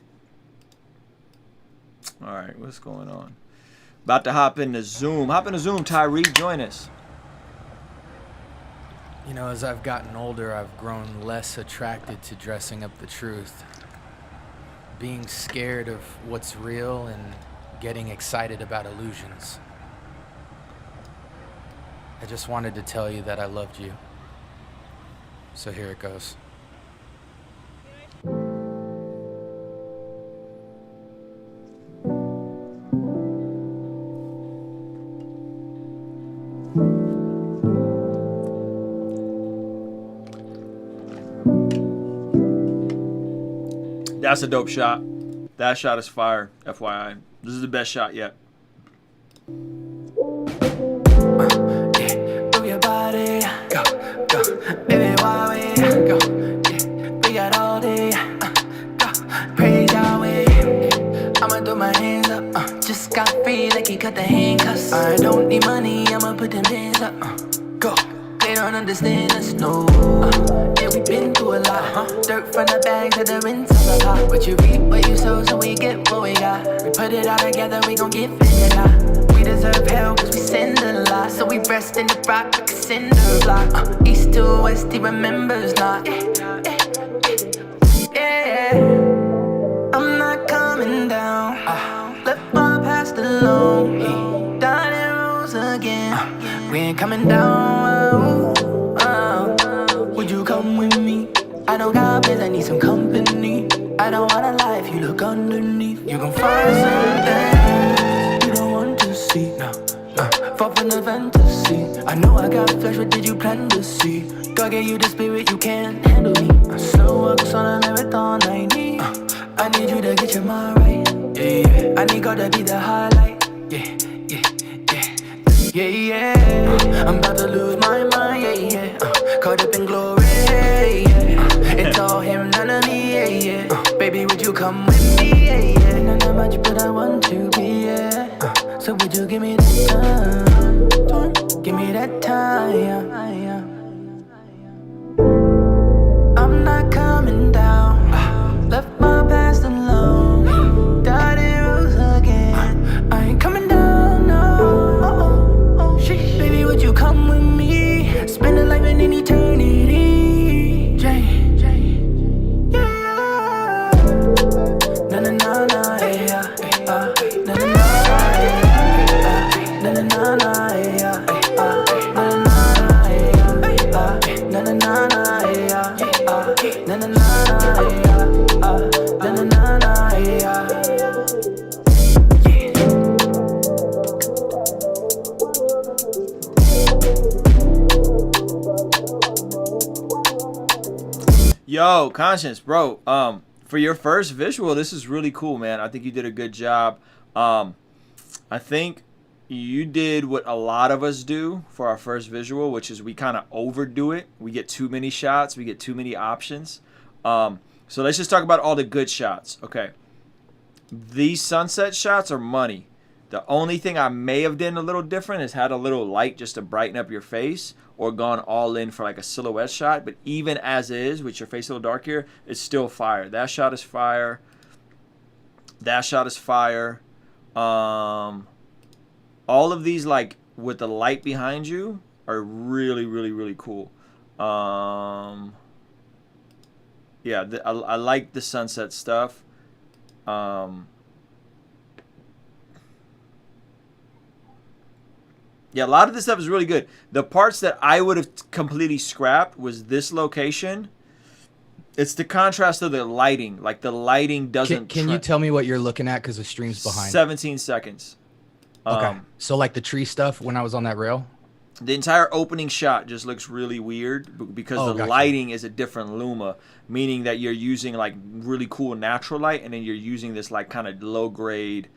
S1: All right, what's going on? About to hop into Zoom. Hop into Zoom, Tyree. Join us.
S20: You know, as I've gotten older, I've grown less attracted to dressing up the truth. Being scared of what's real and getting excited about illusions. I just wanted to tell you that I loved you. So here it goes.
S1: That's a dope shot. That shot is fire, FYI. This is the best shot yet.
S11: Move your body, go, baby, why we go, we got all day, go, praise Yahweh, I'ma throw my hands up, just got free like he cut the handcuffs, I don't need money, I'ma put them hands up, go, they don't understand us, no, yeah, we been through a lot, dirt from the bag to the rinse of the pot, but you reap what you sow, so we get what we got, we put it all together, we gon' get vanilla. Deserve hell cause we sinned a lot. So we rest in the rock like a cinder block. East to west, he remembers not. Yeah, I'm not coming down. Left my past alone. Died in rules again. We ain't coming down. Would you come with me? I don't got bills, I need some company. I don't want a life, you look underneath. You gon' find something no. Fall from the fantasy. I know I got flesh, what did you plan to see? God gave you the spirit, you can't handle me. Slow walks on a marathon, I need you to get your mind right. Yeah, I need God to be the highlight. Yeah. I'm about to lose my mind, yeah. Caught up in glory, yeah. It's all him, none of me, yeah. Baby, would you come with me, yeah. Not much, but I want to be, yeah. So would you give me that time? Give me that time. I'm not coming down. Left my past alone. Died in rules again. I ain't coming down, no. Baby, would you come with me? Spend a
S1: Yo, Conscience, bro. For your first visual, this is really cool, man. I think you did a good job. I think you did what a lot of us do for our first visual, which is we kind of overdo it. We get too many shots. We get too many options. So let's just talk about all the good shots. Okay. These sunset shots are money. The only thing I may have done a little different is had a little light just to brighten up your face, or gone all in for like a silhouette shot. But even as is, with your face a little dark here, it's still fire. That shot is fire. That shot is fire. All of these, like with the light behind you, are really, really, really cool. Yeah, I like the sunset stuff. Yeah, a lot of this stuff is really good. The parts that I would have completely scrapped was this location. It's the contrast of the lighting. Like, the lighting doesn't...
S20: Can you tell me what you're looking at? Because the stream's behind.
S1: 17 seconds.
S20: Okay. So, like, the tree stuff when I was on that rail?
S1: The entire opening shot just looks really weird because the lighting is a different luma, meaning that you're using, like, really cool natural light, and then you're using this, like, kind of low-grade...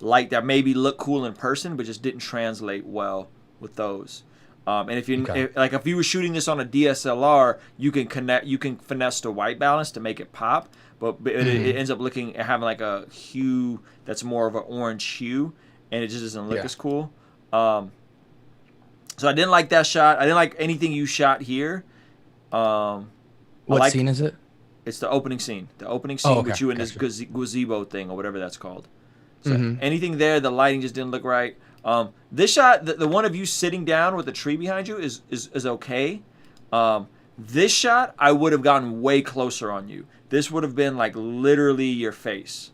S1: light that maybe look cool in person but just didn't translate well with those. And if you if you were shooting this on a DSLR, you can finesse the white balance to make it pop, but it ends up having like a hue that's more of an orange hue, and it just doesn't look as cool. So I didn't like that shot. I didn't like anything you shot here.
S20: What scene is it?
S1: It's the opening scene. The opening scene with you in this gazebo thing or whatever that's called. So anything there, the lighting just didn't look right. This shot, the one of you sitting down with the tree behind you is okay. This shot, I would have gotten way closer on you. This would have been like literally your face.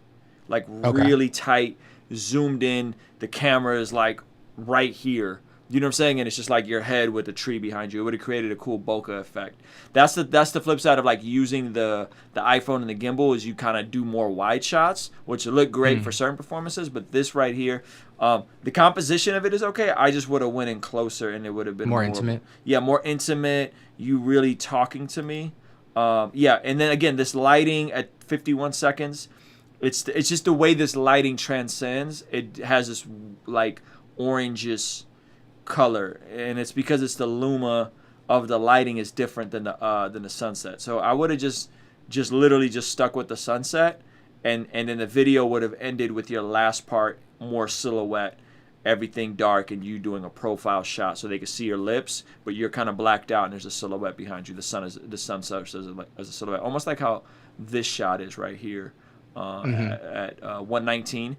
S1: Like really tight, zoomed in. The camera is like right here. You know what I'm saying? And it's just like your head with the tree behind you. It would have created a cool bokeh effect. That's the flip side of like using the iPhone and the gimbal, is you kind of do more wide shots, which look great for certain performances. But this right here, the composition of it is okay. I just would have went in closer, and it would have been
S20: more intimate.
S1: Yeah, more intimate. You really talking to me. Yeah, and then again, this lighting at 51 seconds. It's just the way this lighting transcends. It has this like oranges color, and it's because it's the luma of the lighting is different than the sunset. So I would have just literally just stuck with the sunset, and then the video would have ended with your last part more silhouette, everything dark, and you doing a profile shot so they could see your lips, but you're kind of blacked out and there's a silhouette behind you. The sun serves as a silhouette, almost like how this shot is right here at 119.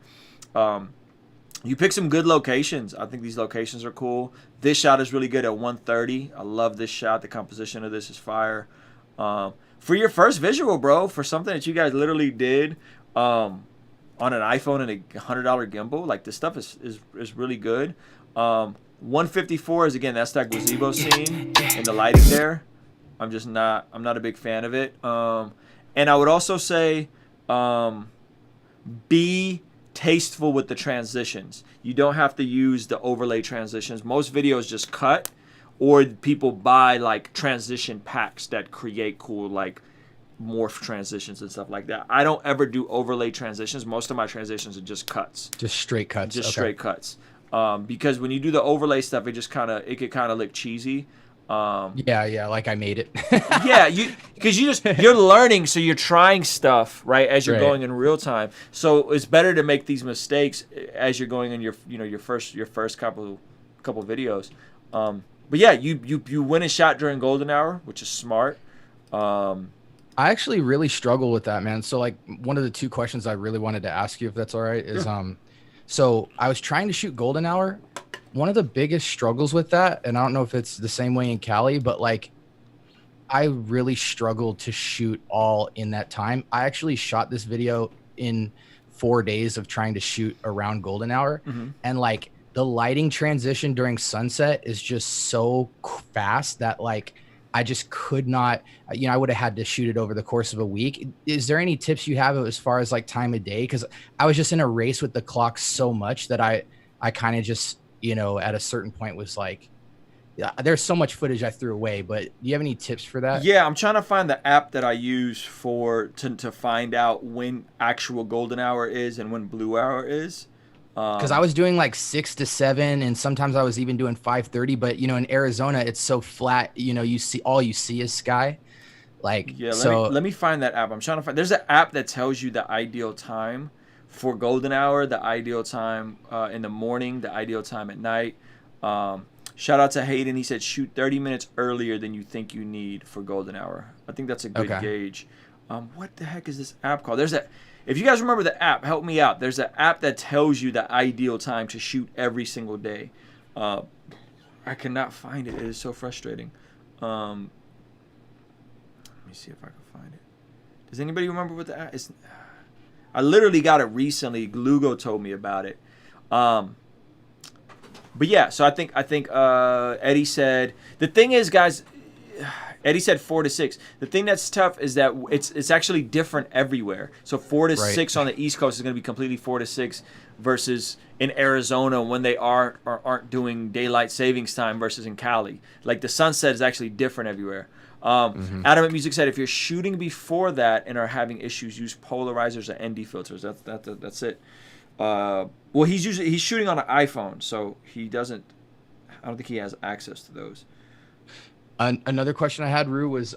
S1: You pick some good locations. I think these locations are cool. This shot is really good at 130. I love this shot. The composition of this is fire. For your first visual, bro, for something that you guys literally did on an iPhone and a $100 gimbal, like this stuff is really good. 154 is, again, that's that gazebo scene and the lighting there. I'm not a big fan of it. And I would also say be tasteful with the transitions. You don't have to use the overlay transitions. Most videos just cut, or people buy like transition packs that create cool like morph transitions and stuff like that. I don't ever do overlay transitions. Most of my transitions are just cuts.
S20: Just straight cuts.
S1: Straight cuts. Because when you do the overlay stuff, it could kind of look cheesy.
S20: Yeah, like I made it.
S1: Yeah, you're learning, so you're trying stuff right as you're going in real time. So it's better to make these mistakes as you're going in your first couple videos. But yeah, you win a shot during golden hour, which is smart.
S20: I actually really struggle with that, man. So like one of the two questions I really wanted to ask you, if that's all right, is so I was trying to shoot golden hour. One of the biggest struggles with that, and I don't know if it's the same way in Cali, but like I really struggled to shoot all in that time. I actually shot this video in 4 days of trying to shoot around golden hour. And like the lighting transition during sunset is just so fast that like I just could not, you know, I would have had to shoot it over the course of a week. Is there any tips you have as far as like time of day? Because I was just in a race with the clock so much that I kind of just, you know, at a certain point was like, yeah, there's so much footage I threw away, but do you have any tips for that?
S1: Yeah, I'm trying to find the app that I use to find out when actual golden hour is and when blue hour is.
S20: Because I was doing like 6 to 7, and sometimes I was even doing 5:30. But you know, in Arizona, it's so flat. You know, you see is sky. Like,
S1: yeah.
S20: so
S1: Let me find that app. I'm trying to find. There's an app that tells you the ideal time for golden hour, the ideal time in the morning, the ideal time at night. Shout out to Hayden. He said shoot 30 minutes earlier than you think you need for golden hour. I think that's a good gauge. What the heck is this app called? If you guys remember the app, help me out. There's an app that tells you the ideal time to shoot every single day. I cannot find it. It is so frustrating. Let me see if I can find it. Does anybody remember what the app is? I literally got it recently. Lugo told me about it. But yeah, so I think Eddie said the thing is, guys. Eddie said 4 to 6. The thing that's tough is that it's actually different everywhere. So 4 to 6 on the East Coast is going to be completely 4 to 6 versus in Arizona when they aren't doing daylight savings time versus in Cali. Like the sunset is actually different everywhere. Adam at Music said if you're shooting before that and are having issues, use polarizers or ND filters. That's it. Well, he's shooting on an iPhone, so he doesn't. I don't think he has access to those.
S20: Another question I had, Rue, was,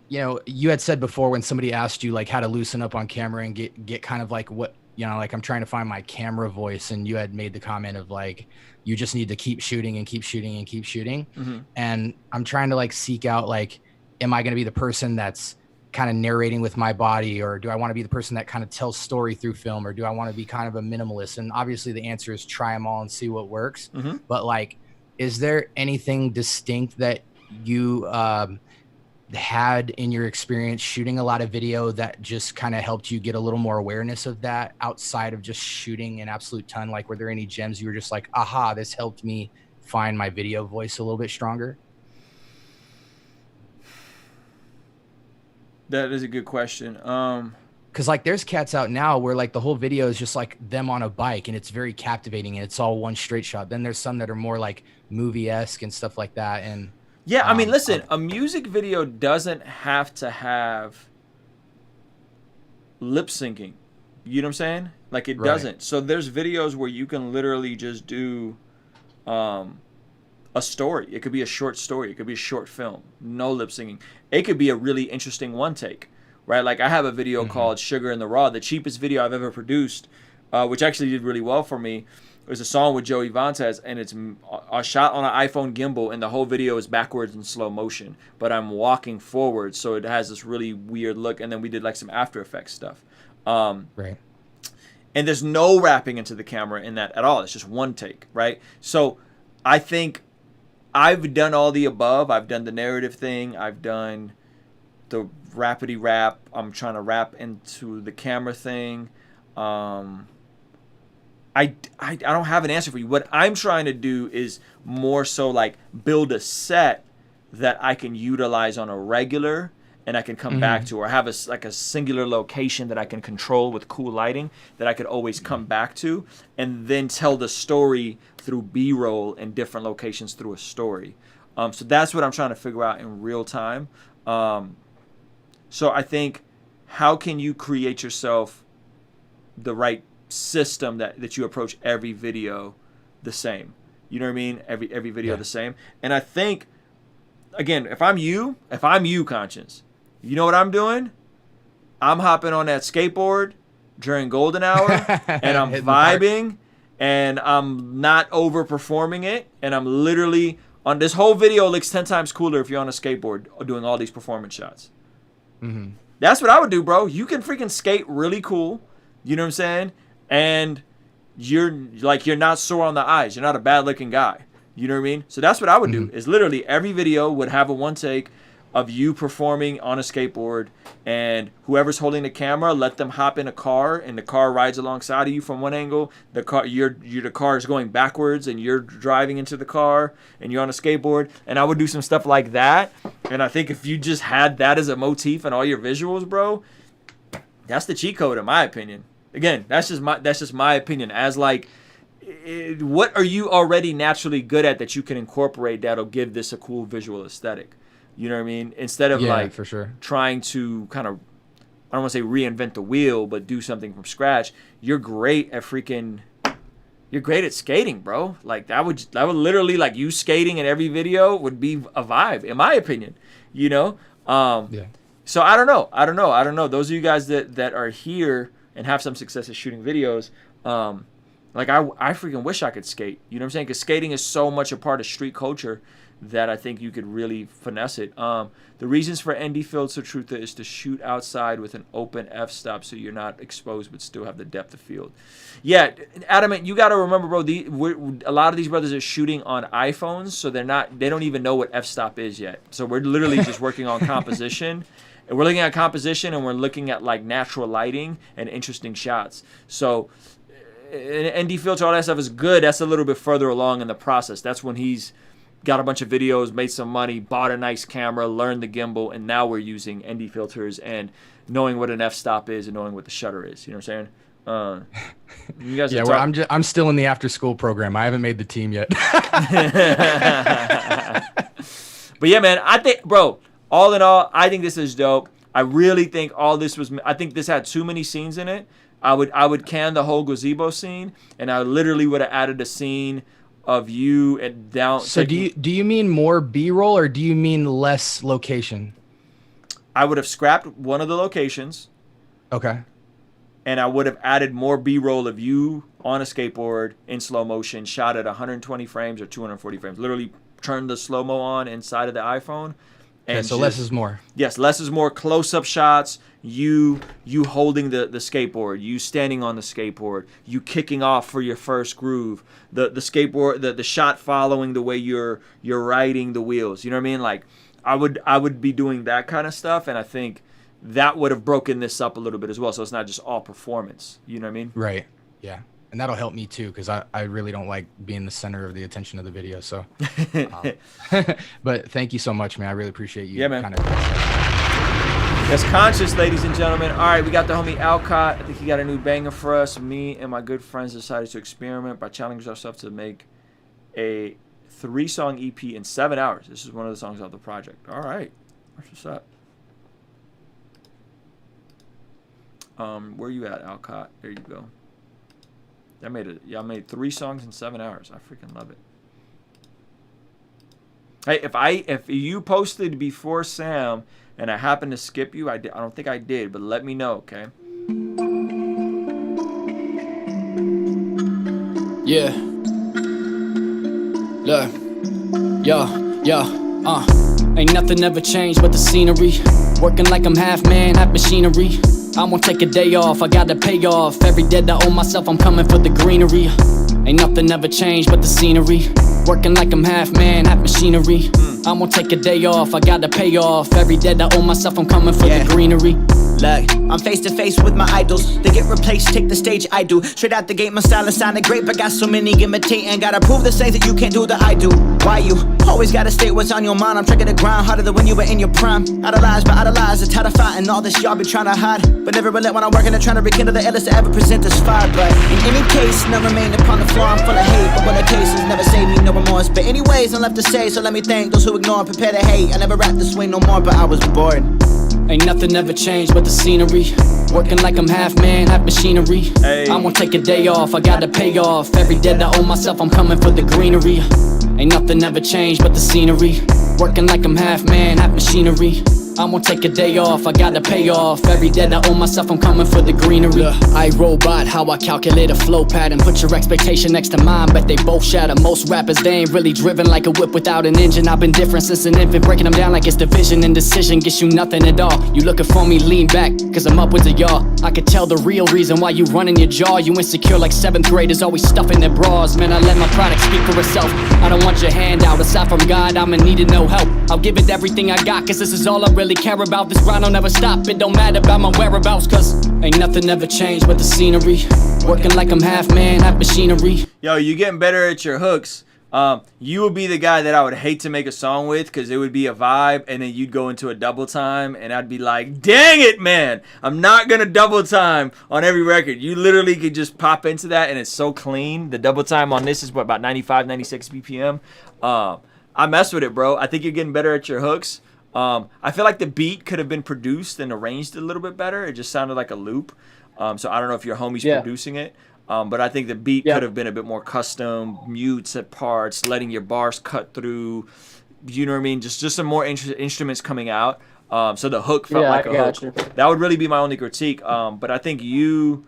S20: you know, you had said before when somebody asked you like how to loosen up on camera and get kind of like what, you know, like I'm trying to find my camera voice, and you had made the comment of like you just need to keep shooting and keep shooting and keep shooting. And I'm trying to like seek out like, am I going to be the person that's kind of narrating with my body, or do I want to be the person that kind of tells story through film, or do I want to be kind of a minimalist? And obviously the answer is try them all and see what works. But like, is there anything distinct that you had in your experience shooting a lot of video that just kind of helped you get a little more awareness of that outside of just shooting an absolute ton? Like, were there any gems you were just like, aha, this helped me find my video voice a little bit stronger?
S1: That is a good question.
S20: Because like there's cats out now where like the whole video is just like them on a bike and it's very captivating and it's all one straight shot. Then there's some that are more like movie-esque and stuff like that. And
S1: yeah, I mean, listen, a music video doesn't have to have lip syncing. You know what I'm saying? Like it doesn't. So there's videos where you can literally just do a story. It could be a short story. It could be a short film. No lip syncing. It could be a really interesting one take. Right, like I have a video called "Sugar in the Raw," the cheapest video I've ever produced, which actually did really well for me. It was a song with Joey Vantes, and it's a shot on an iPhone gimbal, and the whole video is backwards in slow motion. But I'm walking forward, so it has this really weird look. And then we did like some After Effects stuff.
S20: Right.
S1: And there's no wrapping into the camera in that at all. It's just one take, right? So I think I've done all the above. I've done the narrative thing. I've done the rapidy rap. I'm trying to rap into the camera thing. I don't have an answer for you. What I'm trying to do is more so like build a set that I can utilize on a regular and I can come back to, or have a singular location that I can control with cool lighting that I could always come back to, and then tell the story through B-roll in different locations through a story. So that's what I'm trying to figure out in real time. So I think, how can you create yourself the right system that you approach every video the same? You know what I mean? Every video the same. And I think, again, if I'm you, Conscience, you know what I'm doing? I'm hopping on that skateboard during golden hour, and I'm vibing, and I'm not overperforming it, and I'm literally on this whole video looks 10 times cooler if you're on a skateboard doing all these performance shots. That's what I would do, bro. You can freaking skate really cool. You know what I'm saying? And you're not sore on the eyes. You're not a bad looking guy. You know what I mean? So that's what I would do, is literally every video would have a one take of you performing on a skateboard, and whoever's holding the camera, let them hop in a car, and the car rides alongside of you from one angle. The car is going backwards, and you're driving into the car, and you're on a skateboard. And I would do some stuff like that. And I think if you just had that as a motif in all your visuals, bro, that's the cheat code in my opinion. Again, that's just my opinion. As like, what are you already naturally good at that you can incorporate that'll give this a cool visual aesthetic? You know what I mean? Instead of like
S20: for sure
S1: trying to kind of, I don't want to say reinvent the wheel, but do something from scratch. You're great at skating, bro. Like that would literally, like, you skating in every video would be a vibe, in my opinion. You know? So I don't know. Those of you guys that are here and have some success at shooting videos, like I freaking wish I could skate. You know what I'm saying? Because skating is so much a part of street culture that I think you could really finesse it. The reasons for ND Filter Trutha is to shoot outside with an open f-stop so you're not exposed but still have the depth of field. Yeah, Adamant, you got to remember, bro, a lot of these brothers are shooting on iPhones, so they don't even know what f-stop is yet. So we're literally just working on composition. And we're looking at composition, and we're looking at like natural lighting and interesting shots. So ND Filter, all that stuff is good. That's a little bit further along in the process. That's when he's got a bunch of videos, made some money, bought a nice camera, learned the gimbal, and now we're using ND filters and knowing what an f-stop is and knowing what the shutter is. You know what I'm saying? You guys
S20: I'm still in the after-school program. I haven't made the team yet.
S1: But yeah, man, I think, bro, all in all, I think this is dope. I really think I think this had too many scenes in it. I would can the whole gazebo scene, and I literally would have added a scene of you and down.
S20: So do you mean more B-roll, or do you mean less location?
S1: I would have scrapped one of the locations.
S20: Okay.
S1: And I would have added more B-roll of you on a skateboard in slow motion, shot at 120 frames or 240 frames. Literally turn the slow-mo on inside of the iPhone.
S20: And so less is more. Yes,
S1: less is more. Close-up shots, you holding the skateboard, you standing on the skateboard, you kicking off for your first groove, the skateboard, the shot following the way you're riding the wheels. You know what I mean? Like I would be doing that kind of stuff, and I think that would have broken this up a little bit as well. So it's not just all performance. You know what I mean?
S20: Right. Yeah. And that'll help me too, because I really don't like being the center of the attention of the video. So, but thank you so much, man. I really appreciate you.
S1: Yeah, man. That's conscious, ladies and gentlemen. All right, we got the homie Alcott. I think he got a new banger for us. Me and my good friends decided to experiment by challenging ourselves to make a 3-song EP in 7 hours. This is one of the songs off the project. All right, what's up? Where you at, Alcott? There you go. I made 3 songs in 7 hours. I freaking love it. Hey, if you posted before Sam and I happened to skip you, I don't think I did, but let me know, okay?
S2: Yeah. Ain't nothing ever changed but the scenery. Working like I'm half man, half machinery. I won't take a day off, I gotta pay off. Every day I owe myself, I'm coming for the greenery. Ain't nothing ever changed but the scenery. Working like I'm half man, half machinery. I won't take a day off, I gotta pay off. Every day I owe myself, I'm coming for the greenery.
S11: Look, I'm face to face with my idols. They get replaced, take the stage, I do. Straight out the gate, my style is sounding great, but got so many imitating. Gotta prove the same that you can't do that I do. Why you always gotta state what's on your mind? I'm trying to grind harder than when you were in your prime. Idolize, but idolize, it's how to fight. And all this y'all be trying to hide, but never relent when I'm working and trying to rekindle the illest to ever present this fire. But in any case, never remain upon the floor, I'm full of hate. But when the case is never save me, no remorse. But anyways, I'm left to say, so let me thank those who ignore and prepare to hate. I never rap this way no more, but I was bored.
S2: Ain't nothing ever changed but the scenery. Working like I'm half man, half machinery. I won't take a day off, I gotta pay off. Every day I owe myself, I'm coming for the greenery. Ain't nothing ever changed but the scenery. Working like I'm half man, half machinery. I won't take a day off, I gotta pay off. Every day I owe myself, I'm coming for the greenery. I robot, how I calculate a flow pattern. Put your expectation next to mine, bet they both shatter. Most rappers, they ain't really driven like a whip without an engine. I've been different since an infant, breaking them down like it's division. Indecision gets you nothing at all. You looking for me, lean back, cause I'm upwards of y'all. I could tell the real reason why you running your jaw. You insecure like 7th graders, always stuffing their bras. Man, I let my product speak for itself. I don't want your handout, aside from God, I'ma need to know help. I'll give it everything I got, cause this is all I really care about. This grind will never stop, it don't matter about my whereabouts, cause ain't nothing ever changed but the scenery. Working like I'm half man, half machinery.
S1: Yo, you getting better at your hooks. You would be the guy that I would hate to make a song with, because it would be a vibe, and then you'd go into a double time, and I'd be like, dang it, man, I'm not gonna double time on every record. You literally could just pop into that, and it's so clean. The double time on this is what, about 95, 96 BPM. I mess with it, bro. I think you're getting better at your hooks. I feel like the beat could have been produced and arranged a little bit better. It just sounded like a loop. So I don't know if your homie's producing it. But I think the beat could have been a bit more custom, mutes at parts, letting your bars cut through. You know what I mean? Just some more instruments coming out. So the hook felt like a hook. That would really be my only critique. But I think you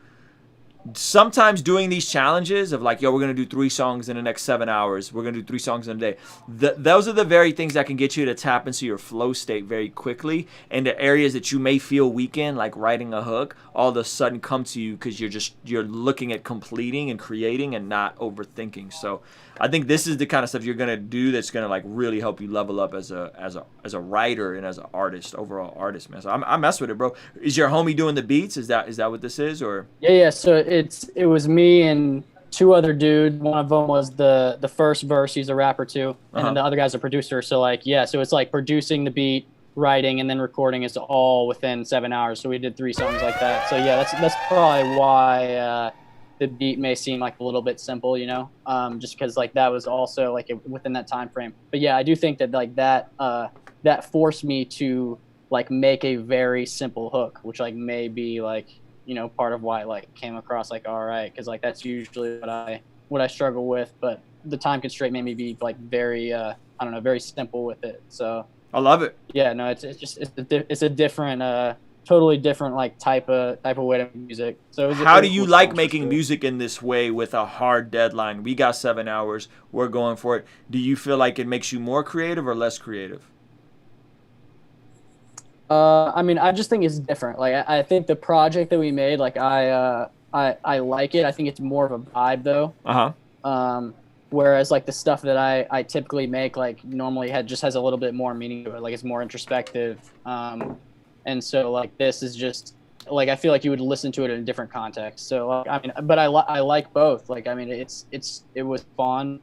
S1: sometimes doing these challenges of like, yo, we're going to do 3 songs in the next 7 hours. We're going to do 3 songs in a day. Those are the very things that can get you to tap into your flow state very quickly. And the areas that you may feel weak in, like writing a hook, all of a sudden come to you because you're looking at completing and creating and not overthinking. So I think this is the kind of stuff you're going to do that's going to like really help you level up as a writer and as an artist, overall artist, man. So I mess with it, bro. Is your homie doing the beats? Is that what this is? Or
S4: Yeah. So it was me and 2 other dudes. One of them was the first verse. He's a rapper too, and then the other guy's a producer. So like, so it's like producing the beat, writing, and then recording is all within 7 hours. So we did 3 songs like that. So yeah, that's probably why the beat may seem like a little bit simple, you know, just because like that was also like within that time frame. But yeah, I do think that like that forced me to like make a very simple hook, which like may be like, you know, part of why I like came across like all right, because like that's usually what I struggle with. But the time constraint made me be like very I don't know, very simple with it. So
S1: I love it.
S4: Yeah, no, it's a different totally different like type of way to make music. So
S1: how do you like making music in this way with a hard deadline? We got 7 hours. We're going for it. Do you feel like it makes you more creative or less creative?
S4: I mean, I just think it's different. Like I think the project that we made, like I like it. I think it's more of a vibe though. Whereas like the stuff that I typically make, like normally just has a little bit more meaning to it. Like it's more introspective. And so like this is just like I feel like you would listen to it in a different context. So like, I mean, but I like both. Like I mean, it was fun,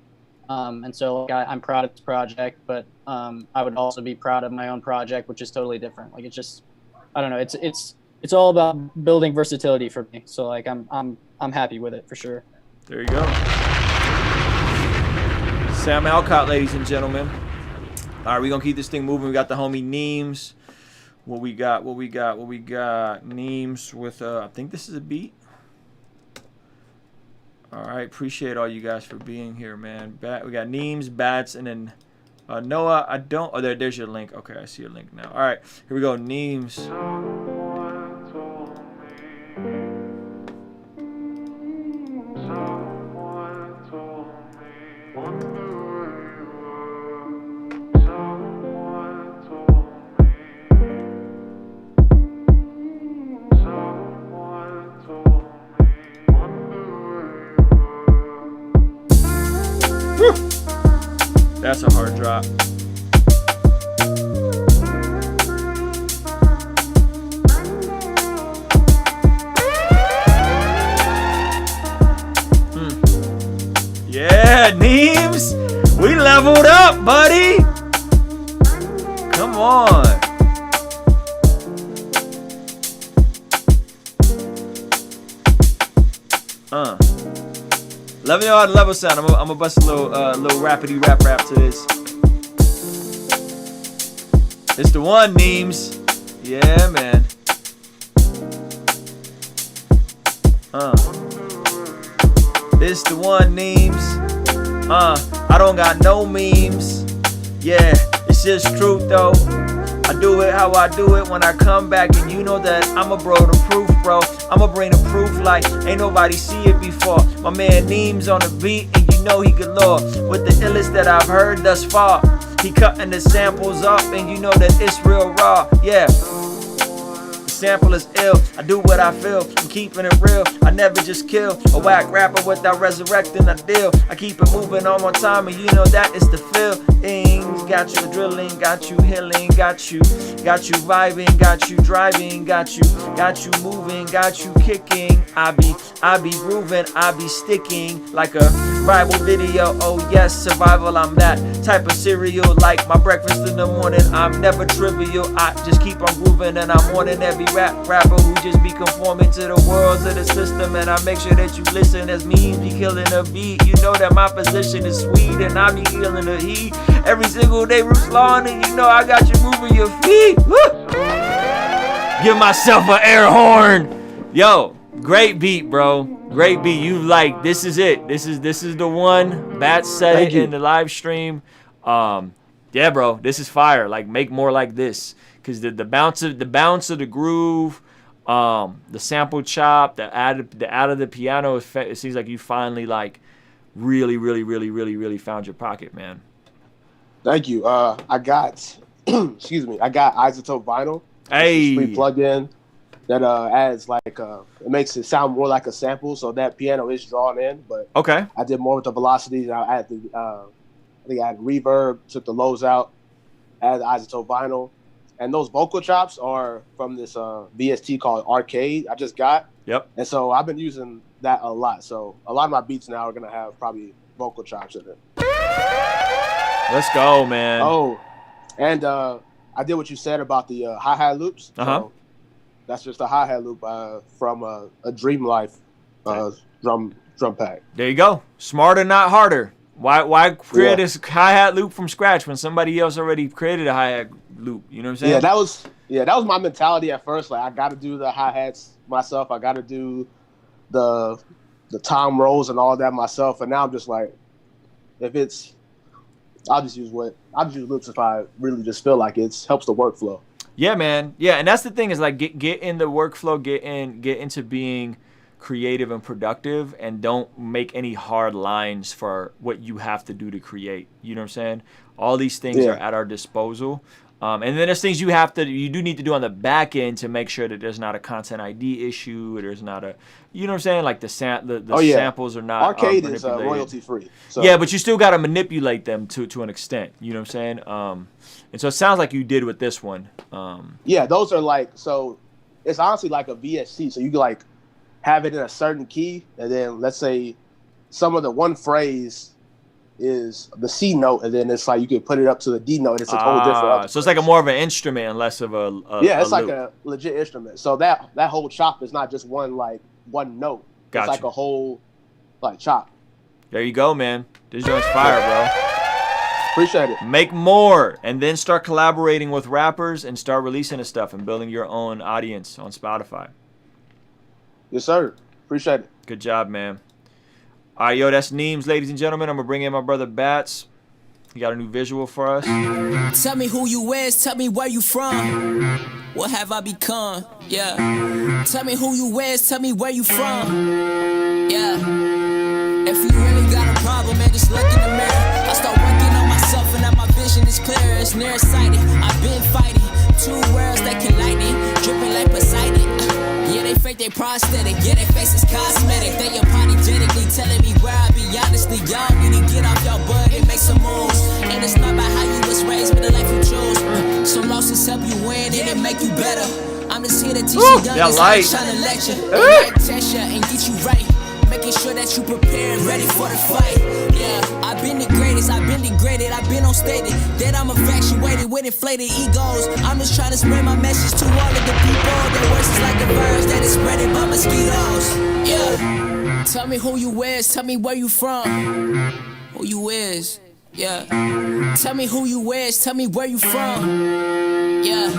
S4: and so like I'm proud of this project, but I would also be proud of my own project, which is totally different. Like it's just I don't know. It's all about building versatility for me. So like I'm happy with it for sure.
S1: There you go. Sam Alcott, ladies and gentlemen. All right, we're gonna keep this thing moving. We got the homie Neems. What we got? Neems with I think this is a beat. All right, appreciate all you guys for being here, man. We got Neems, Bats, and then Noah. I don't. Oh, there's your link. Okay, I see your link now. All right, here we go. Neems. That's a hard drop. Yeah, Neems, we leveled up, buddy. Come on. Let me know how the level sound. I'm gonna bust a little rapidy rap to this. It's the one, Neems. Yeah, man. It's the one, Neems. I don't got no memes. Yeah, it's just truth though. I do it how I do it when I come back, and you know that I'm a bro the proof, bro. I'ma bring the proof like ain't nobody see it before. My man Neem's on the beat, and you know he galore with the illest that I've heard thus far. He cutting the samples up, and you know that it's real raw. Yeah. Sample is ill. I do what I feel. I'm keeping it real. I never just kill a whack rapper without resurrecting a deal. I keep it moving on my time, and you know that is the feelings. Got you drilling, got you healing, got you vibing, got you driving, got you moving, got you kicking. I be grooving, I be sticking like a Bible video. Oh yes, survival. I'm that type of cereal, like my breakfast in the morning. I'm never trivial. I just keep on grooving, and I'm wanting every rapper who just be conforming to the worlds of the system. And I make sure that you listen as memes be killing the beat. You know that my position is sweet, and I be healing the heat every single day. Ruslan, and you know I got you moving your feet. Woo! Give myself an air horn. Yo, great beat, bro. Great beat. You like, this is it. This is the one. Bat said it in the live stream. Yeah, bro, this is fire. Like, make more like this. Cause the bounce of the groove, the sample chop, the out of the piano effect, it seems like you finally like really found your pocket, man.
S5: Thank you. I got excuse me, I got Isotope Vinyl.
S1: Hey,
S5: free plug-in that adds like it makes it sound more like a sample, so that piano is drawn in. But
S1: okay,
S5: I did more with the velocities. I had the I think I had reverb, took the lows out, added Isotope Vinyl. And those vocal chops are from this VST called Arcade I just got.
S1: Yep.
S5: And so I've been using that a lot. So a lot of my beats now are going to have probably vocal chops in it.
S1: Let's go, man.
S5: Oh, and I did what you said about the hi-hat loops.
S1: Uh-huh.
S5: So that's just a hi-hat loop from a Dream Life drum pack.
S1: There you go. Smarter, not harder. Why create this hi-hat loop from scratch when somebody else already created a hi-hat loop? You know what I'm saying?
S5: Yeah, that was my mentality at first. Like, I got to do the hi-hats myself. I got to do the tom rolls and all that myself. And now I'm just like, I'll just use loops if I really just feel like it helps the workflow.
S1: Yeah, man. Yeah, and that's the thing is like get in the workflow, get into being creative and productive, and don't make any hard lines for what you have to do to create. You know what I'm saying? All these things are at our disposal. And then there's things you do need to do on the back end to make sure that there's not a content ID issue, there's not a, you know what I'm saying? Like the samples are not
S5: Arcade is royalty free. So.
S1: Yeah, but you still got to manipulate them to an extent. You know what I'm saying? And so it sounds like you did with this one.
S5: Yeah, those are like, so it's honestly like a VST. So you can like have it in a certain key, and then let's say some of the one phrase is the C note, and then it's like you can put it up to the D note. It's a whole different.
S1: So it's like more of an instrument and less of a
S5: it's like
S1: loop.
S5: a legit instrument. So that whole chop is not just one note.
S1: Gotcha.
S5: It's like a whole like chop.
S1: There you go, man. This joint's fire, bro.
S5: Appreciate it.
S1: Make more, and then start collaborating with rappers and start releasing this stuff and building your own audience on Spotify.
S5: Yes, sir. Appreciate it.
S1: Good job, man. All right, yo, that's Neems, ladies and gentlemen. I'm going to bring in my brother Bats. He got a new visual for us.
S2: Tell me who you is, tell me where you from. What have I become? Yeah. Tell me who you is, tell me where you from. Yeah. If you really got a problem, man, just look in the mirror. I start working on myself and now my vision is clear. It's nearsighted. I've been fighting 2 worlds that can light it, dripping like Poseidon. Yeah, they fake, they prosthetic. Yeah, their face is cosmetic. They apologetically telling me where I be. Honestly, y'all need to get off y'all butt and make some moves. And it's not about how you was raised, but the life you chose. Some losses help you win and it make you better. I'm just here to teach you young, trying to lecture, and test you and get you right. Making sure that you prepared, ready for the fight. Yeah, I've been the greatest, I've been degraded, I've been on stated that I'm infatuated with inflated egos. I'm just trying to spread my message to all of the people. Their words is like the birds that is spreading by mosquitoes. Yeah, tell me who you is, tell me where you from. Who you is, yeah. Tell me who you is, tell me where you from. Yeah.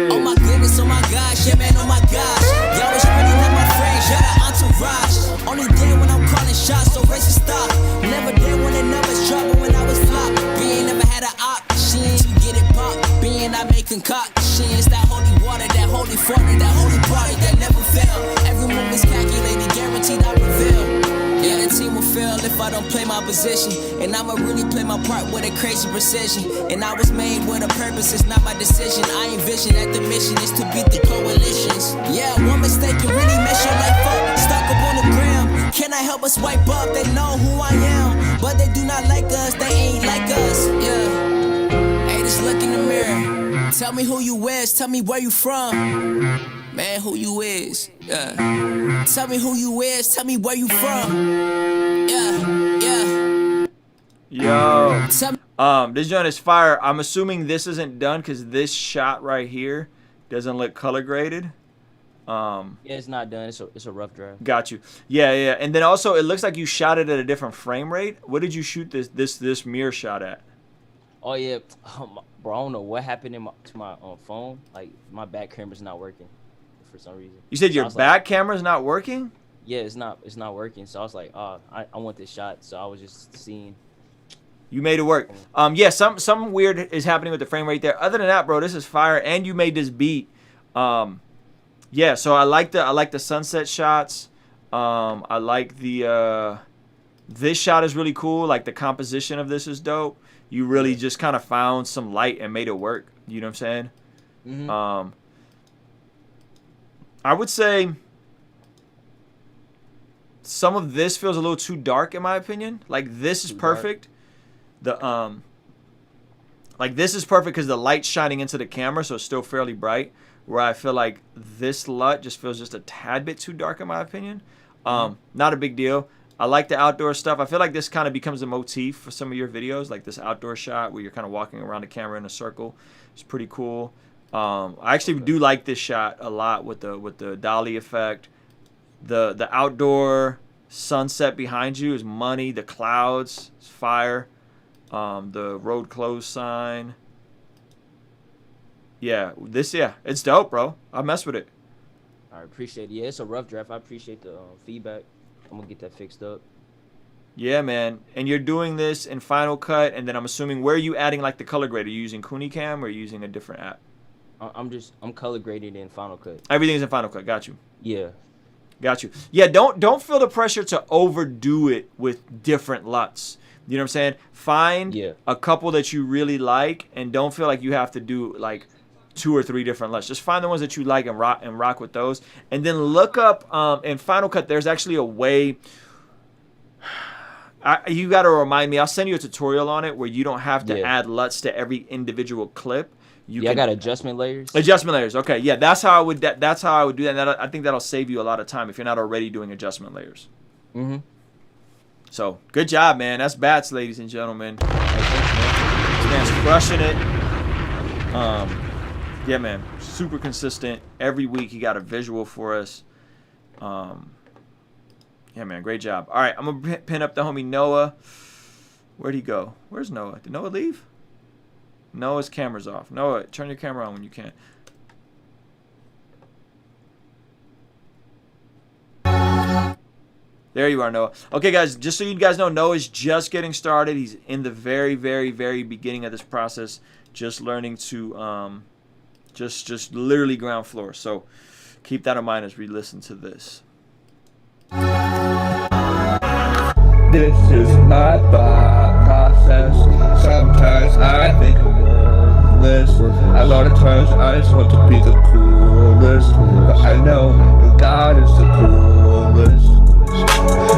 S2: Oh my goodness, oh my gosh, yeah man, oh my gosh. Y'all was really not my friends, y'all the entourage. Only there when I'm calling shots, so race to stop. Never there when the numbers drop, but when I was flop. Being never had an op, she ain't you get it pop. Being I make
S11: It's that holy water, that holy formula, that holy product that never fail. Every move is calculated, guaranteed I prevail. Yeah, the team will fail if I don't play my position. And I'ma really play my part with a crazy precision. And I was made with a purpose, it's not my decision. I envision that the mission is to beat the coalitions. Yeah, one mistake can really mess your life up. Stuck up on the gram, can I help us swipe up? They know who I am, but they do not like us, they ain't like us. Yeah, hey, just look in the mirror. Tell me who you is, tell me where you from. Man, who you is, yeah. Tell me who you is, tell me where you from. Yeah, yeah.
S1: Yo, this joint is fire. I'm assuming this isn't done because this shot right here doesn't look color graded.
S7: Yeah, it's not done. It's a rough draft.
S1: Got you. Yeah, yeah. And then also, it looks like you shot it at a different frame rate. What did you shoot this mirror shot at?
S7: Oh yeah, bro. I don't know what happened to my phone. Like my back camera's not working for some reason.
S1: You said your
S7: so
S1: back camera's not working?
S7: Yeah, it's not working. So I was like, oh, I want this shot. So I was just seeing.
S1: You made it work. Yeah, some weird is happening with the frame rate there. Other than that, bro, this is fire. And you made this beat. Yeah, so I like the sunset shots. I like the this shot is really cool. Like the composition of this is dope. You really just kind of found some light and made it work. You know what I'm saying?
S7: Mm-hmm.
S1: I would say some of this feels a little too dark in my opinion. Like this is perfect. The like this is perfect because the light's shining into the camera, so it's still fairly bright. Where I feel like this LUT just feels just a tad bit too dark in my opinion. Not a big deal. I like the outdoor stuff. I feel like this kind of becomes a motif for some of your videos, like this outdoor shot where you're kind of walking around the camera in a circle. It's pretty cool. I actually do like this shot a lot with the dolly effect. The outdoor sunset behind you is money. The clouds is fire. The road closed sign. Yeah, it's dope, bro. I mess with it.
S7: I appreciate it. Yeah, it's a rough draft. I appreciate the feedback. I'm gonna get that fixed up.
S1: Yeah, man. And you're doing this in Final Cut, and then I'm assuming where are you adding like the color grade? Are you using Kunicam or are you using a different app?
S7: I'm color graded in Final Cut.
S1: Everything's in Final Cut. Got you.
S7: Yeah.
S1: Got you. Yeah, don't feel the pressure to overdo it with different LUTs. You know what I'm saying? Find a couple that you really like, and don't feel like you have to do like 2 or 3 different LUTs. Just find the ones that you like and rock with those. And then look up in Final Cut. There's actually a way. You got to remind me. I'll send you a tutorial on it where you don't have to add LUTs to every individual clip.
S7: I got adjustment layers.
S1: Adjustment layers. Okay, yeah, that's how I would do that. I think that'll save you a lot of time if you're not already doing adjustment layers.
S7: Mm-hmm.
S1: So good job, man. That's Bats, ladies and gentlemen. This man's crushing it. Yeah, man, super consistent. Every week he got a visual for us. Yeah, man, great job. All right, I'm gonna pin up the homie Noah. Where'd he go? Where's Noah? Did Noah leave? Noah's camera's off. Noah, turn your camera on when you can. There you are, Noah. Okay, guys, just so you guys know, Noah's just getting started. He's in the very, very, very beginning of this process, just learning to, just literally ground floor. So keep that in mind as we listen to this.
S22: This is my thought process. Sometimes I think I'm worthless. A lot of times I just want to be the coolest. But I know that God is the coolest.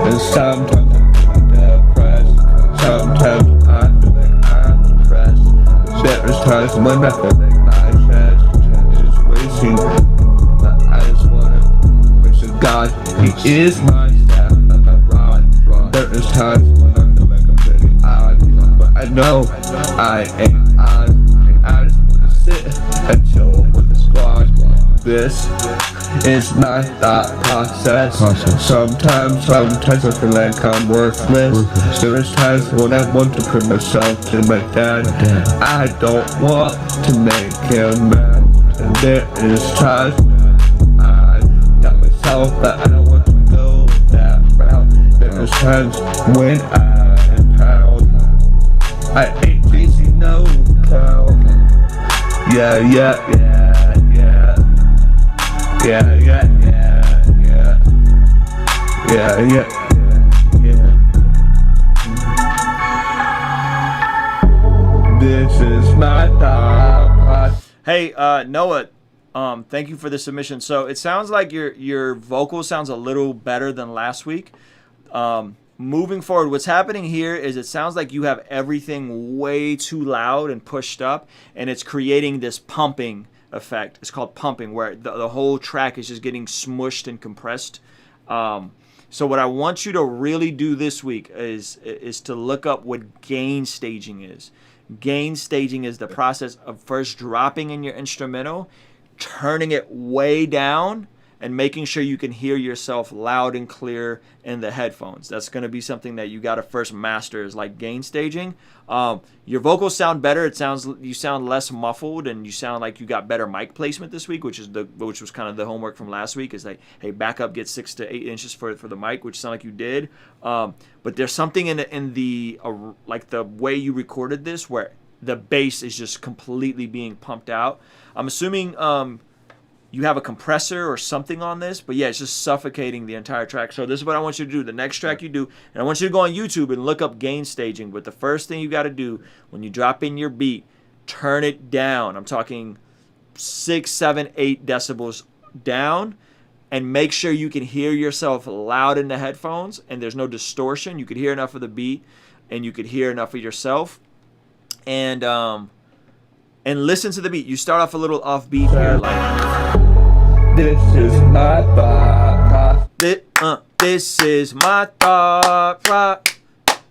S22: And sometimes I'm depressed. Sometimes I feel like I'm depressed. There's times when I feel like my chest is racing. But I just wanna worship God. He is my staff and my rod. There is times when I feel like I'm pretty odd. But I know I ain't odd. And I just wanna sit and chill with the squad. This is my thought process. Sometimes I feel like I'm worthless. There's times when I want to put myself to my dad. I don't want to make him mad. And there is times when I got myself, but I don't want to go that route. There's times when I am proud. I ain't chasing no cloud. Yeah. This is my thought.
S1: Hey, Noah, thank you for the submission. So it sounds like your vocal sounds a little better than last week. Moving forward, what's happening here is it sounds like you have everything way too loud and pushed up, and it's creating this pumping effect. It's called pumping, where the whole track is just getting smushed and compressed. So what I want you to really do this week is to look up what gain staging is. Gain staging is the process of first dropping in your instrumental, turning it way down, and making sure you can hear yourself loud and clear in the headphones. That's going to be something that you got to first master, is like gain staging. Your vocals sound better. You sound less muffled, and you sound like you got better mic placement this week, which was kind of the homework from last week. Is like, hey, back up, get 6 to 8 inches for the mic, which sound like you did. But there's something in the like the way you recorded this where the bass is just completely being pumped out. I'm assuming you have a compressor or something on this, but yeah, it's just suffocating the entire track. So this is what I want you to do. The next track you do, and I want you to go on YouTube and look up gain staging. But the first thing you got to do when you drop in your beat, turn it down. I'm talking 6, 7, 8 decibels down, and make sure you can hear yourself loud in the headphones and there's no distortion. You could hear enough of the beat and you could hear enough of yourself. And listen to the beat. You start off a little offbeat here, like
S22: this is my thought.
S1: This is my thought, rock,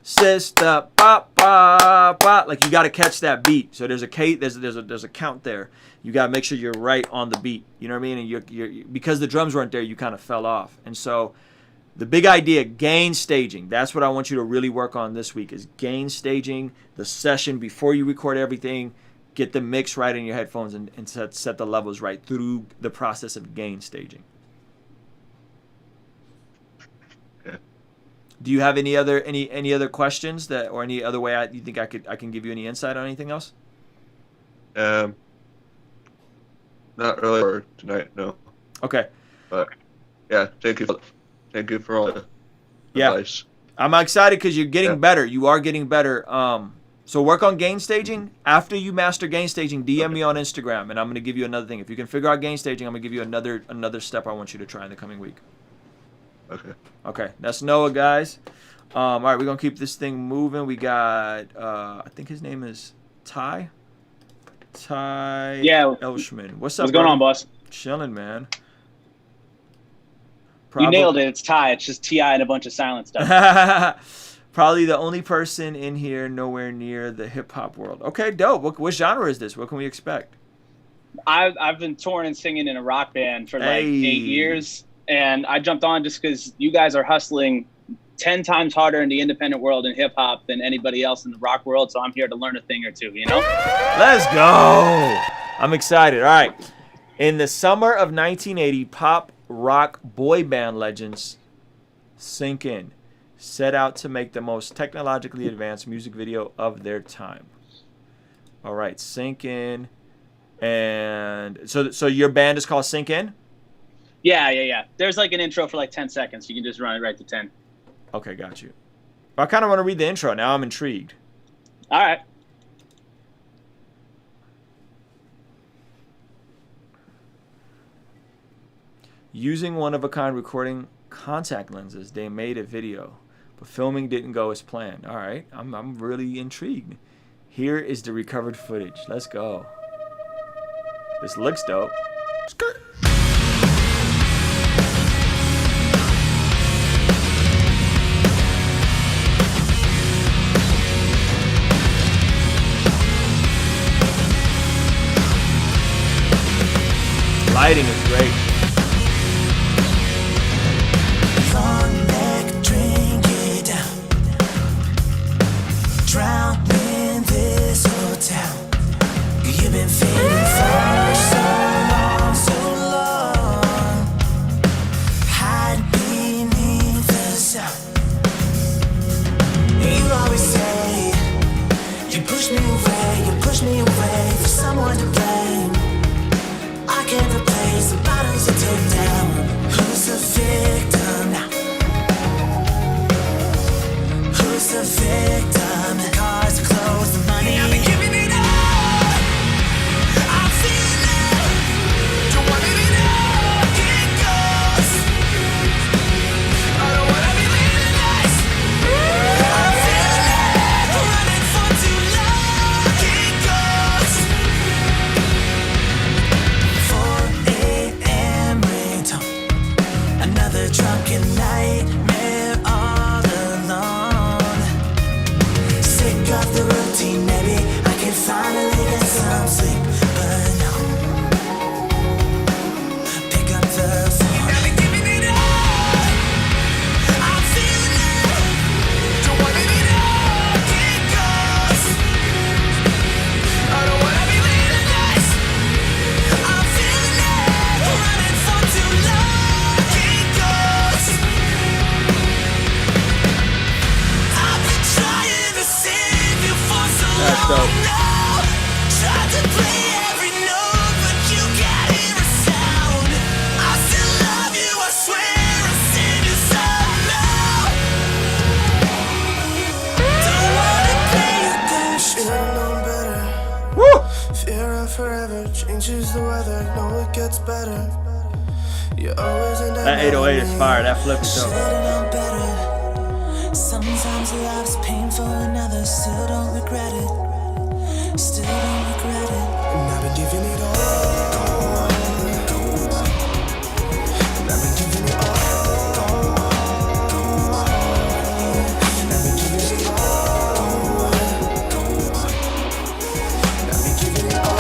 S1: sister, pop, pop, pop. Like you got to catch that beat. So there's a count there. You got to make sure you're right on the beat. You know what I mean? And you're because the drums weren't there, you kind of fell off. And so the big idea, gain staging. That's what I want you to really work on this week, is gain staging the session before you record everything. Get the mix right in your headphones and set the levels right through the process of gain staging.
S22: Okay.
S1: Do you have any other questions or any other way you think I can give you any insight on anything else?
S22: Not really for tonight, no.
S1: Okay.
S22: But yeah, thank you for all the advice.
S1: I'm excited because you're getting better. You are getting better. So work on gain staging. After you master gain staging, DM me on Instagram, and I'm going to give you another thing. If you can figure out gain staging, I'm going to give you another step I want you to try in the coming week. Okay. That's Noah, guys. All right, we're going to keep this thing moving. We got, I think his name is Ty. Elshman. What's up,
S6: What's going on, boss?
S1: Chilling, man.
S6: You nailed it. It's Ty. It's just T.I. and a bunch of silent stuff.
S1: Probably the only person in here nowhere near the hip-hop world. Okay, dope. What genre is this? What can we expect?
S6: I've been touring and singing in a rock band for like 8 years, and I jumped on just because you guys are hustling 10 times harder in the independent world in hip-hop than anybody else in the rock world, so I'm here to learn a thing or two, you know?
S1: Let's go! I'm excited. All right. In the summer of 1980, pop rock boy band legends Sink In set out to make the most technologically advanced music video of their time. All right, Sink In. And so your band is called Sink In?
S6: Yeah. There's like an intro for like 10 seconds. You can just run it right to 10.
S1: Okay, got you. I kind of want to read the intro. Now I'm intrigued.
S6: All right.
S1: Using one-of-a-kind recording contact lenses, they made a video, but filming didn't go as planned. All right, I'm really intrigued. Here is the recovered footage. Let's go. This looks dope. Skirt. Lighting is great.
S11: Long neck, drink it down. Drown in this hotel. You've been fading for so long. Hide beneath the sun. You always say you push me away for someone to blame. I can't replace as the bottles are took down. Who's the victim now? Who's the victim? The cars are closed, the money. I've been giving it all. I'm feeling it. Don't want it all. It goes. I don't wanna be living this. I'm feeling it. Running for too long. It goes. 4 a.m. ringtone. Another drunken nightmare all alone. Sick of the routine, maybe I can finally get some sleep. But no. Pick up the phone. I've been giving it all. I'm feeling it. Don't want it all. It goes. I don't wanna be leaving this. I'm feeling it. Running for too long. It goes. I've been trying to save you for so
S1: That's
S11: long
S1: dope.
S11: now. Tried to play every note, but you can't hear a sound. I still love you, I swear I'll save you somehow. Don't wanna play your game, should've known better. Fear of forever changes the weather, no it gets better. You're always in
S1: That 808 is fire. That flip is dope.
S11: Should've known better. Sometimes life's painful and others still don't regret it. Still don't regret it. And I've been giving it all. And I've been giving it all. And I've been giving it all. And I've been giving it all.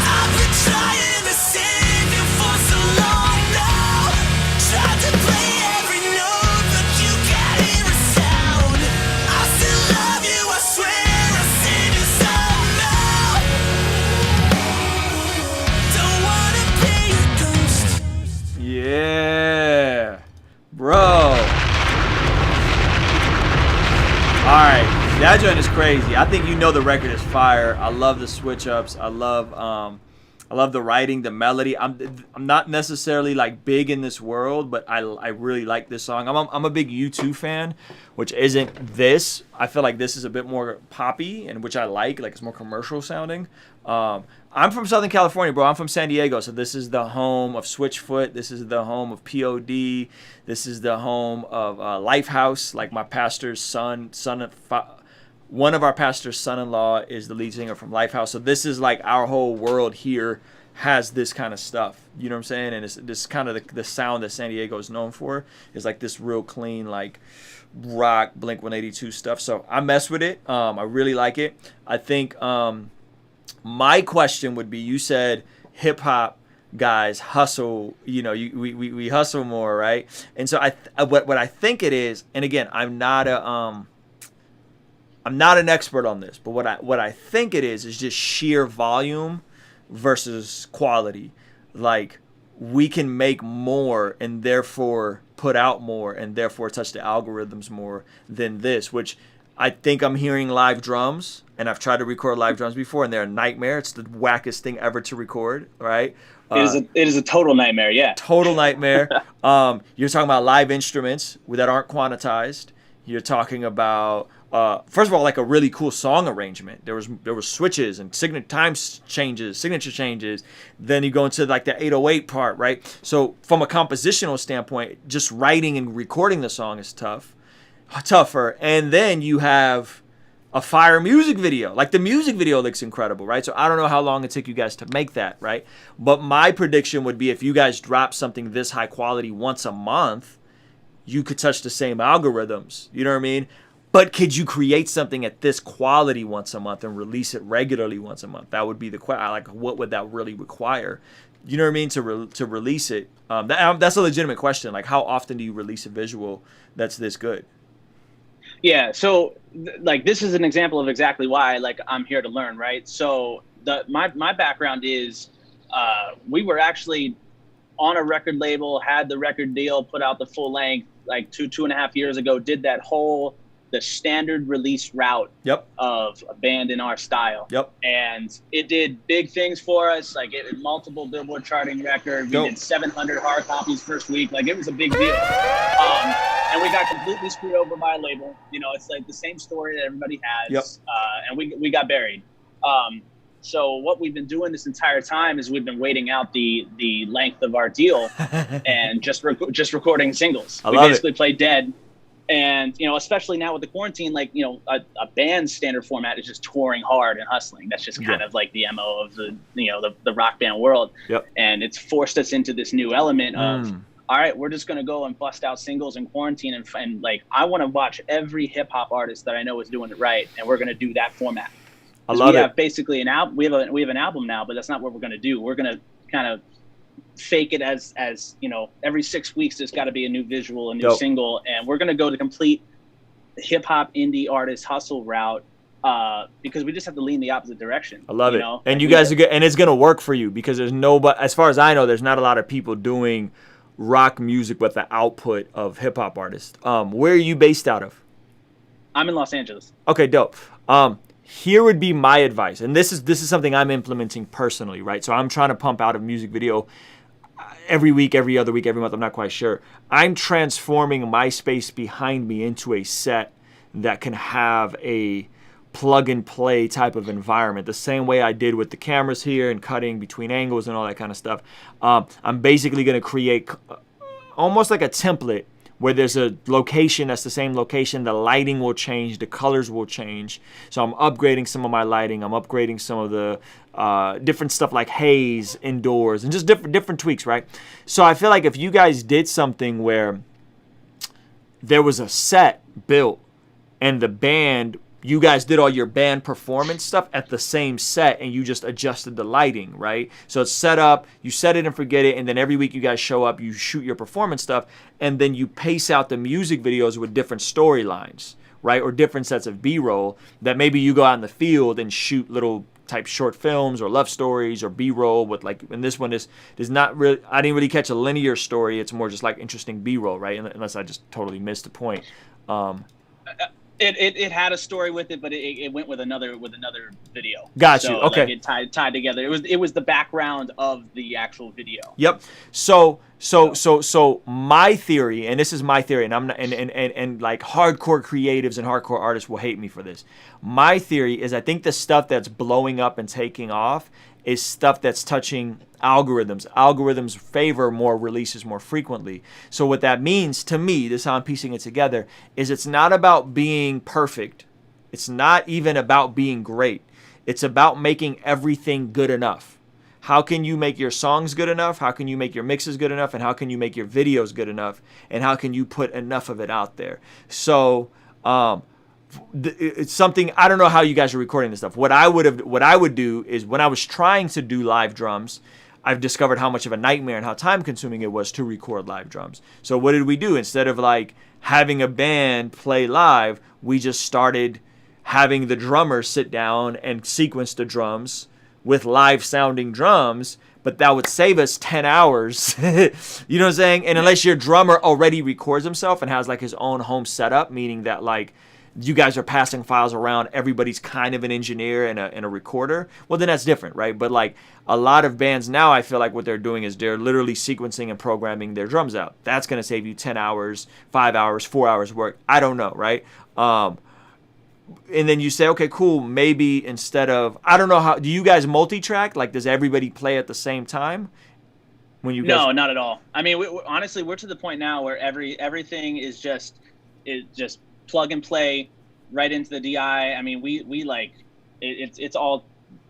S11: I've been trying to save you for so long now. Tried to play every note, but you can't hear a sound. I still love you, I swear I'll save you somehow. Don't wanna be a ghost.
S1: Yeah, bro. All right, that joint is crazy. I think you know the record is fire. I love the switch ups. I love the writing, the melody. I'm not necessarily like big in this world, but I really like this song. I'm a big U2 fan, which isn't this. I feel like this is a bit more poppy, and which I like it's more commercial sounding. I'm from Southern California, bro. I'm from San Diego, so this is the home of Switchfoot. This is the home of POD. This is the home of Lifehouse. Like my pastor's one of our pastor's son-in-law is the lead singer from Lifehouse. So this is like our whole world here has this kind of stuff. You know what I'm saying? And it's this kind of the sound that San Diego is known for is like this real clean like rock Blink-182 stuff. So I mess with it. I really like it. I think my question would be, you said hip hop guys hustle, we hustle more, right? And so what I think it is, and again, I'm not an expert on this, but what I think it is just sheer volume versus quality. Like we can make more and therefore put out more and therefore touch the algorithms more than this, which I think I'm hearing live drums, and I've tried to record live drums before, and they're a nightmare. It's the wackest thing ever to record, right?
S6: It is a total nightmare, yeah.
S1: Total nightmare. You're talking about live instruments that aren't quantized. You're talking about first of all, like a really cool song arrangement. There was switches and signature changes. Then you go into like the 808 part, right? So from a compositional standpoint, just writing and recording the song is tougher. And then you have a fire music video. Like the music video looks incredible, right? So I don't know how long it took you guys to make that, right? But my prediction would be if you guys drop something this high quality once a month, you could touch the same algorithms. You know what I mean? But could you create something at this quality once a month and release it regularly once a month? That would be the question. Like, what would that really require? You know what I mean? To release it. That's a legitimate question. Like, how often do you release a visual that's this good?
S6: Yeah. So like, this is an example of exactly why, like, I'm here to learn, right? So my background is, we were actually on a record label, had the record deal, put out the full length, like two and a half years ago, did the standard release route of a band in our style. And it did big things for us. Like, it had multiple Billboard charting record. We did 700 hard copies first week. Like, it was a big deal. And we got completely screwed over by a label. You know, it's like the same story that everybody has. And we got buried. So what we've been doing this entire time is we've been waiting out the length of our deal and just recording singles. We basically play dead. And, you know, especially now with the quarantine, like, you know, a band's standard format is just touring hard and hustling. That's just kind of like the MO of the, you know, the rock band world. And it's forced us into this new element of, all right, we're just going to go and bust out singles in quarantine. And like, I want to watch every hip hop artist that I know is doing it right. And we're going to do that format.
S1: I love it.
S6: We have basically an album. We have an album now, but that's not what we're going to do. We're going to kind of fake it as you know, every 6 weeks there's got to be a new visual, a new single, and we're going to go the complete hip hop indie artist hustle route, because we just have to lean the opposite direction.
S1: I love it.
S6: Know?
S1: And
S6: like,
S1: you guys are good, and it's going to work for you because there's as far as I know, there's not a lot of people doing rock music with the output of hip hop artists. Where are you based out of?
S6: I'm in Los Angeles.
S1: Okay, dope. Here would be my advice, and this is something I'm implementing personally, right? So I'm trying to pump out a music video every week, every other week, every month. I'm not quite sure. I'm transforming my space behind me into a set that can have a plug and play type of environment, the same way I did with the cameras here and cutting between angles and all that kind of stuff. I'm basically going to create almost like a template where there's a location that's the same location. The lighting will change, the colors will change. So I'm upgrading some of my lighting. I'm upgrading some of the different stuff like haze indoors and just different tweaks, right? So I feel like if you guys did something where there was a set built and the band, you guys did all your band performance stuff at the same set and you just adjusted the lighting, right? So it's set up, you set it and forget it, and then every week you guys show up, you shoot your performance stuff, and then you pace out the music videos with different storylines, right? Or different sets of B-roll that maybe you go out in the field and shoot little type short films or love stories or B-roll with, like, and this one is not really, I didn't really catch a linear story. It's more just like interesting B-roll, right? Unless I just totally missed the point.
S6: It had a story with it, but it went with another video.
S1: Got you. Okay.
S6: Like, it tied together. It was the background of the actual video.
S1: Yep. So my theory, and this is my theory, and I'm not, and like hardcore creatives and hardcore artists will hate me for this. My theory is I think the stuff that's blowing up and taking off is stuff that's touching algorithms. Algorithms favor more releases more frequently. So what that means to me, this is how I'm piecing it together, is it's not about being perfect. It's not even about being great. It's about making everything good enough. How can you make your songs good enough? How can you make your mixes good enough? And how can you make your videos good enough? And how can you put enough of it out there? So it's something, I don't know how you guys are recording this stuff. What I would do is, when I was trying to do live drums, I've discovered how much of a nightmare and how time consuming it was to record live drums. So what did we do? Instead of like having a band play live, we just started having the drummer sit down and sequence the drums with live sounding drums, but that would save us 10 hours. You know what I'm saying? And unless your drummer already records himself and has like his own home setup, meaning that like you guys are passing files around, everybody's kind of an engineer and a recorder, well, then that's different, right? But like a lot of bands now, I feel like what they're doing is they're literally sequencing and programming their drums out. That's going to save you 10 hours, 5 hours, 4 hours work. I don't know, right? And then you say, okay, cool, maybe instead of, I don't know, how do you guys multi-track? Like, does everybody play at the same time? When you guys...
S6: No, not at all. I mean, honestly, we're to the point now where everything is just plug and play right into the DI. I mean, we like it's all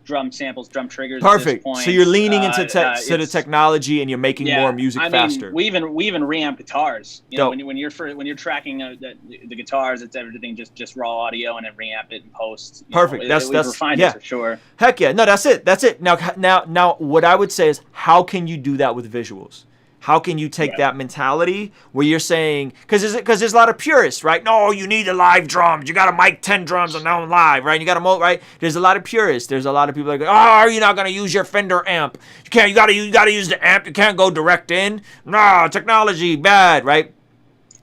S6: drum samples, drum triggers.
S1: Perfect.
S6: At this point.
S1: So you're leaning into the technology and you're making more music faster.
S6: We even reamp guitars. You know, when you're tracking the guitars, it's everything just raw audio and then reamp it in post.
S1: Perfect. That's
S6: refined it for sure.
S1: Heck yeah. No, that's it. Now what I would say is, how can you do that with visuals? How can you take that mentality where you're saying, because there's a lot of purists, right? No, you need the live drums. You got to mic 10 drums and now live, right? You got to right? There's a lot of purists. There's a lot of people that go, oh, are you not going to use your Fender amp? You can't. You got to use the amp. You can't go direct in. No, technology bad, right?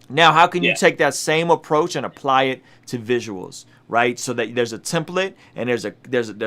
S1: Now, how can you take that same approach and apply it to visuals? Right, so that there's a template and there's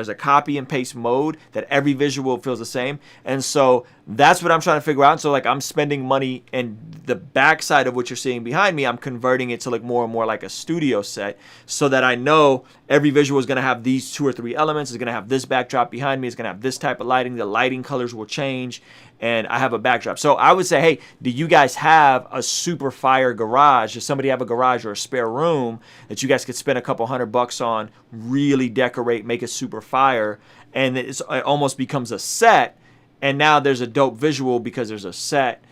S1: a copy and paste mode that every visual feels the same, and so that's what I'm trying to figure out. And so like I'm spending money, and the backside of what you're seeing behind me, I'm converting it to look more and more like a studio set, so that I know every visual is going to have these 2 or 3 elements. It's going to have this backdrop behind me. It's going to have this type of lighting. The lighting colors will change, and I have a backdrop. So I would say, hey, do you guys have a super fire garage? Does somebody have a garage or a spare room that you guys could spend a couple $100 on, really decorate, make it super fire, and it almost becomes a set, and now there's a dope visual because there's a set,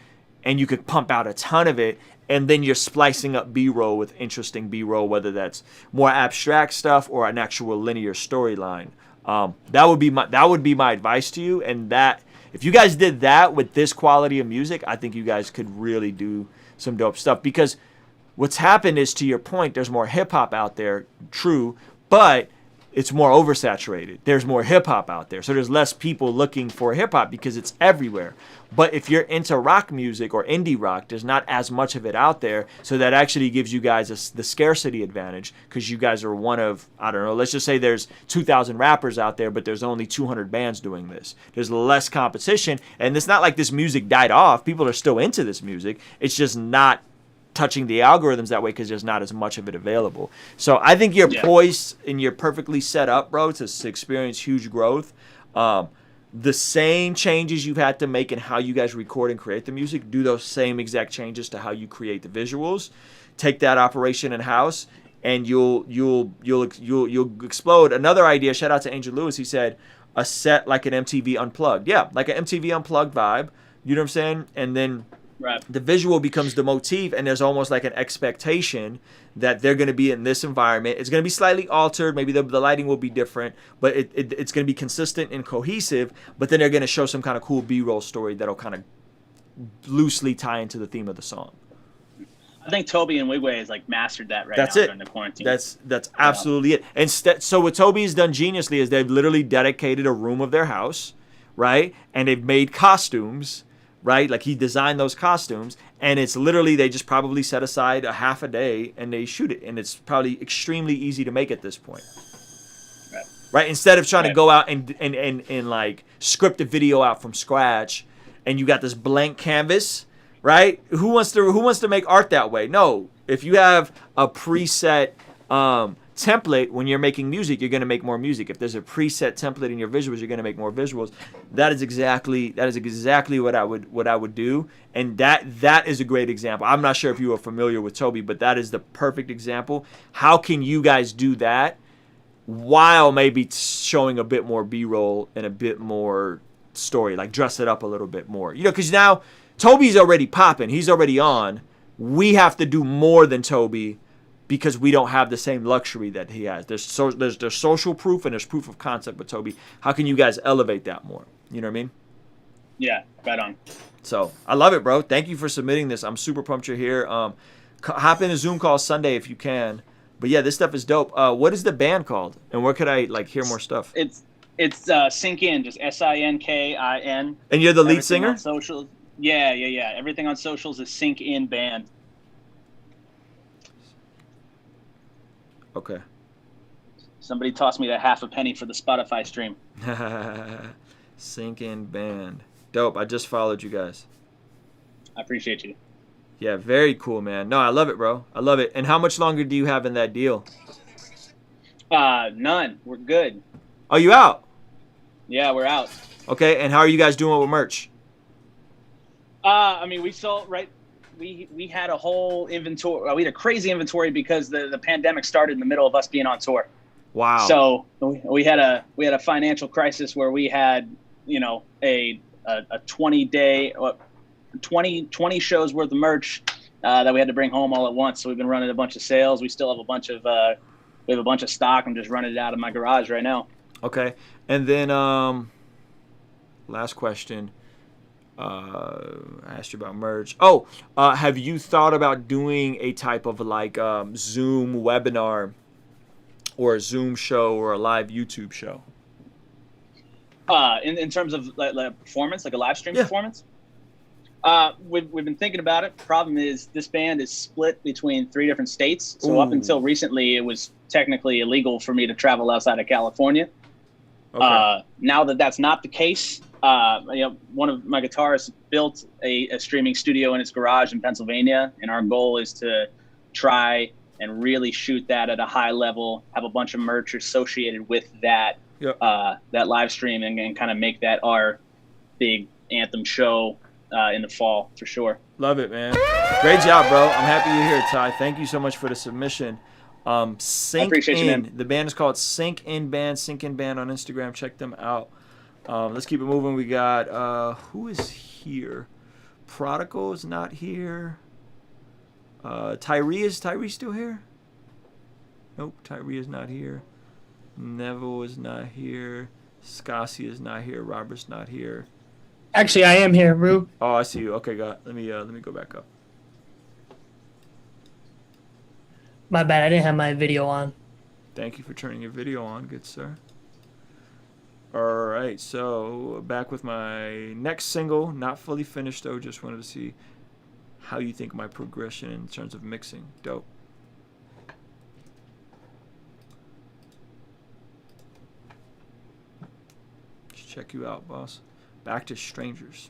S1: and you could pump out a ton of it, and then you're splicing up B-roll with interesting B-roll, whether that's more abstract stuff or an actual linear storyline. That would be my advice to you, and that if you guys did that with this quality of music, I think you guys could really do some dope stuff. Because what's happened is, to your point, there's more hip hop out there, true, but it's more oversaturated. There's more hip hop out there, so there's less people looking for hip hop because it's everywhere. But if you're into rock music or indie rock, there's not as much of it out there, so that actually gives you guys the scarcity advantage, because you guys are one of, I don't know, let's just say there's 2,000 rappers out there, but there's only 200 bands doing this. There's less competition, and it's not like this music died off. People are still into this music. It's just not touching the algorithms that way because there's not as much of it available. So I think you're poised and you're perfectly set up, bro, to experience huge growth. The same changes you've had to make in how you guys record and create the music, do those same exact changes to how you create the visuals. Take that operation in house, and you'll explode. Another idea. Shout out to Angel Lewis. He said a set like an MTV Unplugged. Yeah, like an MTV Unplugged vibe. You know what I'm saying? And then the visual becomes the motif, and there's almost like an expectation that they're going to be in this environment. It's going to be slightly altered. Maybe the lighting will be different, but it's going to be consistent and cohesive. But then they're going to show some kind of cool B-roll story that'll kind of loosely tie into the theme of the song.
S6: I think Toby and Wigway has like mastered that now during the quarantine.
S1: That's absolutely it. And so what Toby has done geniusly is they've literally dedicated a room of their house, right? And they've made costumes, right? Like he designed those costumes, and it's literally, they just probably set aside a half a day and they shoot it, and it's probably extremely easy to make at this point. Right? Instead of trying to go out and like script a video out from scratch, and you got this blank canvas, right? Who wants to make art that way? No. If you have a preset template, when you're making music, you're going to make more music. If there's a preset template in your visuals, you're going to make more visuals. That is exactly what I would do, and that is a great example. I'm not sure if you are familiar with Toby, but that is the perfect example. How can you guys do that while maybe showing a bit more B-roll and a bit more story, like dress it up a little bit more? You know, because now Toby's already popping, he's already on. We have to do more than Toby, because we don't have the same luxury that he has. There's social proof and there's proof of concept with Toby. How can you guys elevate that more? You know what I mean?
S6: Yeah, right on.
S1: So I love it, bro. Thank you for submitting this. I'm super pumped you're here. Hop in a Zoom call Sunday if you can. But yeah, this stuff is dope. What is the band called? And where could I like hear more stuff?
S6: It's Sink In, just SINKIN.
S1: And you're the lead singer?
S6: On socials. Yeah. Everything on socials is Sink In Band.
S1: Okay.
S6: Somebody tossed me that half a penny for the Spotify stream.
S1: Sink In Band. Dope. I just followed you guys.
S6: I appreciate you.
S1: Yeah, very cool, man. No, I love it, bro. I love it. And how much longer do you have in that deal?
S6: None. We're good.
S1: Oh, you out?
S6: Yeah, we're out.
S1: Okay, and how are you guys doing with merch?
S6: I mean, we sold, right? We had a whole inventory. We had a crazy inventory because the pandemic started in the middle of us being on tour.
S1: Wow.
S6: So we had a financial crisis where we had, you know, a 20-day, 20 shows worth of merch that we had to bring home all at once. So we've been running a bunch of sales. We still have a bunch of stock. I'm just running it out of my garage right now.
S1: Okay. And then last question. I asked you about merch. Oh, have you thought about doing a type of like Zoom webinar or a Zoom show or a live YouTube show?
S6: In terms of like performance, like a live stream performance? We've been thinking about it. Problem is this band is split between 3 different states. So up until recently, it was technically illegal for me to travel outside of California.
S1: Okay.
S6: Now that that's not the case, one of my guitarists built a streaming studio in his garage in Pennsylvania, and our goal is to try and really shoot that at a high level, have a bunch of merch associated with that that live stream, and kind of make that our big anthem show in the fall for sure.
S1: Love it, man. Great job, bro. I'm happy you're here, Ty. Thank you so much for the submission. Sync
S6: I appreciate
S1: In.
S6: you, man.
S1: The band is called Sync In Band. Sync In Band on Instagram. Check them out. Let's keep it moving. We got who is here? Prodigal is not here. Tyree still here? Nope, Tyree is not here. Neville is not here. Scassi is not here. Robert's not here.
S9: Actually, I am here, Rue.
S1: Oh, I see you. Okay, let me go back up.
S9: My bad, I didn't have my video on.
S1: Thank you for turning your video on, good sir. All right, so back with my next single. Not fully finished though. Just wanted to see how you think my progression in terms of mixing. Dope. Just check you out, boss. Back to Strangers.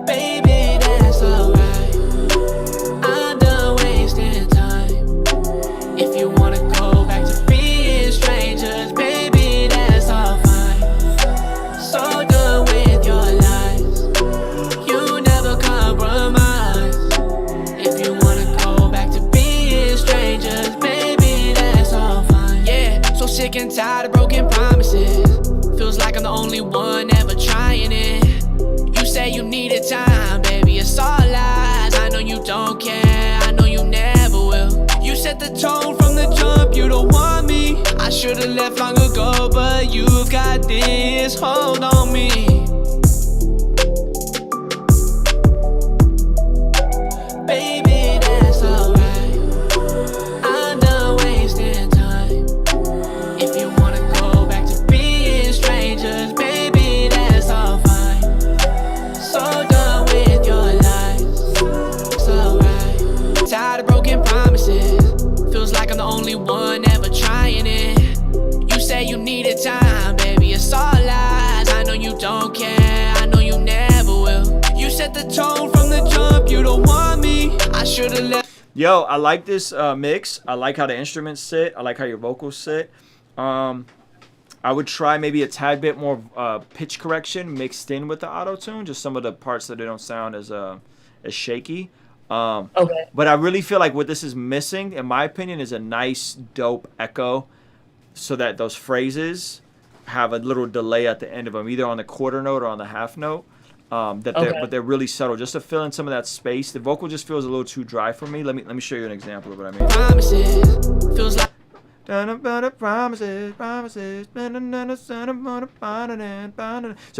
S16: Baby, that's alright. I'm done wasting time. If you wanna go back to being strangers, baby, that's all fine. So done with your lies. You never compromise. If you wanna go back to being strangers, baby, that's all fine. Yeah, so sick and tired of broken promises. Feels like I'm the only one ever trying it. You say you needed time, baby, it's all lies. I know you don't care, I know you never will. You set the tone from the jump, you don't want me. I should've left long ago, but you've got this hold on me. Baby, that's alright. I'm done wasting time. If you wanna go back to being strangers, baby, that's all fine. So done with your lies. It's alright. Tired of broken promises. Feels like I'm the only one ever trying it. You say you needed time, baby, it's all lies. I know you don't care, I know you never will. You set the tone from the jump, you don't want me. I should've left.
S1: Yo, I like this mix. I like how the instruments sit. I like how your vocals sit. I would try maybe a tad bit more pitch correction mixed in with the auto-tune, just some of the parts that they don't sound as shaky.
S9: Okay.
S1: But I really feel like what this is missing, in my opinion, is a nice, dope echo so that those phrases have a little delay at the end of them, either on the quarter note or on the half note. But they're really subtle, just to fill in some of that space. The vocal just feels a little too dry for me. Let me show you an example of what I mean.
S16: Promises. Feels like
S1: so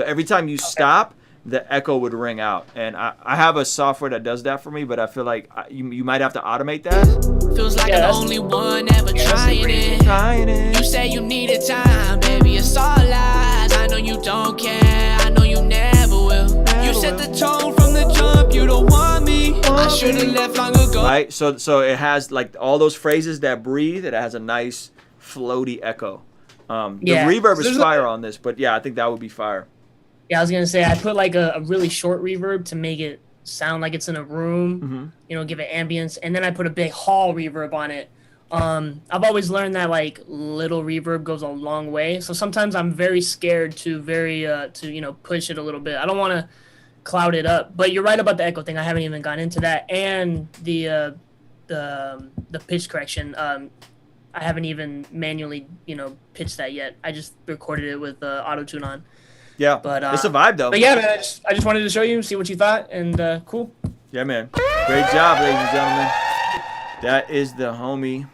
S1: every time you stop, the echo would ring out, and I have a software that does that for me, but I feel like you might have to automate that.
S16: Feels like I'm the only one ever trying it. You say you needed time, baby, it's all lies. I know you don't care, I know you never will. You set the tone from the jump, you don't want me. I should've left long ago.
S1: Right, so it has like all those phrases that breathe. It has a nice floaty echo. The reverb is fire on this, but yeah, I think that would be fire.
S9: Yeah, I was gonna say I put like a really short reverb to make it sound like it's in a room, you know, give it ambience, and then I put a big hall reverb on it. I've always learned that like little reverb goes a long way, so sometimes I'm very scared to you know, push it a little bit. I don't want to cloud it up, but you're right about the echo thing. I haven't even gone into that, and the pitch correction. I haven't even manually, you know, pitched that yet. I just recorded it with auto-tune on.
S1: Yeah,
S9: but
S1: it's a vibe though.
S9: But yeah, man, I just wanted to show you, see what you thought, and cool.
S1: Yeah, man. Great job, ladies and gentlemen. That is the homie,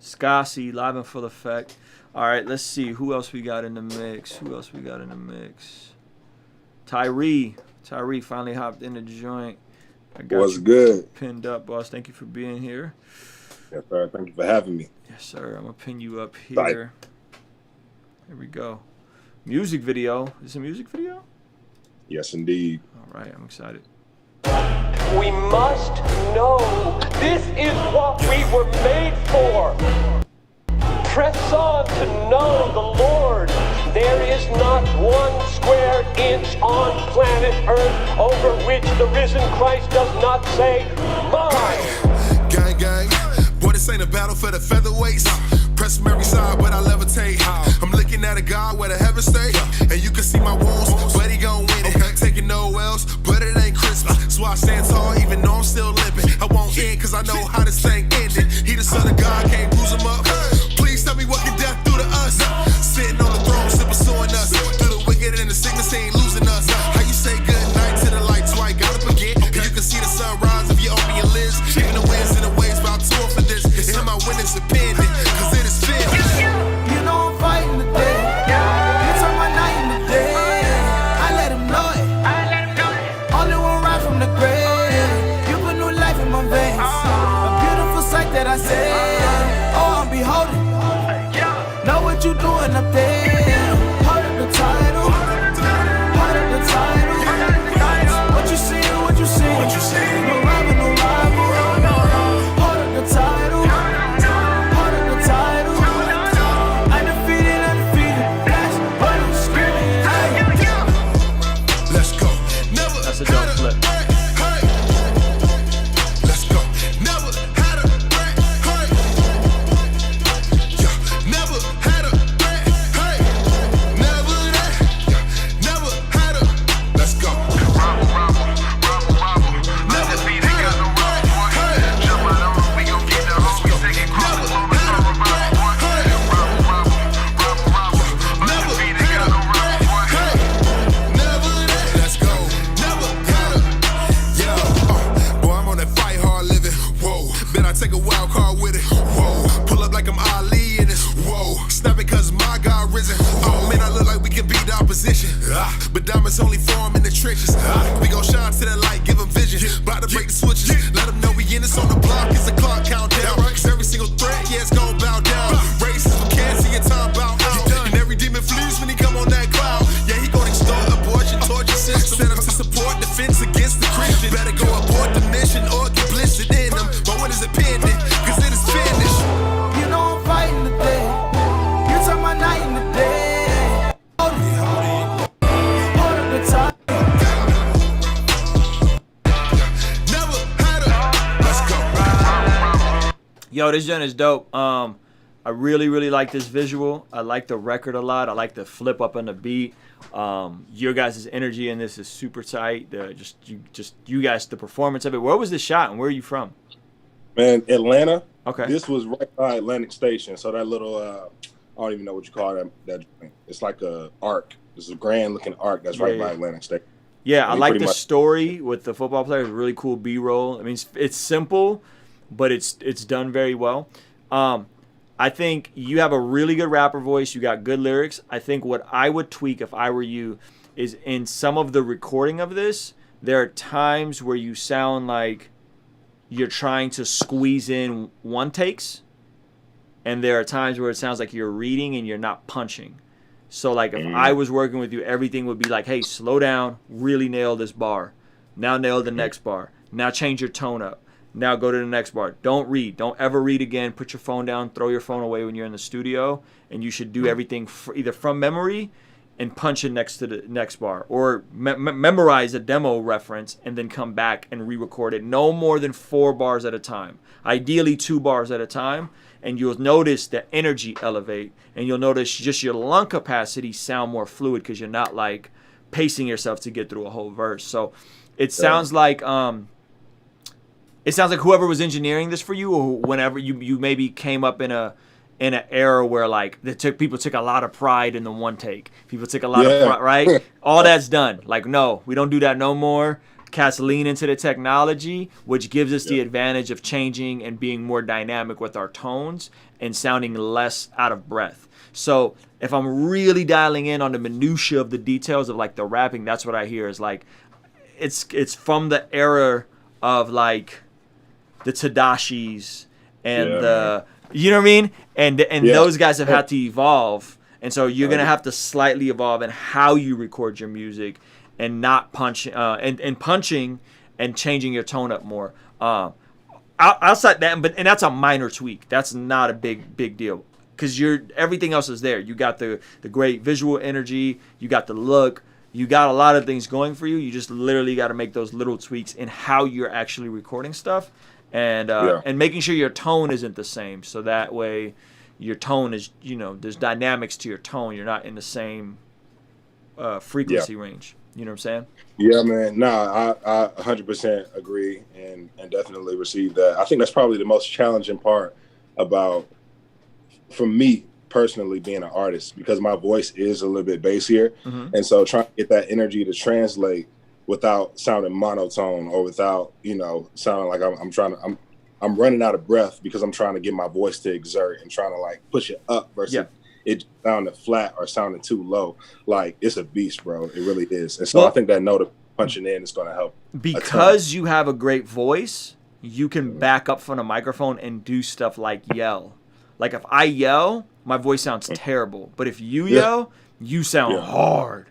S1: Scassi, live in full effect. All right, let's see who else we got in the mix. Tyree finally hopped in the joint. I got
S10: What's
S1: you
S10: good?
S1: Pinned up, boss. Thank you for being here.
S10: Yes, sir. Thank you for having me.
S1: Yes, sir. I'm gonna pin you up here.
S10: Bye.
S1: Here we go. Music video. Is this a music video?
S10: Yes, indeed.
S1: All right, I'm excited.
S13: We must know this is what we were made for. Press on to know the Lord. There is not 1 square inch on planet Earth over which the risen Christ does not say, mine.
S23: Gang, gang. Boy, this ain't a battle for the featherweights. Press from every side, but I levitate. I'm looking at a God where the heavens stay. And you can see my wounds, but he gon' win it. Taking no L's, but it ain't Christmas. So I stand tall, even though I'm still limping. I won't end, cause I know how this thing ended. He the son of God, can't bruise him up. Please tell me what can death do to us? Sitting on the throne, still pursuing us. Through the wicked and the sickness, he ain't losing us. How you say good night to the lights, why gotta forget? Cause you can see the sunrise if you open your lids. Even the winds and the waves about to for this. And my winnings dependent, cause it is finished.
S8: You know I'm fighting today. You turn my night into day. I let him know it. Only one right from the grave. You put new life in my veins. A beautiful sight that I say. Oh, I'm beholding. Know what you doing up there. Part of the title. Part of the title. What you see, what you see. No rival, no rival. Part of the title. Part of the title. Undefeated, undefeated. That's what I'm screaming.
S23: Let's go. Never
S1: That's a dope flip.
S23: Let's go. Never had a threat. Hey. Yeah. Never had a threat. Hey. Never that. Yeah. Never had a. Let's go. Never be the guy no wrong. Hey. Jump out on we gon' get the home. We take it close. Never had a threat. Hey. Never be the guy no wrong. Hey. Never that. Let's go. Never had a. Yeah. Boy, I'm on that fight hard living. Whoa. Bet I take a wild card with it. Whoa. Pull up like I'm Ali in this. Whoa. Snap it cause my God risen. Oh man, I look like we can beat the opposition. But diamonds only form in the trenches. We gon' shine to that light, give them vision. About to break the switches. Let them know we in this on the block. It's a clock countdown. Cause every single threat, yeah, it's gon' bow down. Racism can't see your time bow out. And every demon flees when he come on that cloud. Yeah, he gon' extort abortion, torture system. Set up to support defense against the Christian. Better go abort the mission or get blistered in them. But when is it pending? Cause it is finished.
S8: You know I'm fighting today. You turn my night into day. Hold it. Hold up the time.
S23: Never had a. Let's go.
S1: Yo, this joint is dope. I really like this visual. I like the record a lot. I like the flip up on the beat. Your guys' energy in this is super tight. You guys, the performance of it. Where was this shot and where are you from?
S10: Man, Atlanta.
S1: Okay.
S10: This was right by Atlantic Station. So that little, I don't even know what you call that. It's like a arc. It's a grand looking arc that's right by Atlantic Station.
S1: Yeah, I like the
S10: much
S1: story with the football players. Really cool B-roll. I mean, it's simple, but it's done very well. I think you have a really good rapper voice. You got good lyrics. I think what I would tweak if I were you is in some of the recording of this, there are times where you sound like you're trying to squeeze in one takes, and there are times where it sounds like you're reading and you're not punching. So like if I was working with you, everything would be like, hey, slow down, really nail this bar. Now nail the next bar. Now change your tone up. Now go to the next bar. Don't read. Don't ever read again. Put your phone down. Throw your phone away when you're in the studio. And you should do everything either from memory and punch it next to the next bar. Or memorize a demo reference and then come back and re-record it. No more than 4 bars at a time. Ideally 2 bars at a time. And you'll notice the energy elevate. And you'll notice just your lung capacity sound more fluid because you're not like pacing yourself to get through a whole verse. So it sounds like... It sounds like whoever was engineering this for you, or whenever you maybe came up in an era where like people took a lot of pride in the one take. People took a lot of pride, right? All that's done. Like, no, we don't do that no more. cats lean into the technology, which gives us the advantage of changing and being more dynamic with our tones and sounding less out of breath. So if I'm really dialing in on the minutia of the details of like the rapping, that's what I hear is like, it's from the era of like the Tadashis and the, you know what I mean? And those guys have had to evolve. And so you're going to have to slightly evolve in how you record your music and not punching and punching and changing your tone up more. Outside that, and that's a minor tweak. That's not a big deal because everything else is there. You got the great visual energy. You got the look. You got a lot of things going for you. You just literally got to make those little tweaks in how you're actually recording stuff, and making sure your tone isn't the same. So that way, your tone is, there's dynamics to your tone. You're not in the same frequency range. You know what I'm saying?
S10: Yeah, man. No, I 100% agree and definitely receive that. I think that's probably the most challenging part about, for me personally, being an artist, because my voice is a little bit bassier.
S1: Mm-hmm.
S10: And so trying to get that energy to translate without sounding monotone or without, sounding like I'm running out of breath because I'm trying to get my voice to exert and trying to like push it up versus it sounding flat or sounding too low. Like, it's a beast, bro. It really is. And so I think that note of punching in is going to help.
S1: Because you have a great voice, you can back up from a microphone and do stuff like yell. Like if I yell, my voice sounds terrible. But if you yell, you sound hard.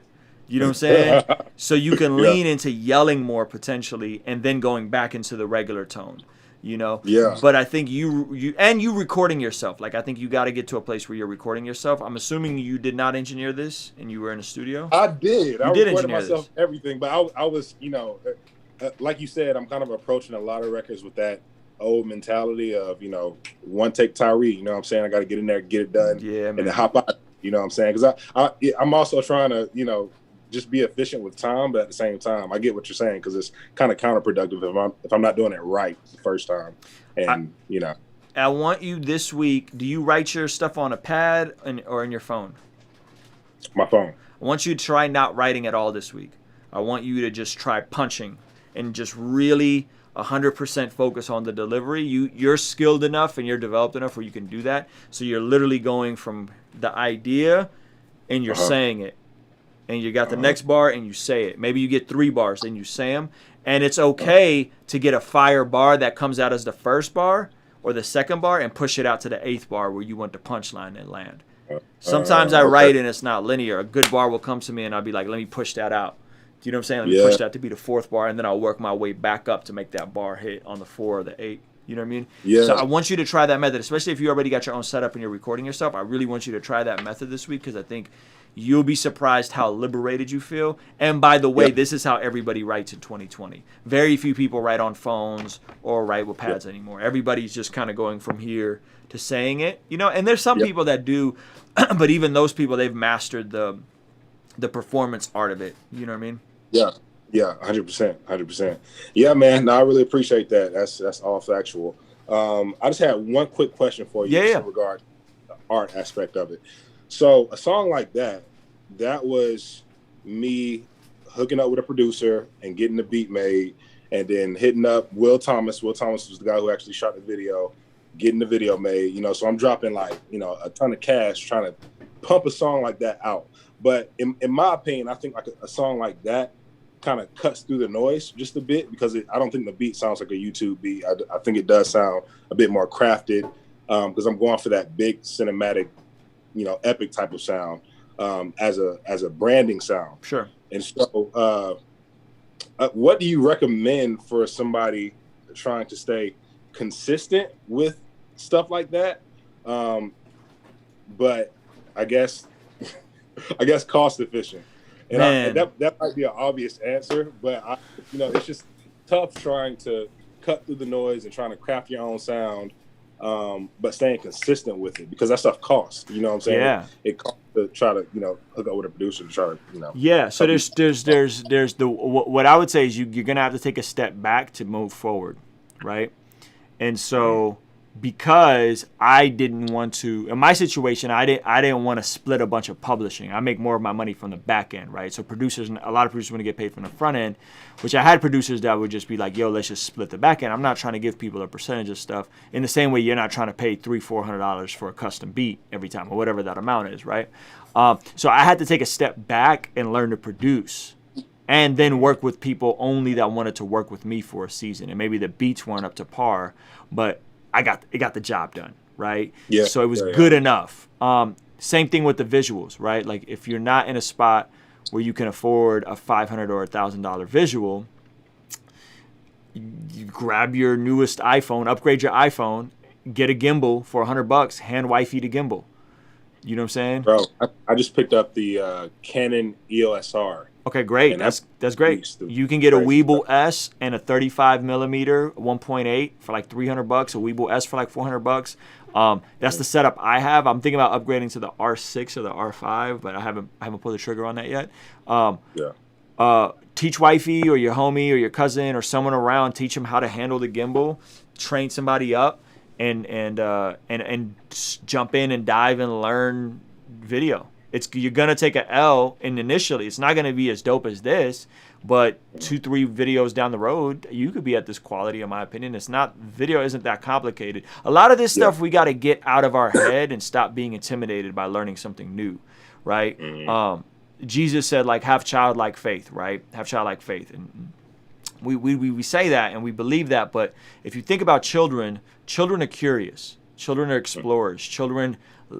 S1: You know what I'm saying? So you can lean into yelling more potentially and then going back into the regular tone.
S10: Yeah.
S1: But I think you recording yourself. Like, I think you got to get to a place where you're recording yourself. I'm assuming you did not engineer this and you were in a studio.
S10: I did. I
S1: did
S10: recorded
S1: engineer
S10: myself
S1: this.
S10: everything, but I was, like you said, I'm kind of approaching a lot of records with that old mentality of, one take Tyree. You know what I'm saying? I got to get in there, get it done, and then hop out. You know what I'm saying? Because I'm also trying to, just be efficient with time, but at the same time, I get what you're saying because it's kind of counterproductive if I'm not doing it right the first time. And
S1: I want you this week. Do you write your stuff on a pad or in your phone?
S10: My phone.
S1: I want you to try not writing at all this week. I want you to just try punching and just really 100% focus on the delivery. You're skilled enough and you're developed enough where you can do that. So you're literally going from the idea and you're saying it. And you got the next bar and you say it. Maybe you get 3 bars and you say them. And it's okay to get a fire bar that comes out as the first bar or the second bar and push it out to the 8th bar where you want the punchline and land. Sometimes I write and it's not linear. A good bar will come to me and I'll be like, let me push that out. Do you know what I'm saying? Let me push that to be the 4th bar, and then I'll work my way back up to make that bar hit on the 4 or the 8. You know what I mean?
S10: Yeah.
S1: So I want you to try that method, especially if you already got your own setup and you're recording yourself. I really want you to try that method this week because I think you'll be surprised how liberated you feel. And by the way, this is how everybody writes in 2020. Very few people write on phones or write with pads anymore. Everybody's just kind of going from here to saying it, and there's some people that do, but even those people, they've mastered the performance art of it. You know what I mean?
S10: Yeah. Yeah, 100%. Yeah, man. No, I really appreciate that. That's all factual. I just had one quick question for you in regard to the art aspect of it. So a song like that was me hooking up with a producer and getting the beat made, and then hitting up Will Thomas. Will Thomas was the guy who actually shot the video, getting the video made. So I'm dropping like a ton of cash trying to pump a song like that out. But in my opinion, I think like a song like that kind of cuts through the noise just a bit because I don't think the beat sounds like a YouTube beat. I think it does sound a bit more crafted because I'm going for that big cinematic, epic type of sound as a branding sound.
S1: Sure.
S10: And so what do you recommend for somebody trying to stay consistent with stuff like that? But I guess cost efficient. And that might be an obvious answer, but it's just tough trying to cut through the noise and trying to craft your own sound, but staying consistent with it because that stuff costs. You know what I'm saying?
S1: Yeah.
S10: It costs to try to hook up with a producer to try to
S1: Yeah. So there's the what I would say is you're gonna have to take a step back to move forward, right? And so because I didn't want to, in my situation, I didn't want to split a bunch of publishing. I make more of my money from the back end, right? So producers, a lot of producers want to get paid from the front end, which I had producers that would just be like, yo, let's just split the back end. I'm not trying to give people a percentage of stuff in the same way you're not trying to pay $300-400 for a custom beat every time or whatever that amount is, right? So I had to take a step back and learn to produce and then work with people only that wanted to work with me for a season. And maybe the beats weren't up to par, but it got the job done, right?
S10: Yeah.
S1: So it was good enough. Same thing with the visuals, right? Like if you're not in a spot where you can afford a $500 or $1,000 visual, you grab your newest iPhone, upgrade your iPhone, get a gimbal for $100, hand wifey the gimbal. You know what I'm saying?
S10: Bro, I just picked up the Canon EOS R.
S1: Okay, great. That's great. You can get a Weeble S and a 35 millimeter 1.8 for like $300. A Weeble S for like $400. That's the setup I have. I'm thinking about upgrading to the R6 or the R5, but I haven't pulled the trigger on that yet. Teach wifey or your homie or your cousin or someone around. Teach them how to handle the gimbal. Train somebody up and jump in and dive and learn video. You're gonna take an L initially. It's not gonna be as dope as this, but 2-3 videos down the road, you could be at this quality, in my opinion. Video isn't that complicated. A lot of this stuff we got to get out of our head and stop being intimidated by learning something new, right? Jesus said, like, have childlike faith, right? Have childlike faith, and we say that and we believe that, but if you think about children are curious, children are explorers, children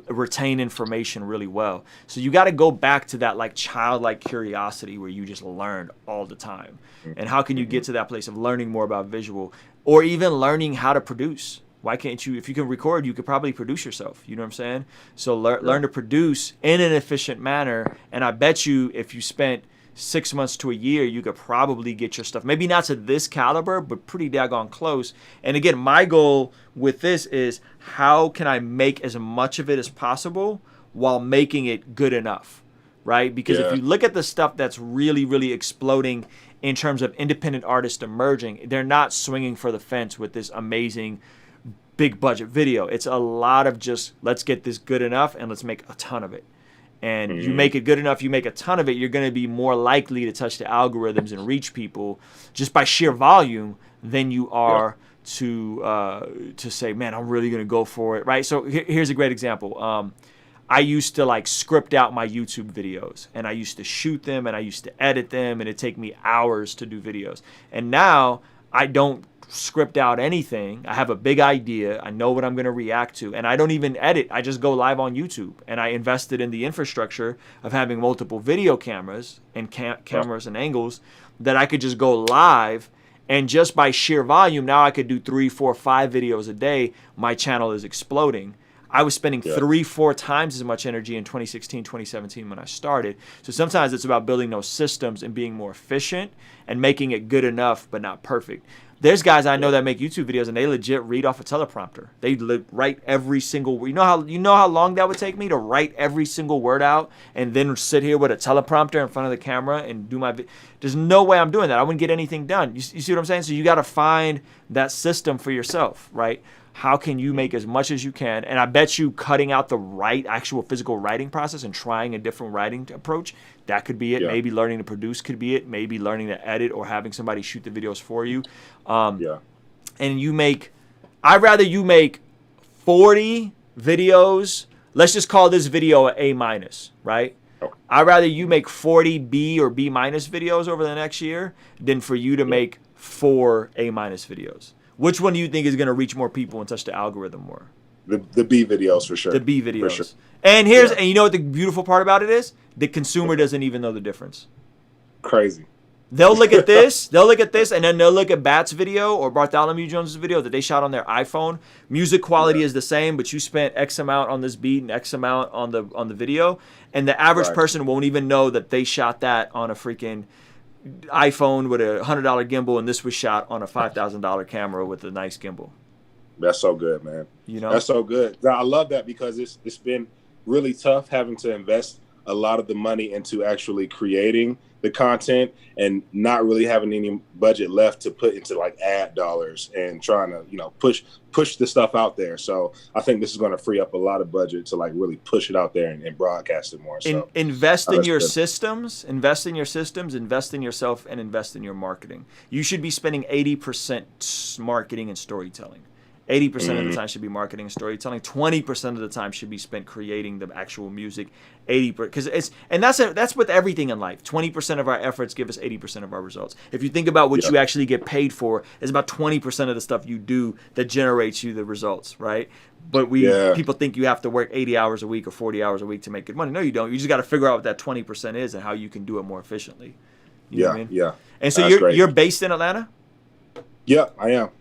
S1: retain information really well. So you got to go back to that like childlike curiosity where you just learned all the time. And how can you get to that place of learning more about visual or even learning how to produce? Why can't you, if you can record, you could probably produce yourself. You know what I'm saying? So learn to produce in an efficient manner. And I bet you if you spent 6 months to a year, you could probably get your stuff, maybe not to this caliber, but pretty daggone close. And again, my goal with this is how can I make as much of it as possible while making it good enough, right? Because if you look at the stuff that's really, really exploding in terms of independent artists emerging, they're not swinging for the fence with this amazing big budget video. It's a lot of just, let's get this good enough and let's make a ton of it. And you make it good enough, you make a ton of it, you're going to be more likely to touch the algorithms and reach people just by sheer volume than you are to say, man, I'm really going to go for it, right? So here's a great example. I used to like script out my YouTube videos, and I used to shoot them, and I used to edit them, and it'd take me hours to do videos. And now I don't script out anything. I have a big idea. I know what I'm going to react to, and I don't even edit. I just go live on YouTube, and I invested in the infrastructure of having multiple video cameras and cameras and angles that I could just go live, and just by sheer volume, now I could do 3, 4, 5 videos a day. My channel is exploding. I was spending 3-4 times as much energy in 2016, 2017 when I started. So sometimes it's about building those systems and being more efficient and making it good enough, but not perfect. There's guys I know that make YouTube videos and they legit read off a teleprompter. They write every single word. You know how long that would take me to write every single word out and then sit here with a teleprompter in front of the camera and do my There's no way I'm doing that. I wouldn't get anything done. You see what I'm saying? So you got to find that system for yourself, right? How can you make as much as you can? And I bet you cutting out the actual physical writing process and trying a different writing approach, that could be it. Maybe learning to produce could be it. Maybe learning to edit or having somebody shoot the videos for you. And I'd rather you make 40 videos. Let's just call this video an A-, right? I'd rather you make 40 B or B- videos over the next year than for you to make 4 A- videos. Which one do you think is going to reach more people and touch the algorithm more?
S10: The B videos for sure.
S1: The B videos.
S10: For sure.
S1: And and you know what the beautiful part about it is? The consumer doesn't even know the difference.
S10: Crazy.
S1: They'll look at this, and then they'll look at Bat's video or Bartholomew Jones' video that they shot on their iPhone. Music quality is the same, but you spent X amount on this beat and X amount on the video, and the average person won't even know that they shot that on a freaking iPhone with a $100 gimbal, and this was shot on a $5,000 camera with a nice gimbal.
S10: That's so good, man.
S1: You know,
S10: that's so good. I love that because it's been really tough having to invest a lot of the money into actually creating the content and not really having any budget left to put into like ad dollars and trying to, you know, push the stuff out there. So I think this is going to free up a lot of budget to like really push it out there and broadcast it more. So
S1: invest in your systems, invest in yourself, and invest in your marketing. You should be spending 80% marketing and storytelling. 80% of the time should be marketing and storytelling. 20% of the time should be spent creating the actual music. 80%, because that's with everything in life. 20% of our efforts give us 80% of our results. If you think about what you actually get paid for, it's about 20% of the stuff you do that generates you the results, right? But people think you have to work 80 hours a week or 40 hours a week to make good money. No, you don't. You just got to figure out what that 20% is and how you can do it more efficiently. You know what I mean?
S10: Yeah.
S1: And so you're based in Atlanta?
S10: Yeah, I am.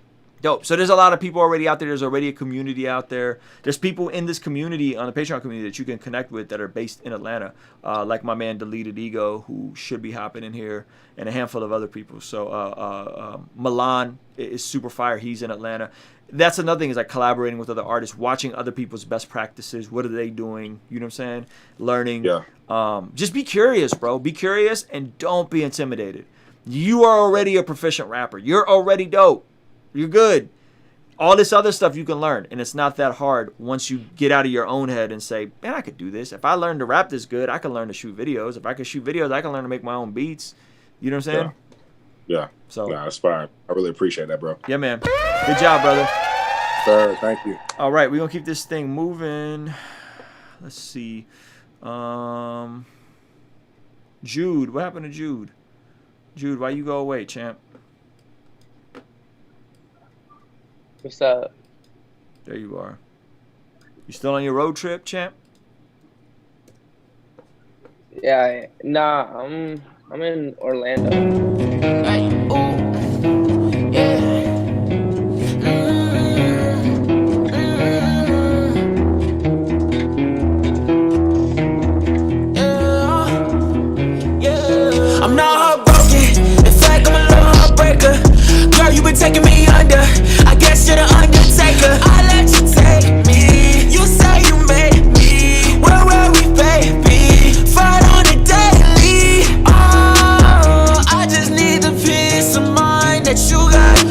S1: Dope. So there's a lot of people already out there. There's already a community out there. There's people in this community, on the Patreon community, that you can connect with that are based in Atlanta, like my man Deleted Ego, who should be hopping in here, and a handful of other people. So Milan is super fire. He's in Atlanta. That's another thing, is like collaborating with other artists, watching other people's best practices. What are they doing? You know what I'm saying? Learning. Yeah. Just be curious, bro. Be curious and don't be intimidated. You are already a proficient rapper. You're already dope. You're good. All this other stuff you can learn, and it's not that hard once you get out of your own head and say, man, I could do this. If I learn to rap this good, I can learn to shoot videos. If I can shoot videos, I can learn to make my own beats. You know what I'm saying?
S10: Yeah.
S1: So
S10: that's fine. I really appreciate that, bro.
S1: Yeah, man. Good job, brother.
S10: Sir, thank you.
S1: All right, we're going to keep this thing moving. Let's see. Jude. What happened to Jude? Jude, why you go away, champ?
S12: What's up?
S1: There you are. You still on your road trip, champ?
S12: Yeah, nah, I'm in Orlando.
S16: Hey, ooh, yeah.
S11: I'm not heartbroken. In fact, I'm a little heartbreaker. Girl, you been taking me under. I guess you're the undertaker. I let you take me. You say you made me. Where were we, baby? Fight on it daily. Oh, I just need the peace of mind that you got.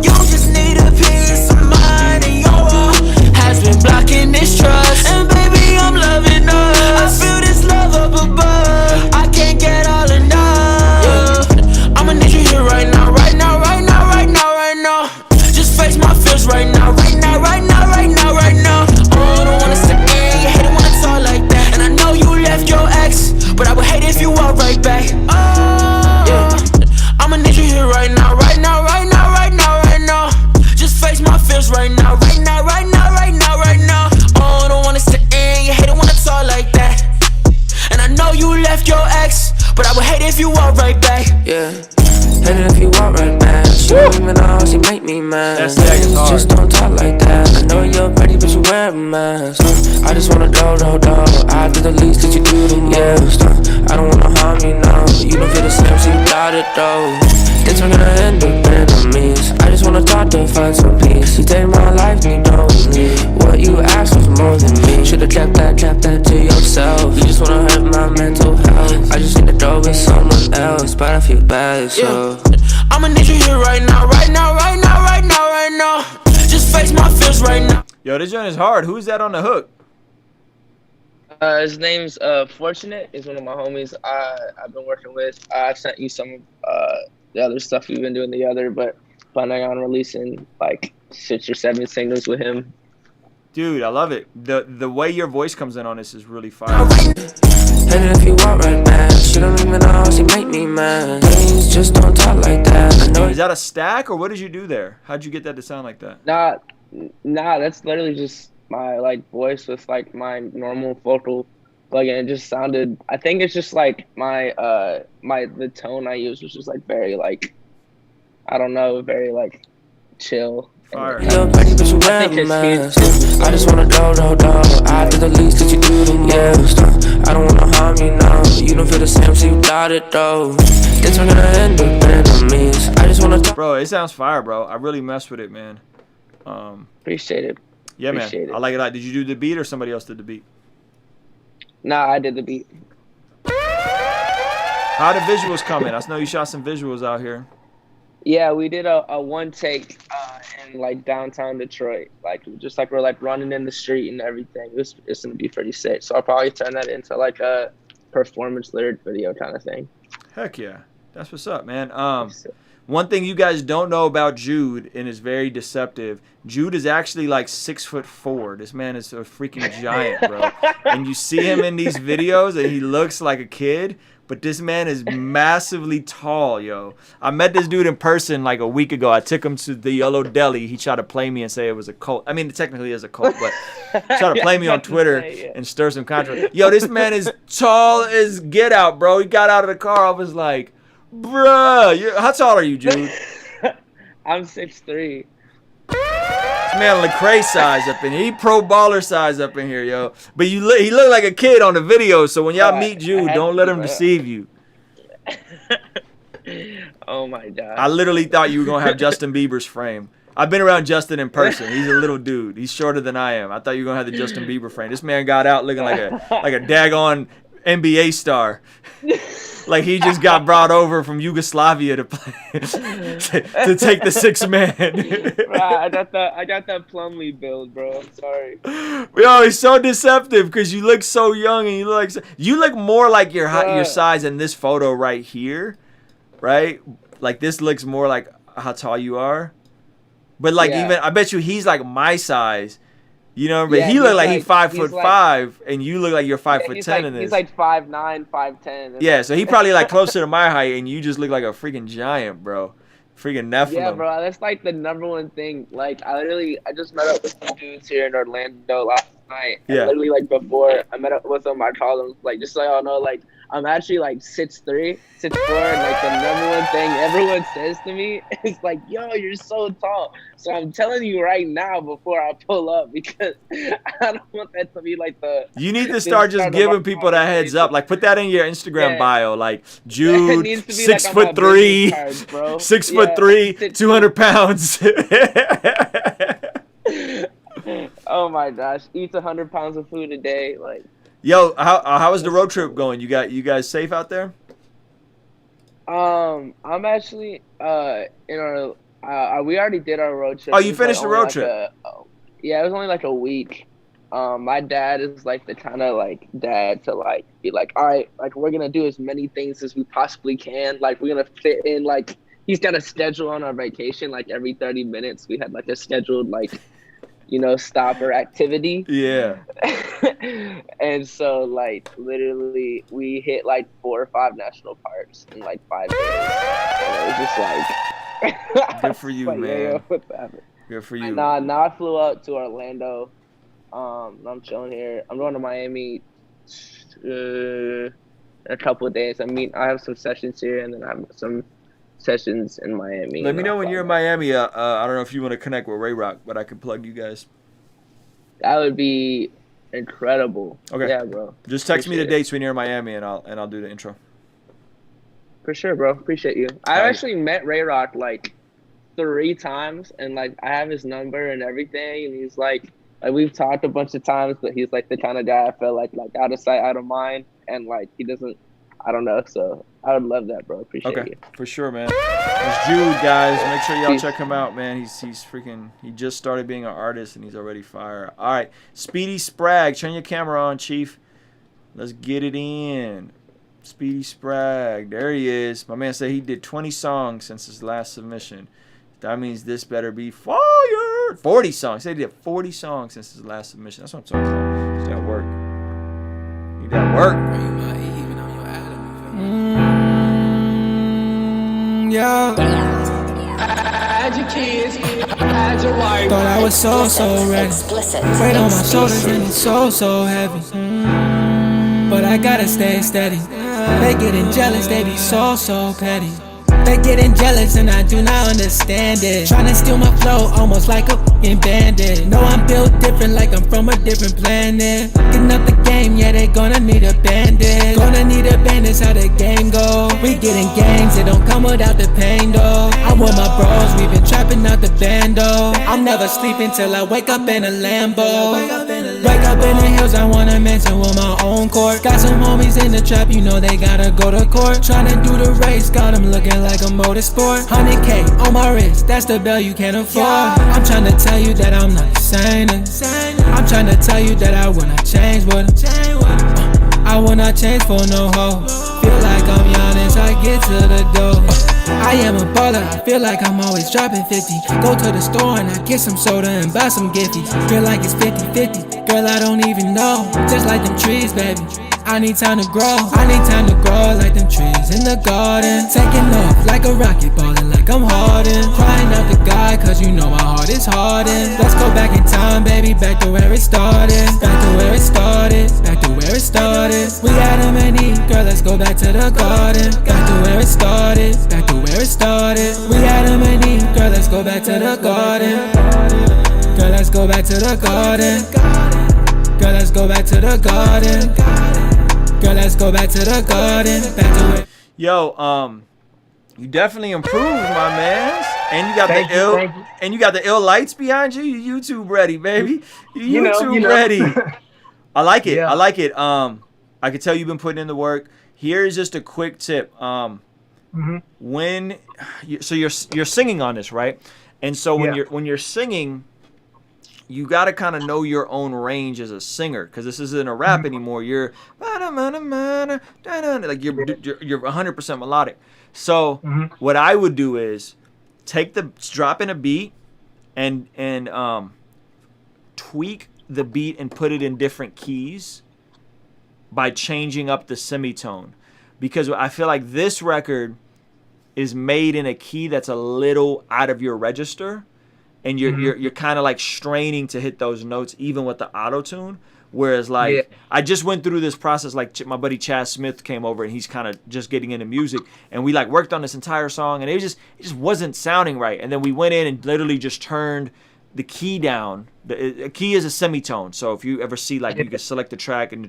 S11: You just need a peace of mind, and your wall has been blocking this trust. And baby, I'm loving us. I feel this love up above. I can't get all enough. I'ma need you here right now, right now, right now, right now, right now. Just face my fears right now, right now, right now, right now, right now. Oh, I don't wanna sit there, you hate it when I talk like that. And I know you left your ex, but I would hate if you walk right back. Oh, yeah. I'ma need you here right now, right now, right now, right now, right now. Just face my fears right now, right now, right now, right now, right now. Oh, I don't wanna sit there, you hate it when I talk like that. And I know you left your ex, but I would hate if you walk right back.
S18: Yeah. Hate it if you walk right back. She don't even know, she make me mad. Just don't talk like that. I know you're pretty, but you wear a mask. I just wanna do. I do the least that you do the most. I don't wanna harm you, no. You don't feel the same, so you got it though. Guess we're gonna end up enemies. I just wanna talk to find some peace. You take my life and you don't need what you asked was more than me. Should've kept that to yourself. You just wanna hurt my mental health. I just need to go with someone else, but I feel bad, so
S11: I'ma need you here right now, right now, right now, right now, right now. Just face my fears right now.
S1: Yo, this joint is hard. Who's that on the hook?
S12: His name's Fortunate. He's one of my homies I've been working with. I sent you some of the other stuff we've been doing together, but planning on releasing like 6 or 7 singles with him.
S1: Dude, I love it. The way your voice comes in on this is really fire.
S18: hate it if you walk right back. She don't even know, she make me mad. Please just don't talk like that. I know.
S1: Is that a stack, or what did you do there? How'd you get that to sound like that?
S12: Nah, that's literally just my like voice with like my normal vocal plug-in. It just sounded, I think it's just like my the tone I use was just like very like, I don't know, very like chill.
S18: You're pretty, but you wear a mask. I just wanna do. I do the least that you do the most. I don't wanna harm you, no. You don't feel the same, so you got it though. Guess we're gonna end up enemies. I just wanna talk.
S1: Bro, it sounds fire, bro. I really messed with it, man.
S12: Appreciate it.
S1: Yeah,
S12: Appreciate
S1: man.
S12: it.
S1: I like it a lot. Did you do the beat or somebody else did the beat?
S12: Nah, I did the beat.
S1: How the visuals coming? I know you shot some visuals out here.
S12: Yeah, we did a one take in like downtown Detroit. Like just like we're like running in the street and everything. It's gonna be pretty sick. So I'll probably turn that into like a performance lyric video kind of thing.
S1: Heck yeah, that's what's up, man. One thing you guys don't know about Jude, and is very deceptive. Jude is actually like 6'4". This man is a freaking giant, bro. And you see him in these videos, and he looks like a kid. But this man is massively tall, yo. I met this dude in person like a week ago. I took him to the Yellow Deli. He tried to play me and say it was a cult. I mean, it technically is a cult, but tried to play me on Twitter and stir some controversy. Yo, this man is tall as get out, bro. He got out of the car. I was like, bruh, how tall are you, Jude?
S12: I'm 6'3".
S1: This man Lecrae size up in here. He pro baller size up in here, yo. But he looked like a kid on the video, so when y'all meet Jude, don't let him deceive you.
S12: Oh my god.
S1: I literally thought you were going to have Justin Bieber's frame. I've been around Justin in person. He's a little dude. He's shorter than I am. I thought you were going to have the Justin Bieber frame. This man got out looking like a daggone NBA star. Like he just got brought over from Yugoslavia to play to take the 6 man.
S12: I got that Plumlee build, bro. I'm sorry.
S1: Yo, it's so deceptive because you look so young and you look more like your size in this photo right here, right? Like this looks more like how tall you are. But like even I bet you he's like my size. You know, but he look like he's 5'5", and you look like you're 5'10" in this.
S12: He's like 5'9", 5'10".
S1: Yeah, so he probably like closer to my height, and you just look like a freaking giant, bro. Freaking Nephilim.
S12: Yeah, bro, that's like the #1 thing. Like, I just met up with some dudes here in Orlando last night. And literally, like, before I met up with them, I called them, like, just so y'all know, like, I'm actually like 6'3", 6'4", and like the #1 thing everyone says to me is like, yo, you're so tall. So I'm telling you right now before I pull up, because I don't want that to be like the...
S1: You need to start just giving people that heads up. Like, put that in your Instagram bio. Like, Jude, 6'3", 6'3", 200 pounds.
S12: Oh my gosh, eats 100 pounds of food a day, like...
S1: Yo, how is the road trip going? You guys safe out there?
S12: I'm actually in our we already did our road trip.
S1: Oh, you finished the road trip?
S12: Yeah, it was only like a week. My dad is like the kind of like dad to like be like, all right, like we're gonna do as many things as we possibly can. Like we're gonna fit in, like he's got a schedule on our vacation. Like every 30 minutes, we had like a scheduled like, you know, stop or activity.
S1: Yeah.
S12: And so like literally we hit like 4 or 5 national parks in like 5 days. And it was just like
S1: good for you, like, man.
S12: Yeah, what's happening?
S1: Good for you.
S12: Now I flew out to Orlando. I'm chilling here. I'm going to Miami in a couple of days. I have some sessions here, and then I have some sessions in Miami.
S1: Let me know when you're in Miami. I don't know if you want to connect with Ray Rock, but I could plug you guys.
S12: That would be incredible.
S1: Okay.
S12: Yeah, bro.
S1: Just text me the dates when you're in Miami, and I'll do the intro.
S12: For sure, bro. Appreciate you. I actually met Ray Rock like 3 times, and like I have his number and everything, and he's like we've talked a bunch of times, but he's like the kind of guy I feel like out of sight, out of mind, and like he doesn't. I don't know, so I would love that, bro. Appreciate you.
S1: For sure, man. It's Jude, guys. Make sure y'all check him out, man. He's freaking. He just started being an artist, and he's already fire. All right, Speedy Spragg, turn your camera on, Chief. Let's get it in. Speedy Spragg, there he is. My man said he did 20 songs since his last submission. That means this better be fire. 40 songs. He did 40 songs since his last submission. That's what I'm talking about. It's that work. Need that work.
S16: Yeah. Had your kids, had your wife. Thought I was so ready. Weight on my shoulders and it's so heavy. But I gotta stay steady. They getting jealous, they be so petty. They getting jealous and I do not understand it. Tryna steal my flow almost like a f***ing bandit. No, I'm built different like I'm from a different planet. Getting up the game, yeah, they gonna need a bandit. Gonna need a bandit, how the game go. We
S14: getting gains, it don't come without the pain though. I'm with my bros, we been trapping out the bando. I'm never sleeping till I wake up in a Lambo. Wake up in the hills, I want a mansion with my own court. Got some homies in the trap, you know they gotta go to court. Tryna do the race, got them looking like a motorsport. 100K on my wrist, that's the bill you can't afford. I'm tryna tell you that I'm not insane. I'm tryna tell you that I will not change, but I will not change for no hoe. Feel like I'm Giannis, I get to the door. I am a baller, I feel like I'm always dropping 50. Go to the store and I get some soda and buy some Giffies. Feel like it's 50-50, girl I don't even know. Just like them trees, baby, I need time to grow. I need time to grow like them trees in the garden. Taking off like a rocket, balling like I'm Harden. Crying out to God cause you know my heart is hardened. Let's go back in time, baby, back to where it started. Back to where it started, back to where it started. We Adam and Eve, girl, let's go back to the garden. Back to where it started, back to where it started. We Adam and Eve, girl, let's go back to the garden. Girl, let's go back to the garden. Girl, let's go back to the garden. Girl, let's go back to the garden. Back to where.
S1: Yo, you definitely improved, my man. And you got you got the ill lights behind you. You YouTube ready, baby. You YouTube ready. I like it. I like it. I can tell you've been putting in the work. Here's just a quick tip. When you're singing on this, right? And so when you're singing, you got to kind of know your own range as a singer, because this isn't a rap anymore. You're like you're 100% melodic. So what I would do is drop in a beat and tweak the beat and put it in different keys by changing up the semitone, because I feel like this record is made in a key that's a little out of your register. And you're kind of like straining to hit those notes even with the auto tune. Whereas like I just went through this process. Like my buddy Chaz Smith came over and he's kind of just getting into music, and we like worked on this entire song, and it just wasn't sounding right. And then we went in and literally just turned the key down. The key is a semitone. So if you ever see like you can select the track and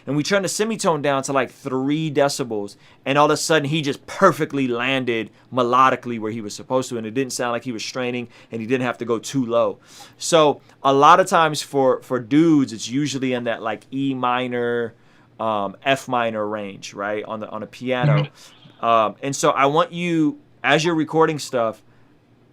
S1: we turned the semitone down to like 3 decibels, and all of a sudden he just perfectly landed melodically where he was supposed to, and it didn't sound like he was straining, and he didn't have to go too low. So a lot of times for dudes, it's usually in that like E minor, F minor range, right, on a piano. And so I want you, as you're recording stuff,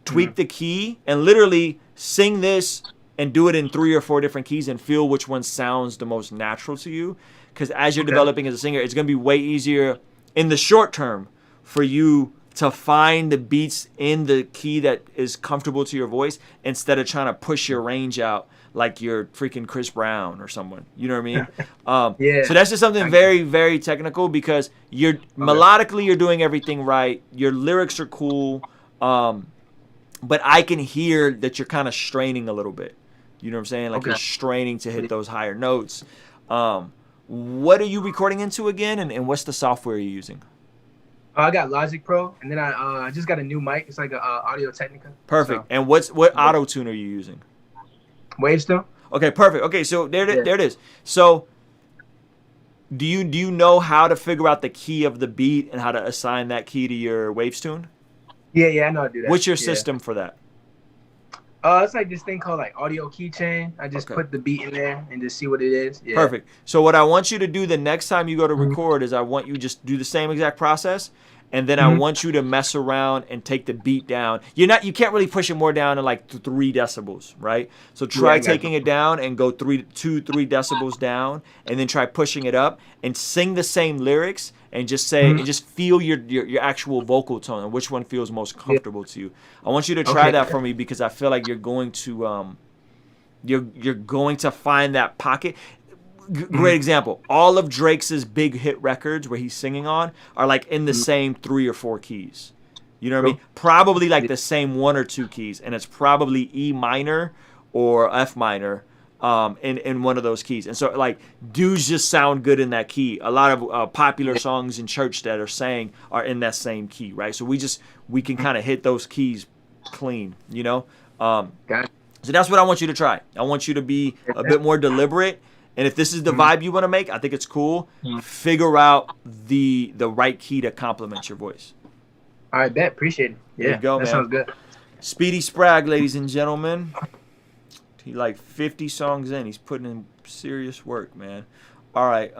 S1: tweak the key and literally sing this and do it in 3 or 4 different keys and feel which one sounds the most natural to you. Because as you're developing as a singer, it's going to be way easier in the short term for you to find the beats in the key that is comfortable to your voice, instead of trying to push your range out like you're freaking Chris Brown or someone. You know what I mean? So that's just something very, very technical, because you're melodically you're doing everything right. Your lyrics are cool. But I can hear that you're kind of straining a little bit. You know what I'm saying? Like you're straining to hit those higher notes. What are you recording into again, and what's the software you're using?
S15: I got Logic Pro, and then I just got a new mic. It's like a Audio Technica.
S1: Perfect.
S15: So.
S1: And what auto tune are you using?
S15: Wavestone.
S1: Okay, perfect. Okay, so there it is. So do you know how to figure out the key of the beat and how to assign that key to your Wavestone?
S15: Yeah, I know how to do that.
S1: What's your system for that?
S15: It's like this thing called like Audio Keychain. I just put the beat in there and just see what it is. Yeah.
S1: Perfect. So what I want you to do the next time you go to record is I want you just do the same exact process, and then I want you to mess around and take the beat down. You can't really push it more down than like 3 decibels, right? So try taking it down and go 3 decibels down, and then try pushing it up and sing the same lyrics and just say and just feel your actual vocal tone and which one feels most comfortable to you. I want you to try that for me, because I feel like you're going to you're going to find that pocket. Great example. All of Drake's big hit records where he's singing on are like in the same 3 or 4 keys. You know what I mean? Probably like the same 1 or 2 keys, and it's probably E minor or F minor in one of those keys. And so like dudes just sound good in that key. A lot of popular songs in church that are sang are in that same key, right? So we can kind of hit those keys clean, you know? So that's what I want you to try. I want you to be a bit more deliberate And if this is the vibe you want to make, I think it's cool. Figure out the right key to complement your voice.
S15: All right, bet. Appreciate it. Yeah,
S1: There you go,
S15: that
S1: man.
S15: sounds good.
S1: Speedy Spragg, ladies and gentlemen. He like 50 songs in. He's putting in serious work, man. All right.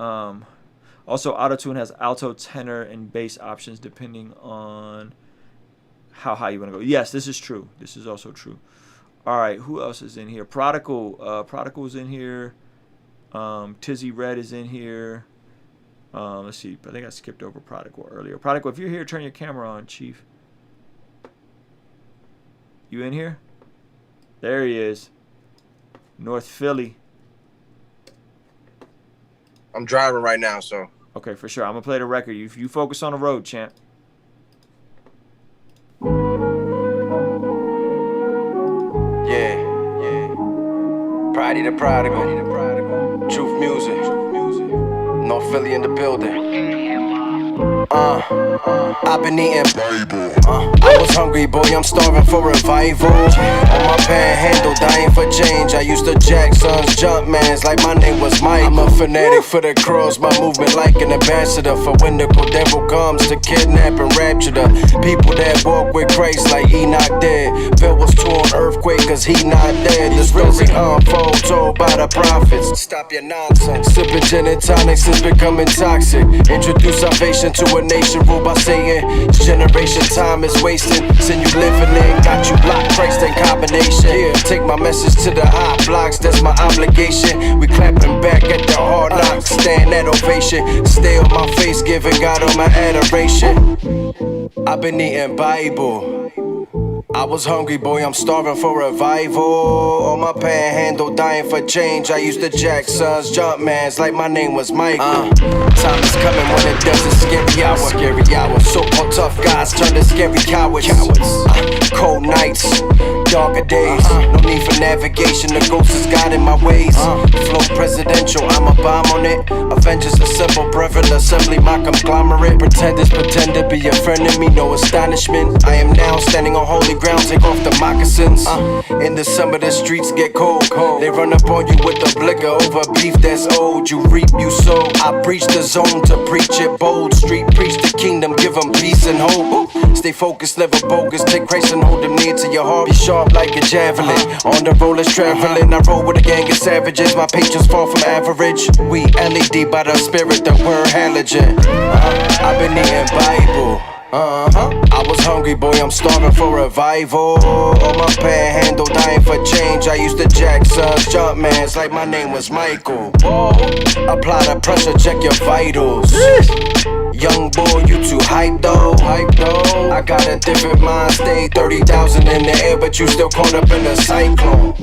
S1: Also, Auto-Tune has alto, tenor, and bass options depending on how high you want to go. Yes, this is true. This is also true. All right. Who else is in here? Prodigal. Prodigal's in here. Tizzy Red is in here. Let's see. I think I skipped over Prodigal earlier. Prodigal, if you're here, turn your camera on, Chief. You in here? There he is. North Philly.
S3: I'm driving right now, so.
S1: Okay, for sure. I'm going to play the record. You focus on the road, champ.
S3: Yeah. Pridey the Prodigal. Truth Music. North Philly in the building. I've been eating I was hungry, boy, I'm starving for revival. On my panhandle, dying for change. I used to jack sons, jump mans like my name was Mike. I'm a fanatic for the cross, my movement like an ambassador. For when the devil comes to kidnap and rapture the people that walk with Christ like Enoch dead. Phil was torn, earthquake, cause he not dead. The story unfold, told by the prophets. Stop your nonsense. Sipping gin and tonics is becoming toxic. Introduce salvation to a nation ruled by Satan. This generation time is wasting. Sin you living in, got you blocked, Christ in combination. Yeah, take my message to the hot blocks, that's my obligation. We clapping back at the hard knocks, stand that ovation. Stay on my face, giving God all my adoration. I've been eating Bible. I was hungry, boy, I'm starving for revival. On my panhandle, dying for change. I used to jack sons, jump mans like my name was Mike. Time is coming when it does a scary hour. Scary hour. So-called tough guys turn to scary cowards. Cold nights, darker days. No need for navigation, the ghost is God in my ways. Flow presidential, I'm a bomb on it. Avengers assemble, brethren assembly, my conglomerate. Pretenders pretend to be a friend of me, no astonishment. I am now standing on holy ground, take off the moccasins. In the summer the streets get cold. They run up on you with the blicker over beef that's old. You reap, you sow. I preach the zone to preach it bold. Street preach the kingdom, give them peace and hope. Stay focused, never bogus. Take Christ and hold him near to your heart. Be sharp like a javelin. On the rollers traveling. I roll with a gang of savages. My patience far from average. We LED by the spirit, the word halogen. I've been eating Bible. I was hungry, boy, I'm starving for revival. On my panhandle, dying for change. I used to jack sons, jump mans like my name was Michael. Apply the pressure, check your vitals. Young boy, you too hype though. I got a different mind state, 30,000 in the air, but you still caught up in the cyclone.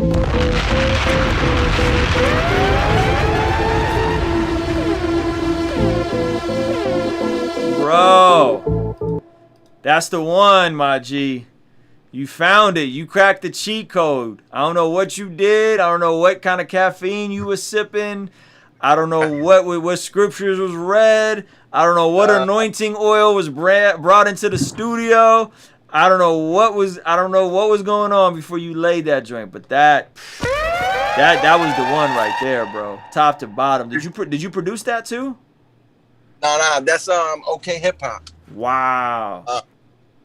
S1: Bro, that's the one, my G. You found it. You cracked the cheat code. I don't know what you did. I don't know what kind of caffeine you was sipping. I don't know what scriptures was read. I don't know what anointing oil was brought into the studio. I don't know what was going on before you laid that joint. But that was the one right there, bro. Top to bottom. Did you produce that too?
S3: No, that's OK Hip Hop.
S1: Wow.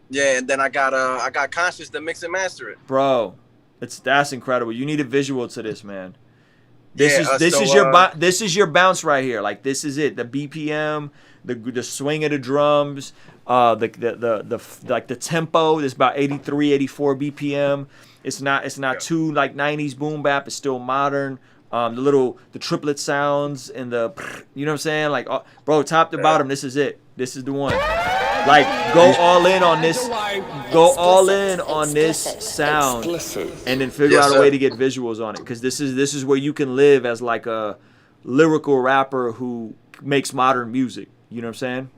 S3: Yeah, and then I got Conscious to mix and master it.
S1: Bro, that's incredible. You need a visual to this, man. This is your bounce right here. Like, this is it. The BPM, the swing of the drums, the tempo. It's about 83, 84 BPM. It's not too like 90s boom bap. It's still modern. The triplet sounds and the, you know what I'm saying? Like, bro, top to bottom, this is it. This is the one. Like, go all in on this. Go all in on this sound, and then figure out a way to get visuals on it. Because this is where you can live as like a lyrical rapper who makes modern music. You know what I'm saying?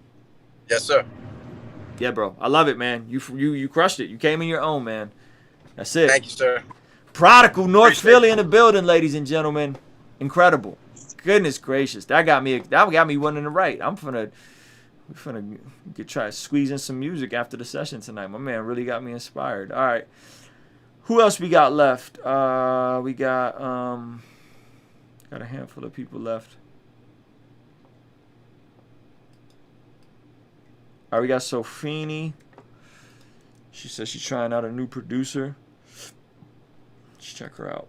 S3: Yes, sir.
S1: Yeah, bro. I love it, man. You crushed it. You came in your own, man. That's it.
S3: Thank you, sir.
S1: Prodigal, North Philly in the building, ladies and gentlemen. Incredible. Goodness gracious. That got me one in the right. We're finna try to squeeze in some music after the session tonight. My man really got me inspired. All right. Who else we got left? We got Got a handful of people left. All right, we got Sofini. She says she's trying out a new producer. Let's check her out.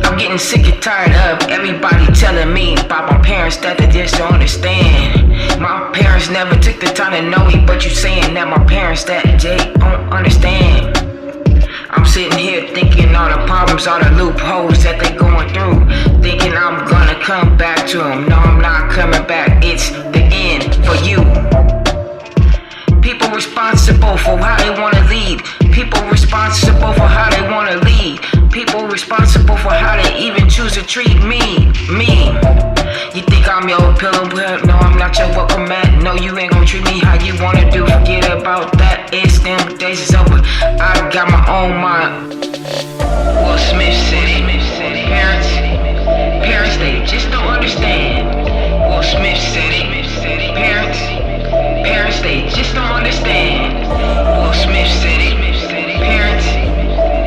S17: I'm getting sick and tired of everybody telling me about my parents that they just don't understand. My parents never took the time to know me, but you saying that my parents that they don't understand. I'm sitting here thinking all the problems, all the loopholes that they going through, thinking I'm gonna come back to them. No, I'm not coming back. It's the end for you. People responsible for how they wanna lead. People responsible for how they wanna lead. People responsible for how they even choose to treat me. You think I'm your pillow, but no, I'm not your welcome mat. No, you ain't gonna treat me how you wanna do. Forget about that, it's them days is over. I got my own mind. Will Smith said it. Parents, they just don't understand. Will Smith said it. Parents, they just don't understand. Will Smith said it.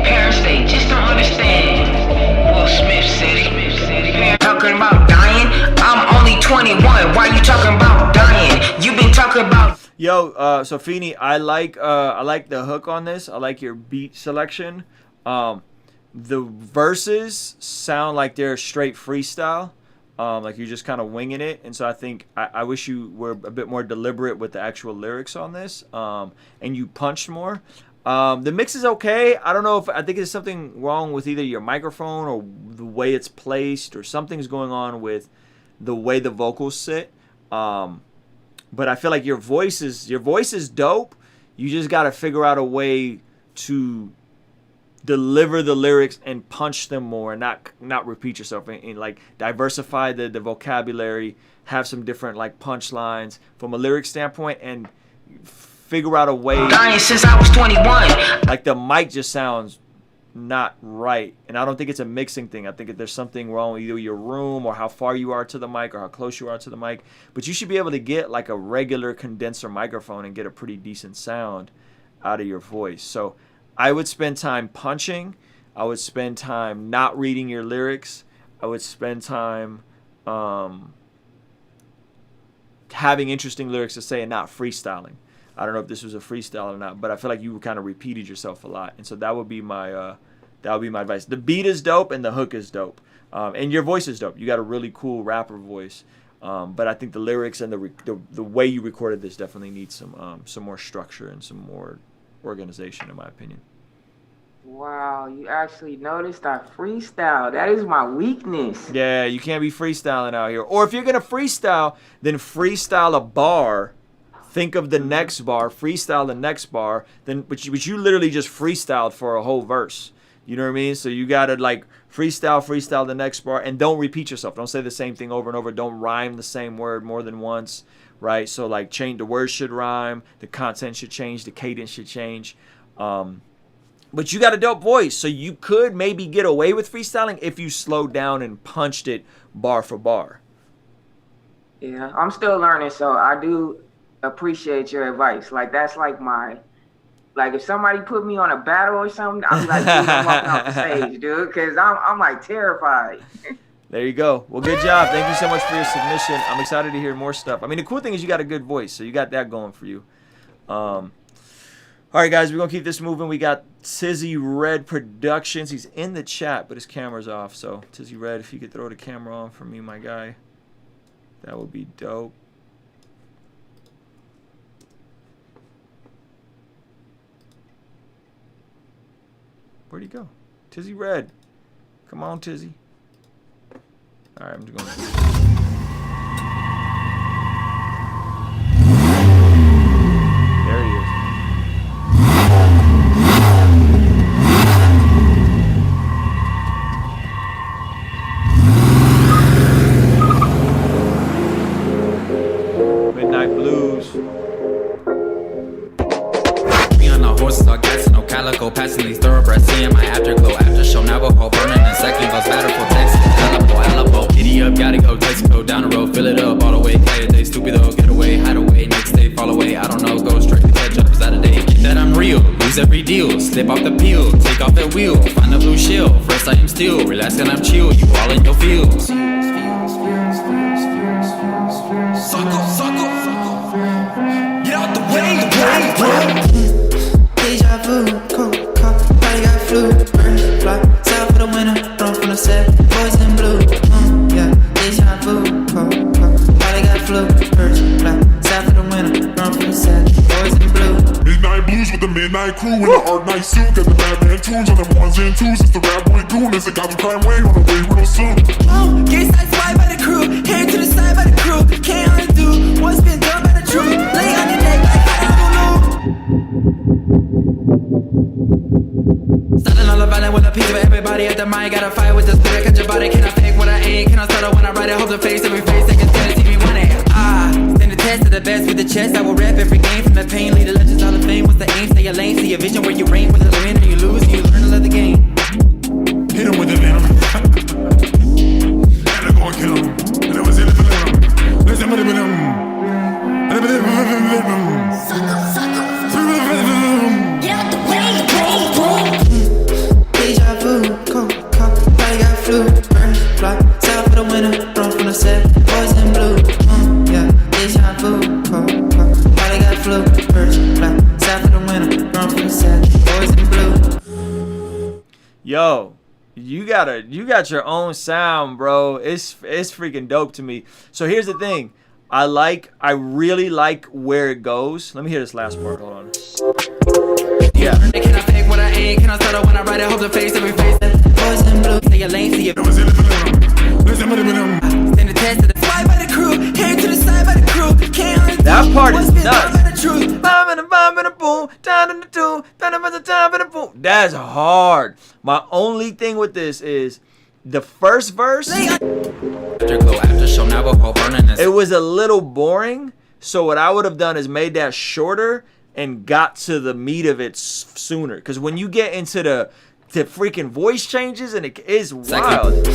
S17: Parents, they just don't understand. Will Smith said it. Talking about dying? I'm only 21. Why you talking about dying? You been talking about.
S1: Yo, Sofini, I like the hook on this. I like your beat selection. The verses sound like they're straight freestyle. Like you're just kind of winging it, and so I think I wish you were a bit more deliberate with the actual lyrics on this, and you punched more. The mix is okay. I don't know if I think there's something wrong with either your microphone or the way it's placed, or something's going on with the way the vocals sit. But I feel like your voice is dope. You just got to figure out a way to deliver the lyrics and punch them more, and not repeat yourself, and like diversify the vocabulary, have some different like punchlines from a lyric standpoint, and figure out a way.
S17: Dying since I was 21.
S1: Like the mic just sounds not right, and I don't think it's a mixing thing. I think that there's something wrong with either your room or how far you are to the mic or how close you are to the mic. But you should be able to get like a regular condenser microphone and get a pretty decent sound out of your voice. So I would spend time punching. I would spend time not reading your lyrics. I would spend time having interesting lyrics to say and not freestyling. I don't know if this was a freestyle or not, but I feel like you kind of repeated yourself a lot, and so that would be my advice. The beat is dope and the hook is dope, and your voice is dope. You got a really cool rapper voice, but I think the lyrics and the way you recorded this definitely needs some more structure and some more organization, in my opinion.
S19: Wow, you actually noticed I freestyle. That is my weakness.
S1: Yeah, you can't be freestyling out here. Or if you're gonna freestyle, then freestyle a bar. Think of the next bar, freestyle the next bar, but you literally just freestyled for a whole verse. You know what I mean? So you gotta like freestyle the next bar, and don't repeat yourself. Don't say the same thing over and over. Don't rhyme the same word more than once, right? So like the words should rhyme, the content should change, the cadence should change. But you got a dope voice, so you could maybe get away with freestyling if you slowed down and punched it bar for bar.
S19: Yeah, I'm still learning, so I do appreciate your advice. Like that's like if somebody put me on a battle or something, I'm like, dude, I'm walking off the stage, dude, because I'm like terrified.
S1: There you go. Well, good job. Thank you so much for your submission. I'm excited to hear more stuff. I mean, the cool thing is you got a good voice, so you got that going for you. All right, guys, we're going to keep this moving. We got Tizzy Red Productions. He's in the chat, but his camera's off. So, Tizzy Red, if you could throw the camera on for me, my guy, that would be dope. Where'd he go? Tizzy Red. Come on, Tizzy. All right, I'm just going to... There he is. Midnight Blues.
S21: We on the
S4: horses, all gas and no calico. Passing these thoroughbreds, seeing my afterglow. After show, Navajo, burning in second. Goes battle for Texas, Alamo. Giddy up, gotta go, Texaco. Down the road, fill it up all the way. Play it, they stupid though, get away, hide away. Next day, fall away, I don't know. Go straight to catch up, Saturday. Get that I'm real, lose every deal. Slip off the peel, take off that wheel. Find a blue shell, first I am still. Relax and I'm chill, you all in your fields.
S8: Suckle. Get out the way. Deja vu, cold cop, body got flu. Birds fly, south for the winter, thrown from the set. Boys in blue, yeah. Deja vu, cold cop, body got flu. Birds fly, south for the winter, thrown from the set. Boys in blue.
S20: Midnight blues with the midnight crew in the art night suit. Got the Batman tunes on them ones and twos. It's the rap boy goon. It's the Gotham crime way on the way real soon.
S8: Oh, get sideswiped by the crew, hair to the side by the crew. Can't undo what's been done by the truth. Lay on your neck like I don't know. Standing all about it with a piece of everybody at the mic. Got a fight with the spirit, catch your body. Can I fake what I ain't? Can I stutter when I write it? Hold the face, every face they can stand it, see me want it. Stand the test of the best with the chest. I will rap every game from the pain. Lead the legends out of fame. What's the aim? Stay your lane, see a vision where you reign. Whether you win or you lose, you learn to love the game.
S20: Hit him with the venom. And I'm gonna kill him. And it was in the venom. There's somebody with him.
S8: Get out the way. Deja vu, cold cop, body got flu. Birds fly, south for the winter, thrown from the set. Boys in blue, yeah. Deja vu, cold cop, body got flu. Birds fly, south for the winter, thrown from the set. Boys in blue.
S1: Yo, you got your own sound, bro. It's freaking dope to me. So here's the thing. I really like where it goes. Let me hear this last part. Hold on. Yeah.
S8: Can I fake what I ain't? Can I stutter when I write it? Hold the face, every face. Boys in blue, stay your lane, see it. Stand the test of the side by the crew, hair to the side by the crew. Can't undo
S1: that part is
S8: what's been
S1: nuts.
S8: done by the truth.
S1: That's hard. My only thing with this is the first verse.
S4: After show, Navajo, burning in.
S1: It was a little boring. So what I would have done is made that shorter and got to the meat of it sooner. Because when you get into the freaking voice changes and it is wild.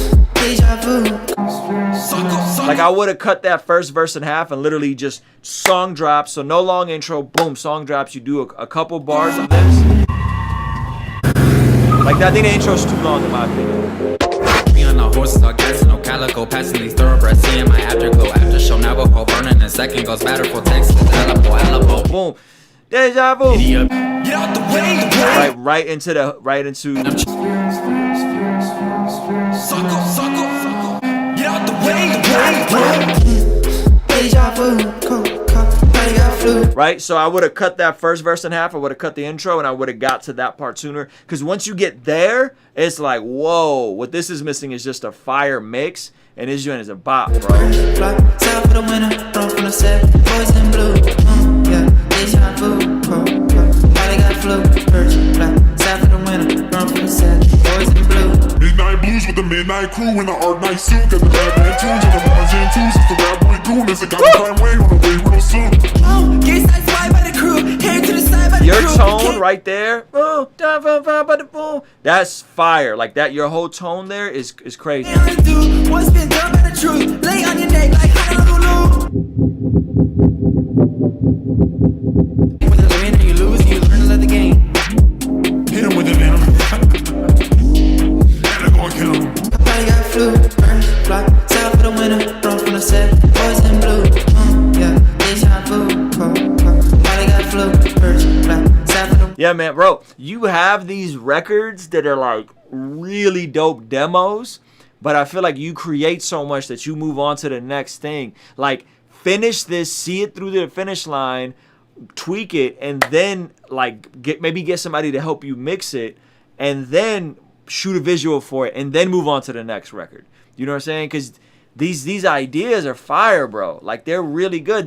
S1: Like I would have cut that first verse in half and literally just song drops. So no long intro, boom, song drops. You do a couple bars of this. Like I think the intro's too long in my opinion.
S4: On the horses, all gas and no calico. Passing these thoroughbreds, seeing my afterglow. After show, Navajo, burning in second. Goes battle for Texas, Alamo.
S1: Boom. Deja vu.
S8: Get out the way.
S1: Right into.
S8: Suckle. Get out the way. Deja vu, cold cop, body got flu.
S1: Right, so I would have cut that first verse in half. I would have cut the intro, and I would have got to that part sooner. Because once you get there, it's like, whoa. What this is missing is just a fire mix, and this joint is a bop, bro.
S8: Fly, south for the winter, thrown from the set. Boys in blue, yeah. Deja vu, cold cop, body got flu. Birds fly, south for the winter, thrown from the set. Boys in blue.
S20: Midnight blues with the midnight crew in the art night suit. Got the Batman tunes on them ones and twos. It's the rap boy goon. It's the Gotham crime way on the way real soon.
S8: Oh, get sideswiped by the crew, hair to the side by the
S1: Your
S8: crew.
S1: tone right there, that's fire. Like that, your whole tone there is crazy.
S8: Undo what's been done by the truth. Lay on your neck like Honolulu. Whether you win or you lose, you learn to love the game.
S20: Hit him with the venom. And I'm gonna kill him.
S8: Body got flu, birds fly, south for the winter, thrown from the set. Boys in blue, yeah. Deja vu, cold cop, body got flu, birds fly, south for the.
S1: Yeah, man, bro, you have these records that are like really dope demos, but I feel like you create so much that you move on to the next thing. Like, finish this, see it through the finish line, tweak it, and then like get somebody to help you mix it, and then shoot a visual for it, and then move on to the next record. You know what I'm saying? Because these ideas are fire, bro. Like they're really good.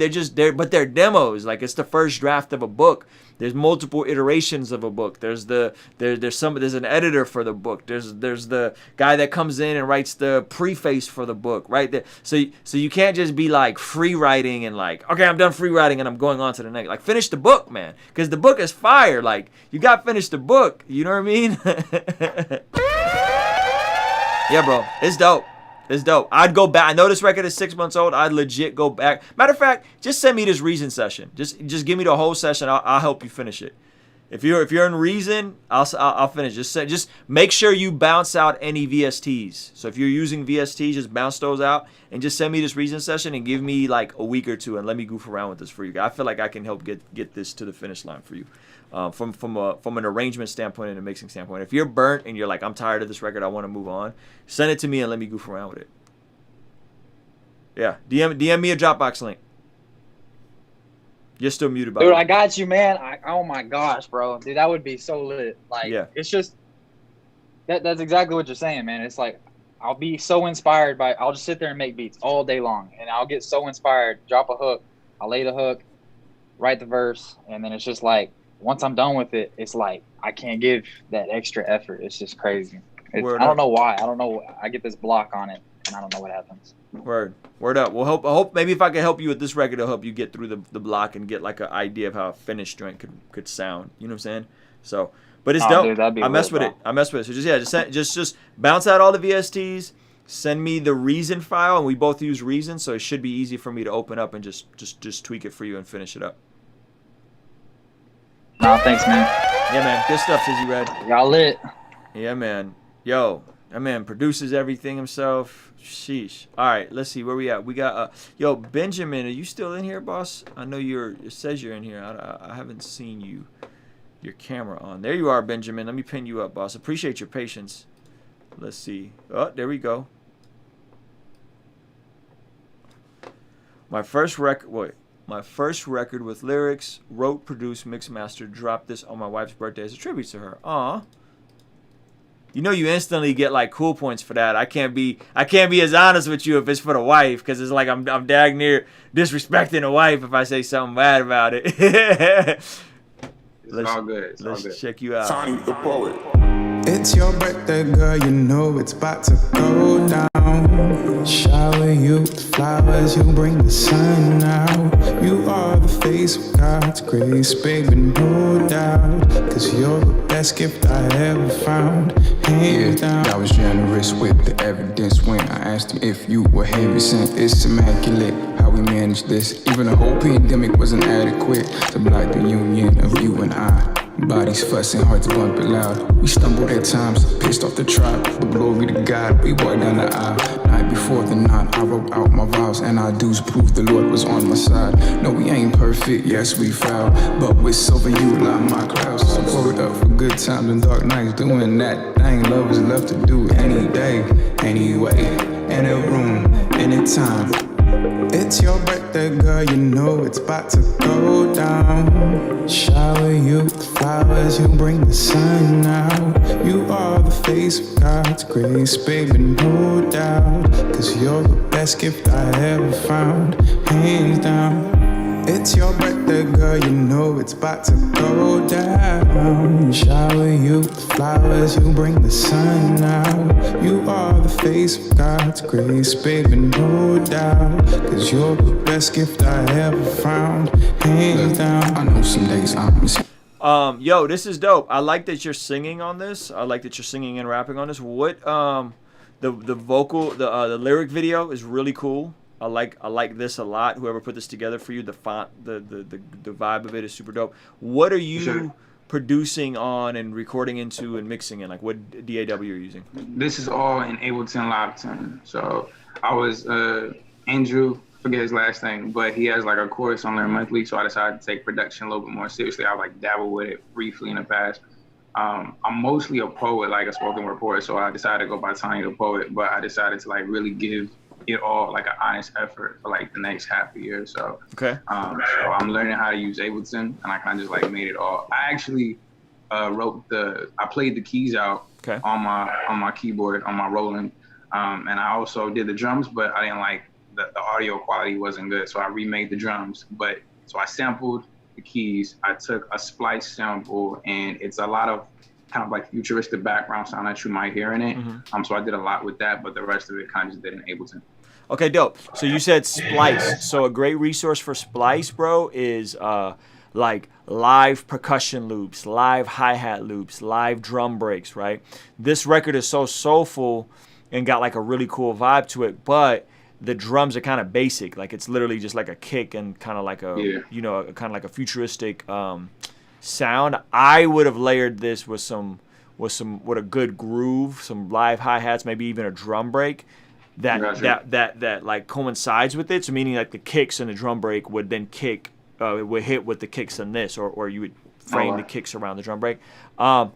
S1: But they're demos. Like it's the first draft of a book. There's multiple iterations of a book. There's an editor for the book. There's the guy that comes in and writes the preface for the book, right there. So you can't just be like free writing and like, okay, I'm done free writing and I'm going on to the next. Like finish the book, man, because the book is fire. Like you got to finish the book. You know what I mean? Yeah, bro, it's dope. It's dope. I'd go back. I know this record is 6 months old. I'd legit go back. Matter of fact, just send me this Reason session. Just give me the whole session. I'll help you finish it. If you're in Reason, I'll finish. Just make sure you bounce out any VSTs. So if you're using VSTs, just bounce those out and just send me this Reason session and give me like a week or two and let me goof around with this for you. I feel like I can help get this to the finish line for you. From an arrangement standpoint and a mixing standpoint. If you're burnt and you're like, I'm tired of this record, I want to move on, send it to me and let me goof around with it. Yeah, DM me a Dropbox link. You're still muted, by
S2: dude. I got you, man. Oh my gosh, bro, dude, that would be so lit. Like, yeah. It's just that's exactly what you're saying, man. It's like I'll be so inspired I'll just sit there and make beats all day long, and I'll get so inspired. Drop a hook, I'll lay the hook, write the verse, and then it's just like, once I'm done with it, it's like I can't give that extra effort. It's just crazy. I don't know why. I don't know. I get this block on it, and I don't know what happens.
S1: Word up. Well, I hope maybe if I can help you with this record, it'll help you get through the block and get like an idea of how a finished joint could sound. You know what I'm saying? So, but it's dope. Dude, I mess with it. So just bounce out all the VSTs. Send me the Reason file, and we both use Reason, so it should be easy for me to open up and just tweak it for you and finish it up.
S2: No, thanks, man.
S1: Yeah, man. Good stuff, Sizzy Red.
S2: Y'all lit.
S1: Yeah, man. Yo, that man produces everything himself. Sheesh. All right, let's see where we at. We got yo, Benjamin. Are you still in here, boss? I know it says you're in here. I haven't seen your camera on. There you are, Benjamin. Let me pin you up, boss. Appreciate your patience. Let's see. Oh, there we go. My first record with lyrics, wrote, produced, mixed, mastered, dropped this on my wife's birthday as a tribute to her. Aw. You know you instantly get like cool points for that. I can't be as honest with you if it's for the wife, because it's like I'm dang near disrespecting the wife if I say something bad about it.
S5: It's all good.
S1: Let's check you out.
S8: Sonic the Poet. It's your birthday, girl, you know it's about to go down. Shower you with flowers, you bring the sun out. You are the face of God's grace, baby, no doubt. Cause you're the best gift I ever found, hands down.
S21: I was generous with the evidence when I asked him if you were heaven sent. It's immaculate how we managed this. Even the whole pandemic wasn't adequate to block the union of you and I. Bodies fussing, hearts bumping loud. We stumbled at times, pissed off the tribe. But glory to God, we walked down the aisle. Night before the night, I wrote out my vows, and I do's proof the Lord was on my side. No, we ain't perfect, yes, we foul, but with silver you like my clouds. So pour it up for good times and dark nights. Doing that thing love is love to do any day, anyway, any room, anytime.
S8: It's your birthday, girl, you know it's about to go down. Shower you with flowers, you bring the sun out. You are the face of God's grace, baby, no doubt. Cause you're the best gift I ever found, hands down. It's your birthday, girl, you know it's about to go down. Shower you with flowers, you bring the sun out. You are the face of God's grace, baby, no doubt. Cause you're the best gift I ever found, hands down.
S21: I know some days I'm missing.
S1: Yo, this is dope. I like that you're singing on this. I like that you're singing and rapping on this. What the vocal, the lyric video is really cool. I like this a lot. Whoever put this together for you, the font, the vibe of it is super dope. What are you producing on and recording into and mixing in? Like what DAW you're using?
S5: This is all in Ableton Live 10. So I was Andrew, forget his last name, but he has like a course on Learn Monthly, so I decided to take production a little bit more seriously. I like dabble with it briefly in the past. I'm mostly a poet, like a spoken word poet, so I decided to go by Tiny the Poet, but I decided to like really give it all like an honest effort for like the next half a year or so.
S1: Okay.
S5: So I'm learning how to use Ableton, and I kind of just like made it all. I actually I played the keys out on my keyboard on my Roland. And I also did the drums, but I didn't like the audio quality wasn't good, so I remade the drums. But so I sampled the keys. I took a splice sample, and it's a lot of kind of like futuristic background sound that you might hear in it. So I did a lot with that, but the rest of it kind of just didn't Ableton.
S1: Okay, dope. So you said Splice. So a great resource for Splice, bro, is like live percussion loops, live hi-hat loops, live drum breaks, right? This record is so soulful and got like a really cool vibe to it, but the drums are kind of basic. Like it's literally just like a kick and kind of like a, you know, kind of like a futuristic sound. I would have layered this with a good groove, some live hi-hats, maybe even a drum break that like coincides with it. So meaning like the kicks and the drum break would then kick, it would hit with the kicks in this, or you would frame the kicks around the drum break. I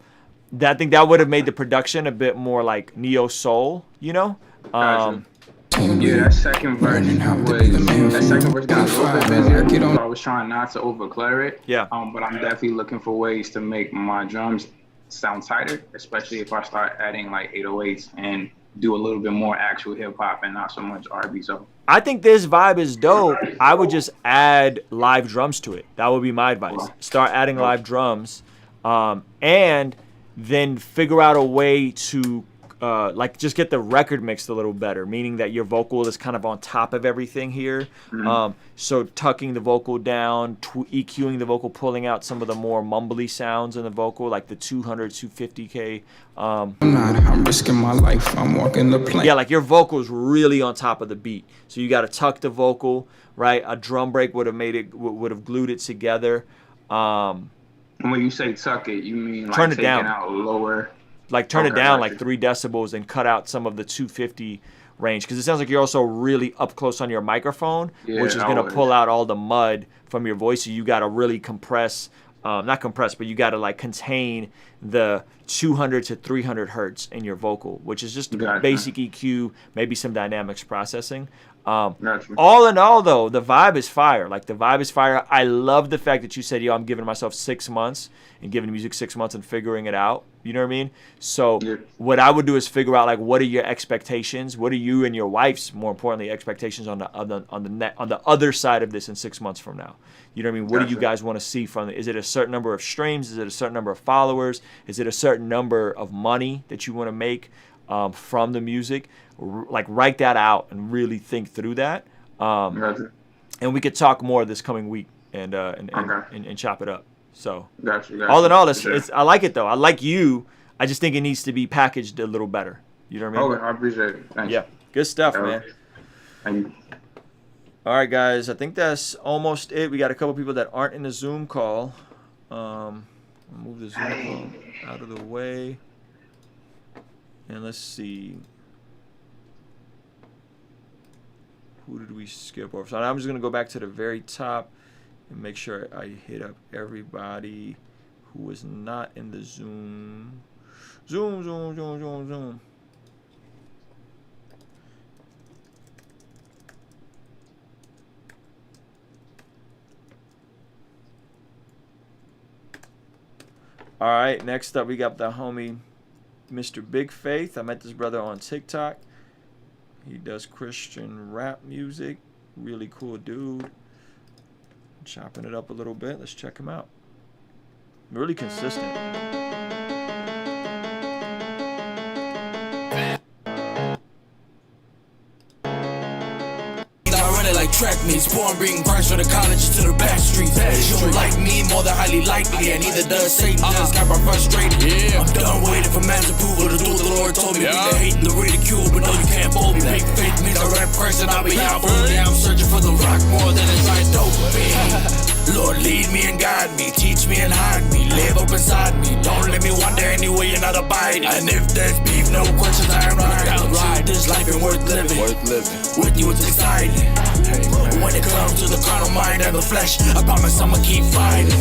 S1: think that would have made the production a bit more like neo soul, you know?
S5: Yeah, that second verse got a little bit busier, so I was trying not to overclear it.
S1: Yeah.
S5: But I'm definitely looking for ways to make my drums sound tighter, especially if I start adding like 808s and do a little bit more actual hip hop and not so much R&B. So
S1: I think this vibe is dope. I would just add live drums to it. That would be my advice. Start adding live drums, and then figure out a way to like just get the record mixed a little better, meaning that your vocal is kind of on top of everything here. So tucking the vocal down, EQing the vocal, pulling out some of the more mumbly sounds in the vocal, like the 200, 250K.
S21: I'm risking my life. I'm walking the plank.
S1: Yeah, like your vocal is really on top of the beat. So you got to tuck the vocal, right? A drum break would have made it, would have glued it together.
S5: When you say tuck it, you mean like
S1: turn it
S5: taking
S1: down.
S5: out lower?
S1: Like turn it down like 3 decibels and cut out some of the 250 range, because it sounds like you're also really up close on your microphone, which is going to pull out all the mud from your voice. So you got to really compress, not compress, but you got to like contain the 200 to 300 hertz in your vocal, which is just basic EQ, maybe some dynamics processing. All in all, though, the vibe is fire. Like the vibe is fire. I love the fact that you said, yo, I'm giving myself 6 months and giving music 6 months and figuring it out. You know what I mean? So what I would do is figure out like, what are your expectations? What are you and your wife's, more importantly, expectations on the other side of this in 6 months from now? You know what I mean? What do you guys want to see from it? Is it a certain number of streams? Is it a certain number of followers? Is it a certain number of money that you want to make from the music? Like write that out and really think through that. And we could talk more this coming week and chop it up. So all in all, it's I like it though. I like you. I just think it needs to be packaged a little better. You know what I mean?
S5: Okay, I appreciate it. Thanks.
S1: Yeah, good stuff, man.
S5: Thank you.
S1: All right, guys. I think that's almost it. We got a couple people that aren't in the Zoom call. Move the Zoom call out of the way. And let's see. Who did we skip over? So I'm just going to go back to the very top and make sure I hit up everybody who is not in the Zoom. Zoom. All right, next up we got the homie Mr. Big Faith. I met this brother on TikTok. He does Christian rap music. Really cool dude. Chopping it up a little bit. Let's check him out. Really consistent.
S16: Like track meets, born bringing Christ from the college to the back streets. You don't like me, more than highly likely, and neither does Satan. Just got my frustrated. I'm done waiting for man's approval to do what the Lord told me. The hate and the ridicule, but no, you can't fold me. Big faith means the right person, I'll be out for me. I'm searching for the rock more than a dry dopamine. Lord, lead me and guide me, teach me and hide me, live up inside me. Don't let me wander anywhere you're not abiding. And if there's beef, no questions, I am right outside. This life ain't worth living. With you, it's exciting. When it comes to the carnal mind and the flesh, I promise I'ma keep fighting.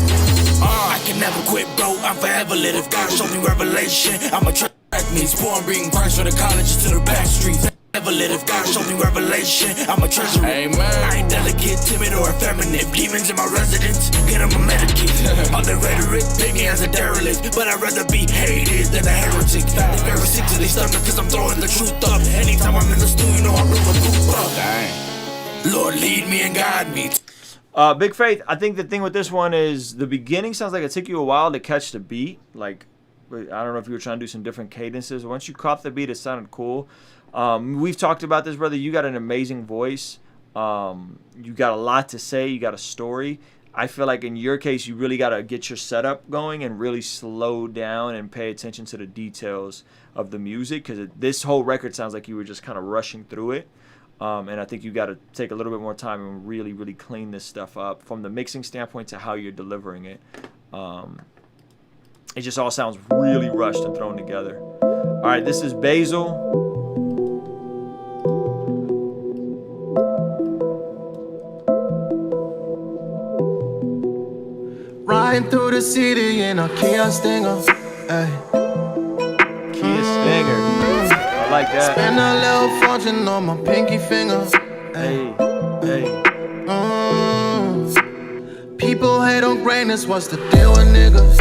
S16: I can never quit, bro. I'm forever lit. If God showed me revelation, I'ma track me. Born bringing Christ from the college to the back streets.
S11: Never let if God show me revelation, I'm a treasure. Amen. I ain't delicate, timid, or effeminate. Demons in my residence, get them a medicate. All the rhetoric, big as a derelict, but I'd rather be hated than a heretic. They very sick to their stomach, cause I'm throwing the truth up. Anytime I'm in the studio, you know I'm real with up. Dang. Lord, lead me and guide me.
S1: Big Faith, I think the thing with this one is the beginning sounds like it took you a while to catch the beat. Like, I don't know if you were trying to do some different cadences. Once you caught the beat, it sounded cool. We've talked about this, brother. You got an amazing voice. You got a lot to say. You got a story. I feel like in your case, you really got to get your setup going and really slow down and pay attention to the details of the music, because this whole record sounds like you were just kind of rushing through it. And I think you got to take a little bit more time and really, really clean this stuff up from the mixing standpoint to how you're delivering it. It just all sounds really rushed and thrown together. All right, this is Basil.
S8: Riding through the city in a Kia Stinger. Ay.
S1: Kia Stinger. I like that.
S8: Spend a little fortune on my pinky finger.
S1: Hey, hey.
S8: People hate on greatness, what's the deal with niggas?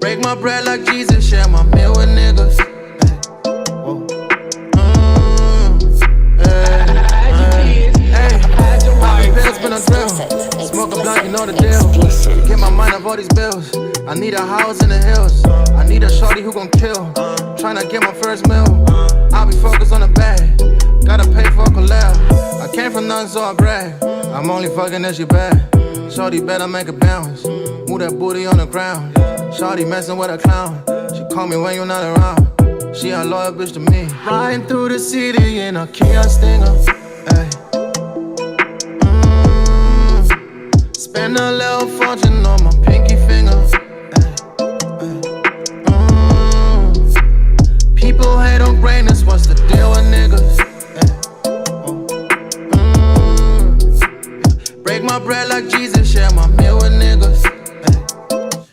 S8: Break my bread like Jesus, share my meal with niggas. Smoke a blunt, you know the deal. Get my mind off all these bills. I need a house in the hills. I need a shorty who gon' kill. Tryna get my first meal. I'll be focused on the bag. Gotta pay for a collab. I came from nothing, so I brag. I'm only fucking if she bad. Shorty better make a bounce. Move that booty on the ground. Shorty messing with a clown. She call me when you're not around. She a loyal bitch to me. Riding through the city in a Kia Stinger. Ay. Spend a little fortune on my pinky finger. People hate on greatness, what's the deal with niggas? Break my bread like Jesus, share my meal with niggas.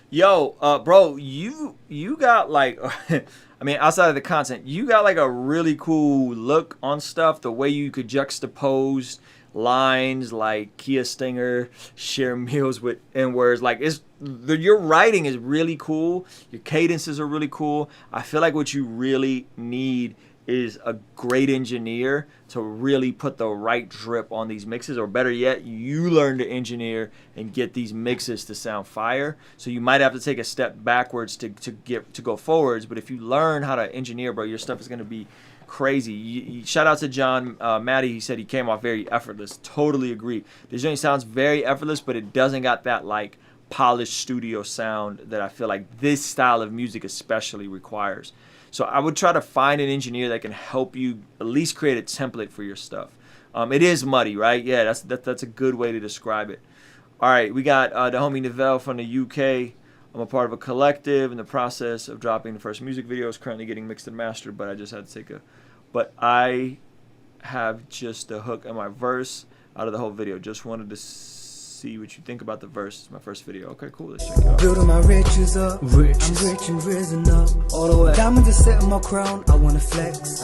S1: Yo, bro, you got like, I mean, outside of the content, you got like a really cool look on stuff. The way you could juxtapose lines like Kia Stinger, share meals with N-words, like your writing is really cool. Your cadences are really cool. I feel like what you really need is a great engineer to really put the right drip on these mixes, or better yet, you learn to engineer and get these mixes to sound fire. So you might have to take a step backwards to go forwards, but if you learn how to engineer, bro, your stuff is going to be crazy. Shout out to John Matty. He said he came off very effortless. Totally agree. This joint sounds very effortless, but it doesn't got that like polished studio sound that I feel like this style of music especially requires. So I would try to find an engineer that can help you at least create a template for your stuff. It is muddy, right? Yeah, that's a good way to describe it. All right, we got the homie Nivelle from the UK. I'm a part of a collective in the process of dropping the first music video. It's currently getting mixed and mastered, but I just had to take but I have just a hook and my verse out of the whole video. Just wanted to see what you think about the verse. It's my first video. Okay, cool. Let's check it out.
S6: Building my riches up. I'm rich and risen up. All the way. Diamonds are set in my crown. I wanna flex.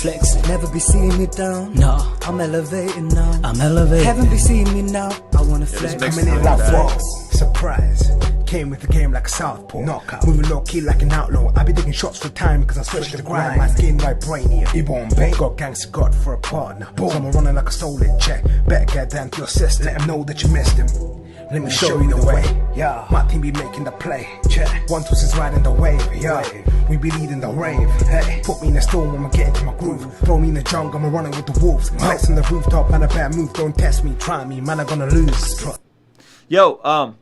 S6: Flex. Never be seeing me down. No. I'm elevating now. Haven't be seeing me now. I wanna flex.
S7: Coming in like walks. Surprise. Came with the game like a southpaw. Knockout. Moving low key like an outlaw. I be taking shots for time because I switched to the grind. My skin like brainier. Ibon Bay. Got gangster God for a partner. Boom. So I'm running like a stolen check. Better get down to your system. Let him know that you missed him. Let me show you the way. Yeah. My team be making the play. Check. 1 2 6 riding the wave. Yeah. We be leading the rave. Hey. Put me in the storm when I get into my groove. Throw me in the jungle, I'm running with the wolves. Flex on the rooftop, man, a bad move. Don't test me, try me, man, I'm gonna lose.
S1: Yo,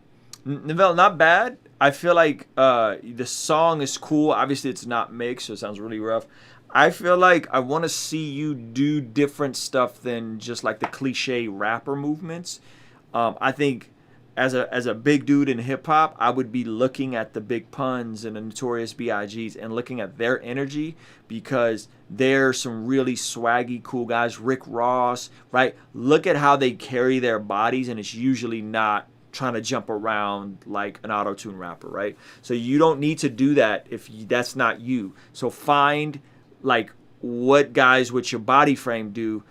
S1: Nivelle, not bad. I feel like the song is cool. Obviously, it's not mixed, so it sounds really rough. I feel like I want to see you do different stuff than just like the cliche rapper movements. I think as a big dude in hip hop, I would be looking at the Big Puns and the Notorious B.I.G.s and looking at their energy, because they're some really swaggy, cool guys. Rick Ross, right? Look at how they carry their bodies, and it's usually not trying to jump around like an auto-tune rapper, right? So you don't need to do that if that's not you. So find like what guys with your body frame do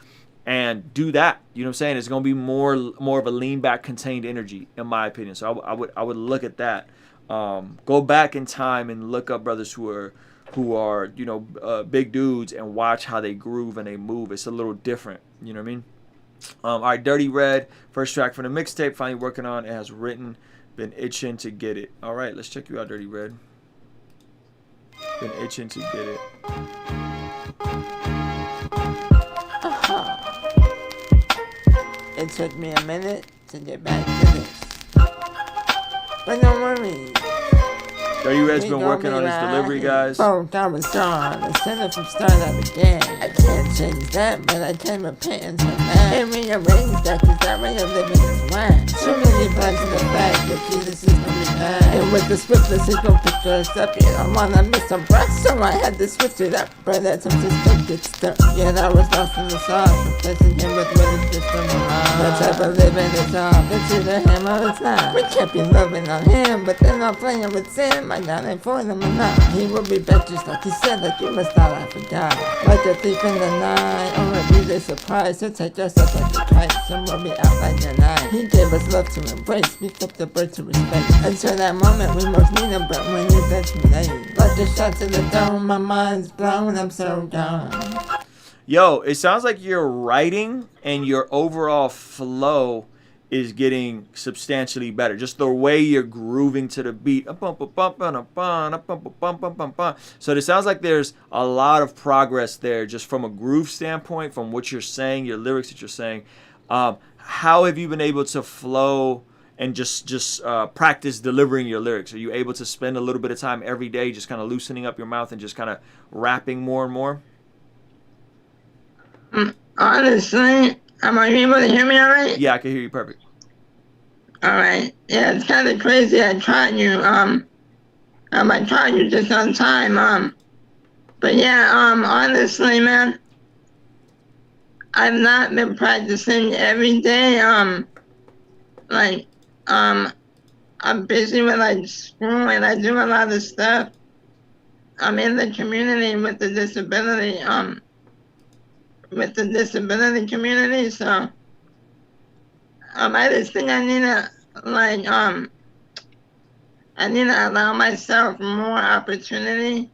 S1: and do that. You know what I'm saying? It's going to be more of a lean back, contained energy, in my opinion. So I would look at that. Go back in time and look up brothers who are big dudes and watch how they groove and they move. It's a little different. You know what I mean? All right, Dirty Red, first track from the mixtape, finally working on. It has written, been itching to get it. All right, let's check you out, Dirty Red. Been itching to get it.
S9: It took me a minute to get back to this, but don't worry.
S1: Dirty Red's been working on his delivery, guys.
S9: Oh, I was gone. Instead of from start I began. I can't change that, but I can repent and turn that. And rearrange that, cause that way of living is whack. Too many blacks in the fact that Jesus is gonna be bad. And with the swiftness, he gon' pick us up. Yeah, I'm on a miss some breath, so I had to switch it up. But that time just don't get stuck. Yet I was lost in the sauce, replacing him with what is just from that type of living is off. It's either him or it's not. We can't be loving on him, but then I'm playing with sin. My God ain't for them or not. He will be back just like he said, like you must not I forgot. Like a thief in the night, or a beauty surprise. He'll take us up like a kite, some will be out like the night. He gave us love to embrace, we flipped the bird to respect. Until that moment we most need him, but when you that's too late. Like a shot to the dome, my mind's blown, I'm so gone.
S1: Yo, it sounds like your writing and your overall flow is getting substantially better. Just the way you're grooving to the beat. So it sounds like there's a lot of progress there just from a groove standpoint, from what you're saying, your lyrics that you're saying. How have you been able to flow and just practice delivering your lyrics? Are you able to spend a little bit of time every day just kind of loosening up your mouth and just kind of rapping more and more?
S9: Honestly, am I able to hear me all right?
S1: Yeah, I can hear you perfect.
S9: All right. Yeah, it's kind of crazy. I tried you. I tried you just on time. But yeah. Honestly, man, I've not been practicing every day. I'm busy with like school and I do a lot of stuff. I'm in the community with the disability. With the disability community, so I just think I need to allow myself more opportunity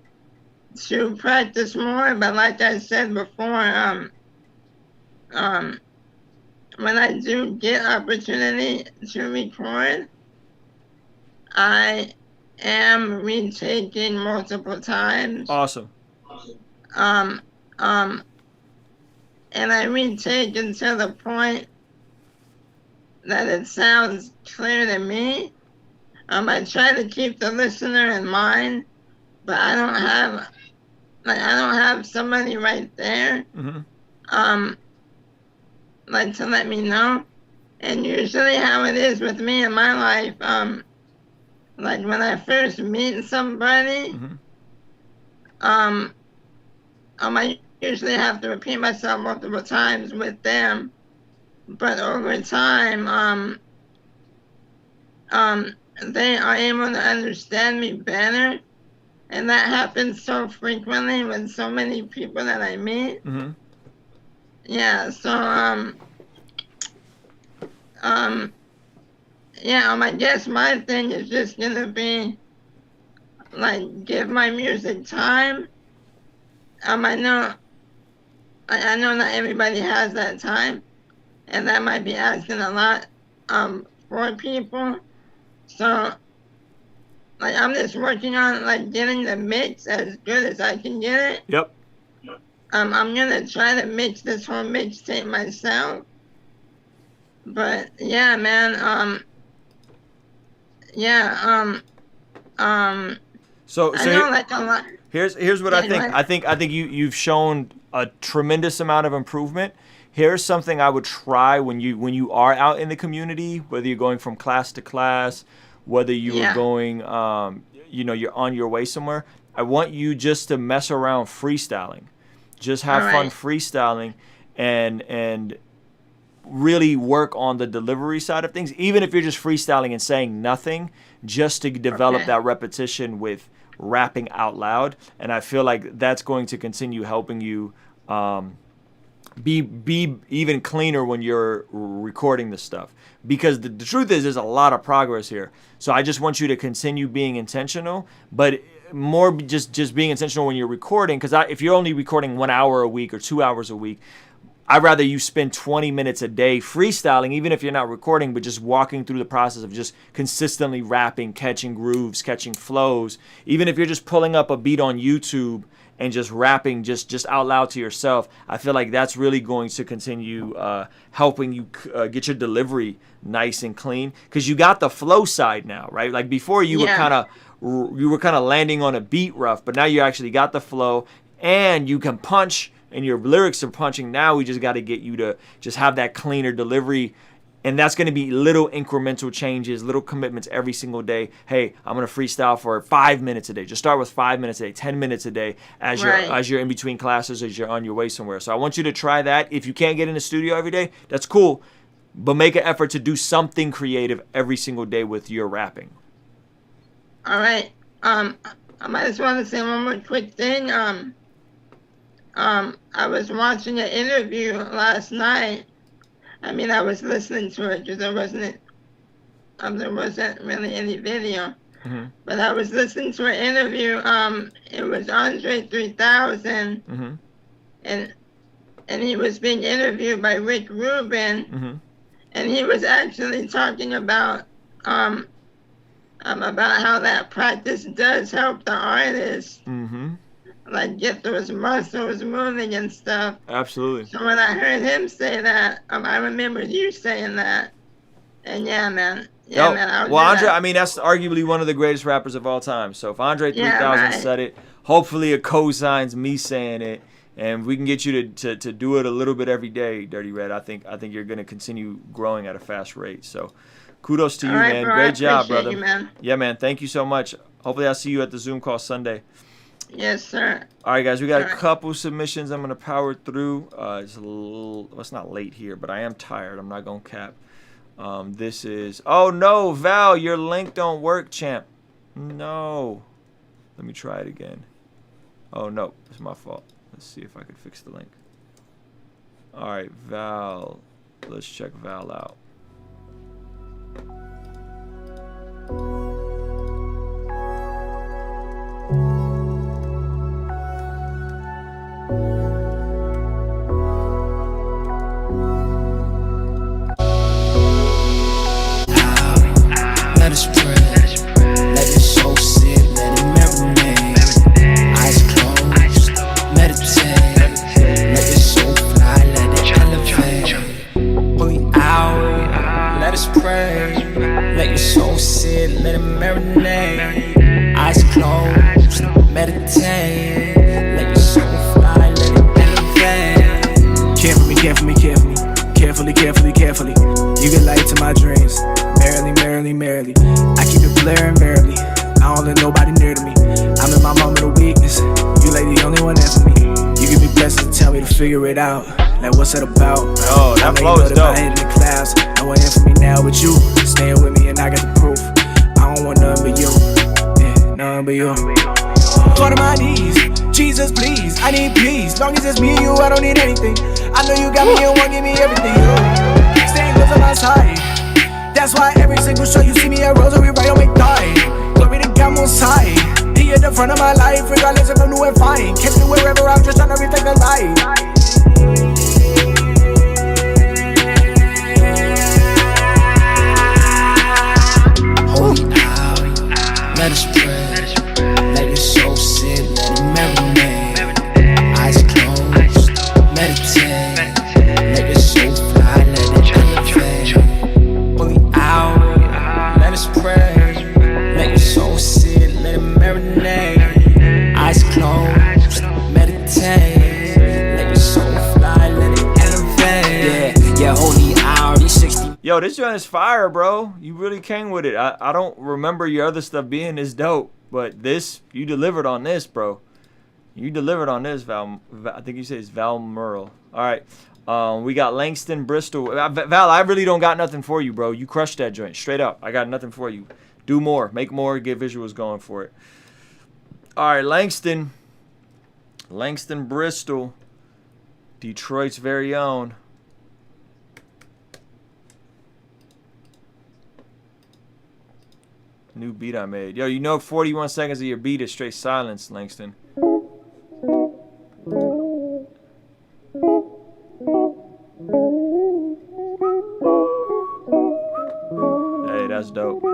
S9: to practice more. But like I said before, when I do get opportunity to record, I am retaking multiple times.
S1: Awesome.
S9: And I retake until the point that it sounds clear to me. I try to keep the listener in mind, but I don't have somebody right there, to let me know. And usually how it is with me in my life, like when I first meet somebody, I usually have to repeat myself multiple times with them, but over time, they are able to understand me better, and that happens so frequently with so many people that I meet. Yeah, so I guess my thing is just gonna be like give my music time. I know not everybody has that time, and that might be asking a lot for people. So, I'm just working on getting the mix as good as I can get it.
S1: Yep.
S9: I'm gonna try to mix this whole mixtape myself. But yeah, man.
S1: So
S9: I know a lot.
S1: Here's what I think. I think you've shown a tremendous amount of improvement. Here's something I would try when you are out in the community, whether you're going from class to class, whether you are going, you're on your way somewhere. I want you just to mess around freestyling, just have fun freestyling, and really work on the delivery side of things, even if you're just freestyling and saying nothing, just to develop that repetition with rapping out loud. And I feel like that's going to continue helping you be even cleaner when you're recording this stuff, because the truth is there's a lot of progress here. So I just want you to continue being intentional, but more just being intentional when you're recording, because if you're only recording 1 hour a week or 2 hours a week, I'd rather you spend 20 minutes a day freestyling, even if you're not recording, but just walking through the process of just consistently rapping, catching grooves, catching flows. Even if you're just pulling up a beat on YouTube and just rapping just out loud to yourself, I feel like that's really going to continue helping you get your delivery nice and clean, because you got the flow side now, right? Like before you were kind of landing on a beat rough, but now you actually got the flow and you can punch and your lyrics are punching. Now we just got to get you to just have that cleaner delivery. And that's going to be little incremental changes, little commitments every single day. Hey, I'm going to freestyle for 5 minutes a day. Just start with 5 minutes a day, 10 minutes a day as you're in between classes, as you're on your way somewhere. So I want you to try that. If you can't get in the studio every day, that's cool. But make an effort to do something creative every single day with your rapping.
S9: All right. I just want to say one more quick thing. I was watching an interview last night. I mean, I was listening to it because there wasn't really any video.
S1: Mm-hmm.
S9: But I was listening to an interview. It was Andre 3000,
S1: mm-hmm.
S9: and he was being interviewed by Rick Rubin,
S1: mm-hmm.
S9: and he was actually talking about how that practice does help the artist.
S1: Mm-hmm.
S9: Like get those muscles moving and stuff.
S1: Absolutely.
S9: So when I heard him say that, I remember you saying that, and man.
S1: Well, Andre, I mean, that's arguably one of the greatest rappers of all time. So if Andre 3000 said it, hopefully it co-signs me saying it, and we can get you to do it a little bit every day, Dirty Red. I think you're going to continue growing at a fast rate. So kudos to you, man.
S9: Bro,
S1: great job, brother.
S9: You, man.
S1: Yeah, man. Thank you so much. Hopefully I'll see you at the Zoom call Sunday.
S9: Yes, sir.
S1: All right, guys, we got a couple submissions I'm going to power through. It's not late here, but I am tired. I'm not going to cap. This is, oh no, Val, your link don't work, champ. No. Let me try it again. Oh no, it's my fault. Let's see if I can fix the link. All right, Val. Let's check Val out.
S6: Let us pray, let your soul sit, let it marinate. Eyes closed, meditate. Let your soul fly, let it elevate. Pull you out, let us pray. Let your soul sit, let it marinate. Eyes closed, meditate. Let your soul fly, let it elevate.
S7: Care for me, care for me, care for me. Carefully, carefully, carefully. You get light to my dreams. Merrily. I keep it blaring barely. I don't let nobody near to me. I'm in my moment of weakness. You like the only one there for me. You give me blessings and tell me to figure it out. Like what's that about?
S1: Oh, that flow is dope.
S7: My head in the clouds. No one here for me now but you. Staying with me and I got the proof. I don't want nothing but you. Yeah, nothing but you. Going to my knees. Jesus, please. I need peace. Long as it's me and you, I don't need anything. I know you got me and won't give me everything. Staying close on my side. That's why every single show you see me at Rosary right on McDie. Glory to God most high. He at the front of my life, regardless if I'm new and fine. Catch me wherever I'm just trying to reflect the light.
S6: Hold out, let us pray. Let your soul sit, let it marinate. Eyes closed, meditate. Let your soul fly, let it elevate. Let us pray. Let your soul sit, let it marinate. Eyes closed, meditate. Let your soul fly, let it elevate. Yeah, holy hour, these 60.
S1: Yo, this joint is fire, bro. You really came with it. I don't remember your other stuff being this dope, but this, you delivered on this, bro. You delivered on this, Val. I think you said it's Val Merle. All right. We got Langston Bristol. Val, I really don't got nothing for you, bro. You crushed that joint. Straight up. I got nothing for you. Do more. Make more. Get visuals going for it. All right, Langston. Langston Bristol. Detroit's very own. New beat I made. Yo, you know 41 seconds of your beat is straight silence, Langston. Hey, that's dope.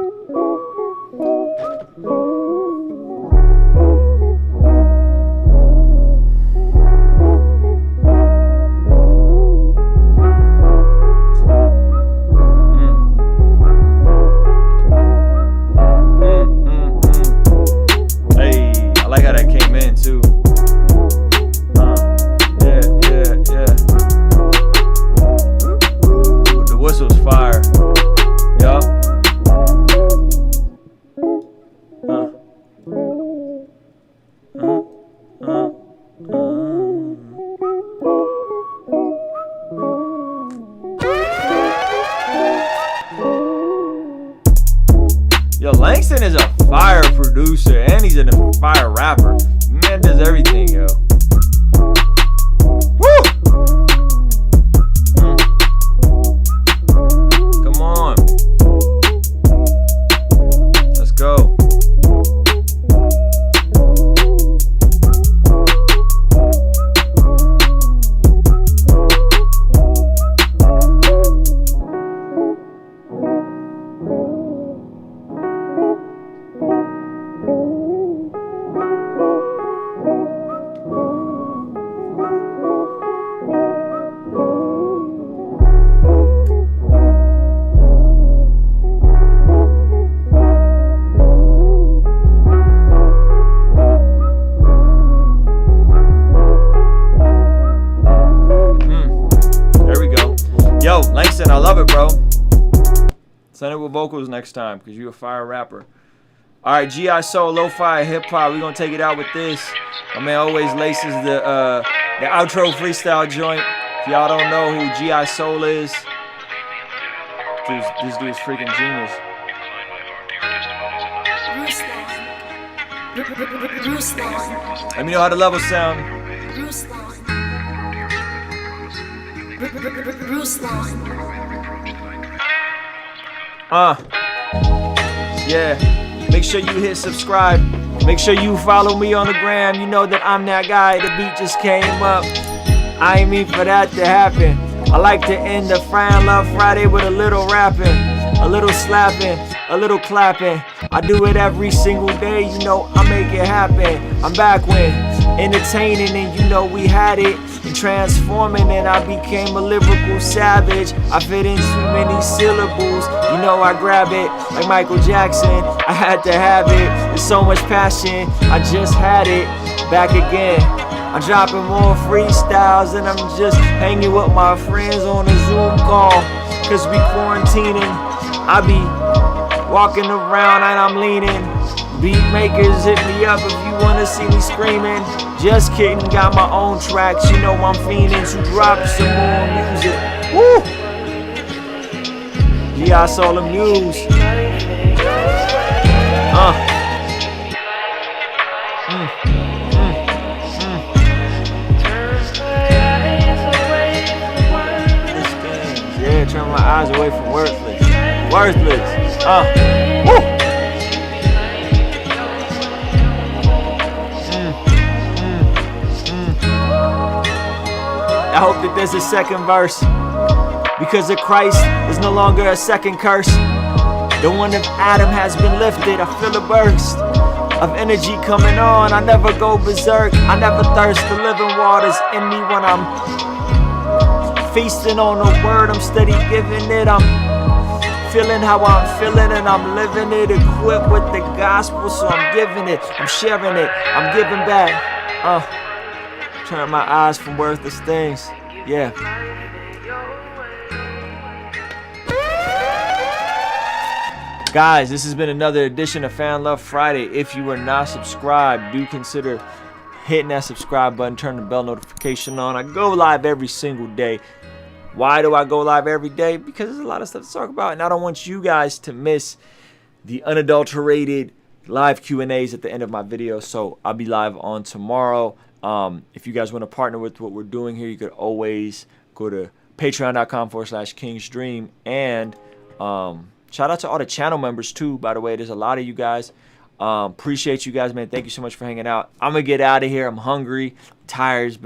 S1: Yo, Langston is a fire producer and he's a fire rapper. Man does everything, yo. Woo! Come on. Let's go. Yo, Langston, I love it, bro. Send it with vocals next time, because you a fire rapper. All right, G.I. Soul, Lo-Fi, Hip-Hop. We're going to take it out with this. My man always laces the outro freestyle joint. If y'all don't know who G.I. Soul is, this dude's freaking genius. Let me know how the levels sound. Yeah. Make sure you hit subscribe. Make sure you follow me on the gram. You know that I'm that guy. The beat just came up. I ain't mean for that to happen. I like to end the Fran Love Friday with a little rapping, a little slapping, a little clapping. I do it every single day. You know I make it happen. I'm back when entertaining and you know we had it. And transforming and I became a lyrical savage. I fit in too many syllables. You know I grab it like Michael Jackson. I had to have it. There's so much passion. I just had it back again. I'm dropping more freestyles and I'm just hanging with my friends on a Zoom call. Cause we quarantining. I be walking around and I'm leaning. Beat makers hit me up if you wanna see me screaming. Just kidding, got my own tracks. You know I'm fiending to drop some more music. Woo! Yeah, I saw the news. Yeah, turn my eyes away from worthless. Worthless. Woo! I hope that there's a second verse. Because of Christ, there's no longer a second curse. The one of Adam has been lifted. I feel a burst of energy coming on. I never go berserk. I never thirst. The living water's in me when I'm feasting on the word. I'm steady giving it. I'm feeling how I'm feeling and I'm living it. Equipped with the gospel, so I'm giving it. I'm sharing it. I'm giving back. Turn my eyes from worthless things. Yeah. Guys, this has been another edition of Fan Love Friday. If you are not subscribed, do consider hitting that subscribe button, turn the bell notification on. I go live every single day. Why do I go live every day? Because there's a lot of stuff to talk about, and I don't want you guys to miss the unadulterated live Q&As at the end of my video. So I'll be live on tomorrow. If you guys want to partner with what we're doing here, you could always go to patreon.com/kingsdream. And shout out to all the channel members too, by the way. There's a lot of you guys. Appreciate you guys, man. Thank you so much for hanging out. I'm gonna get out of here. I'm hungry, tired. It's been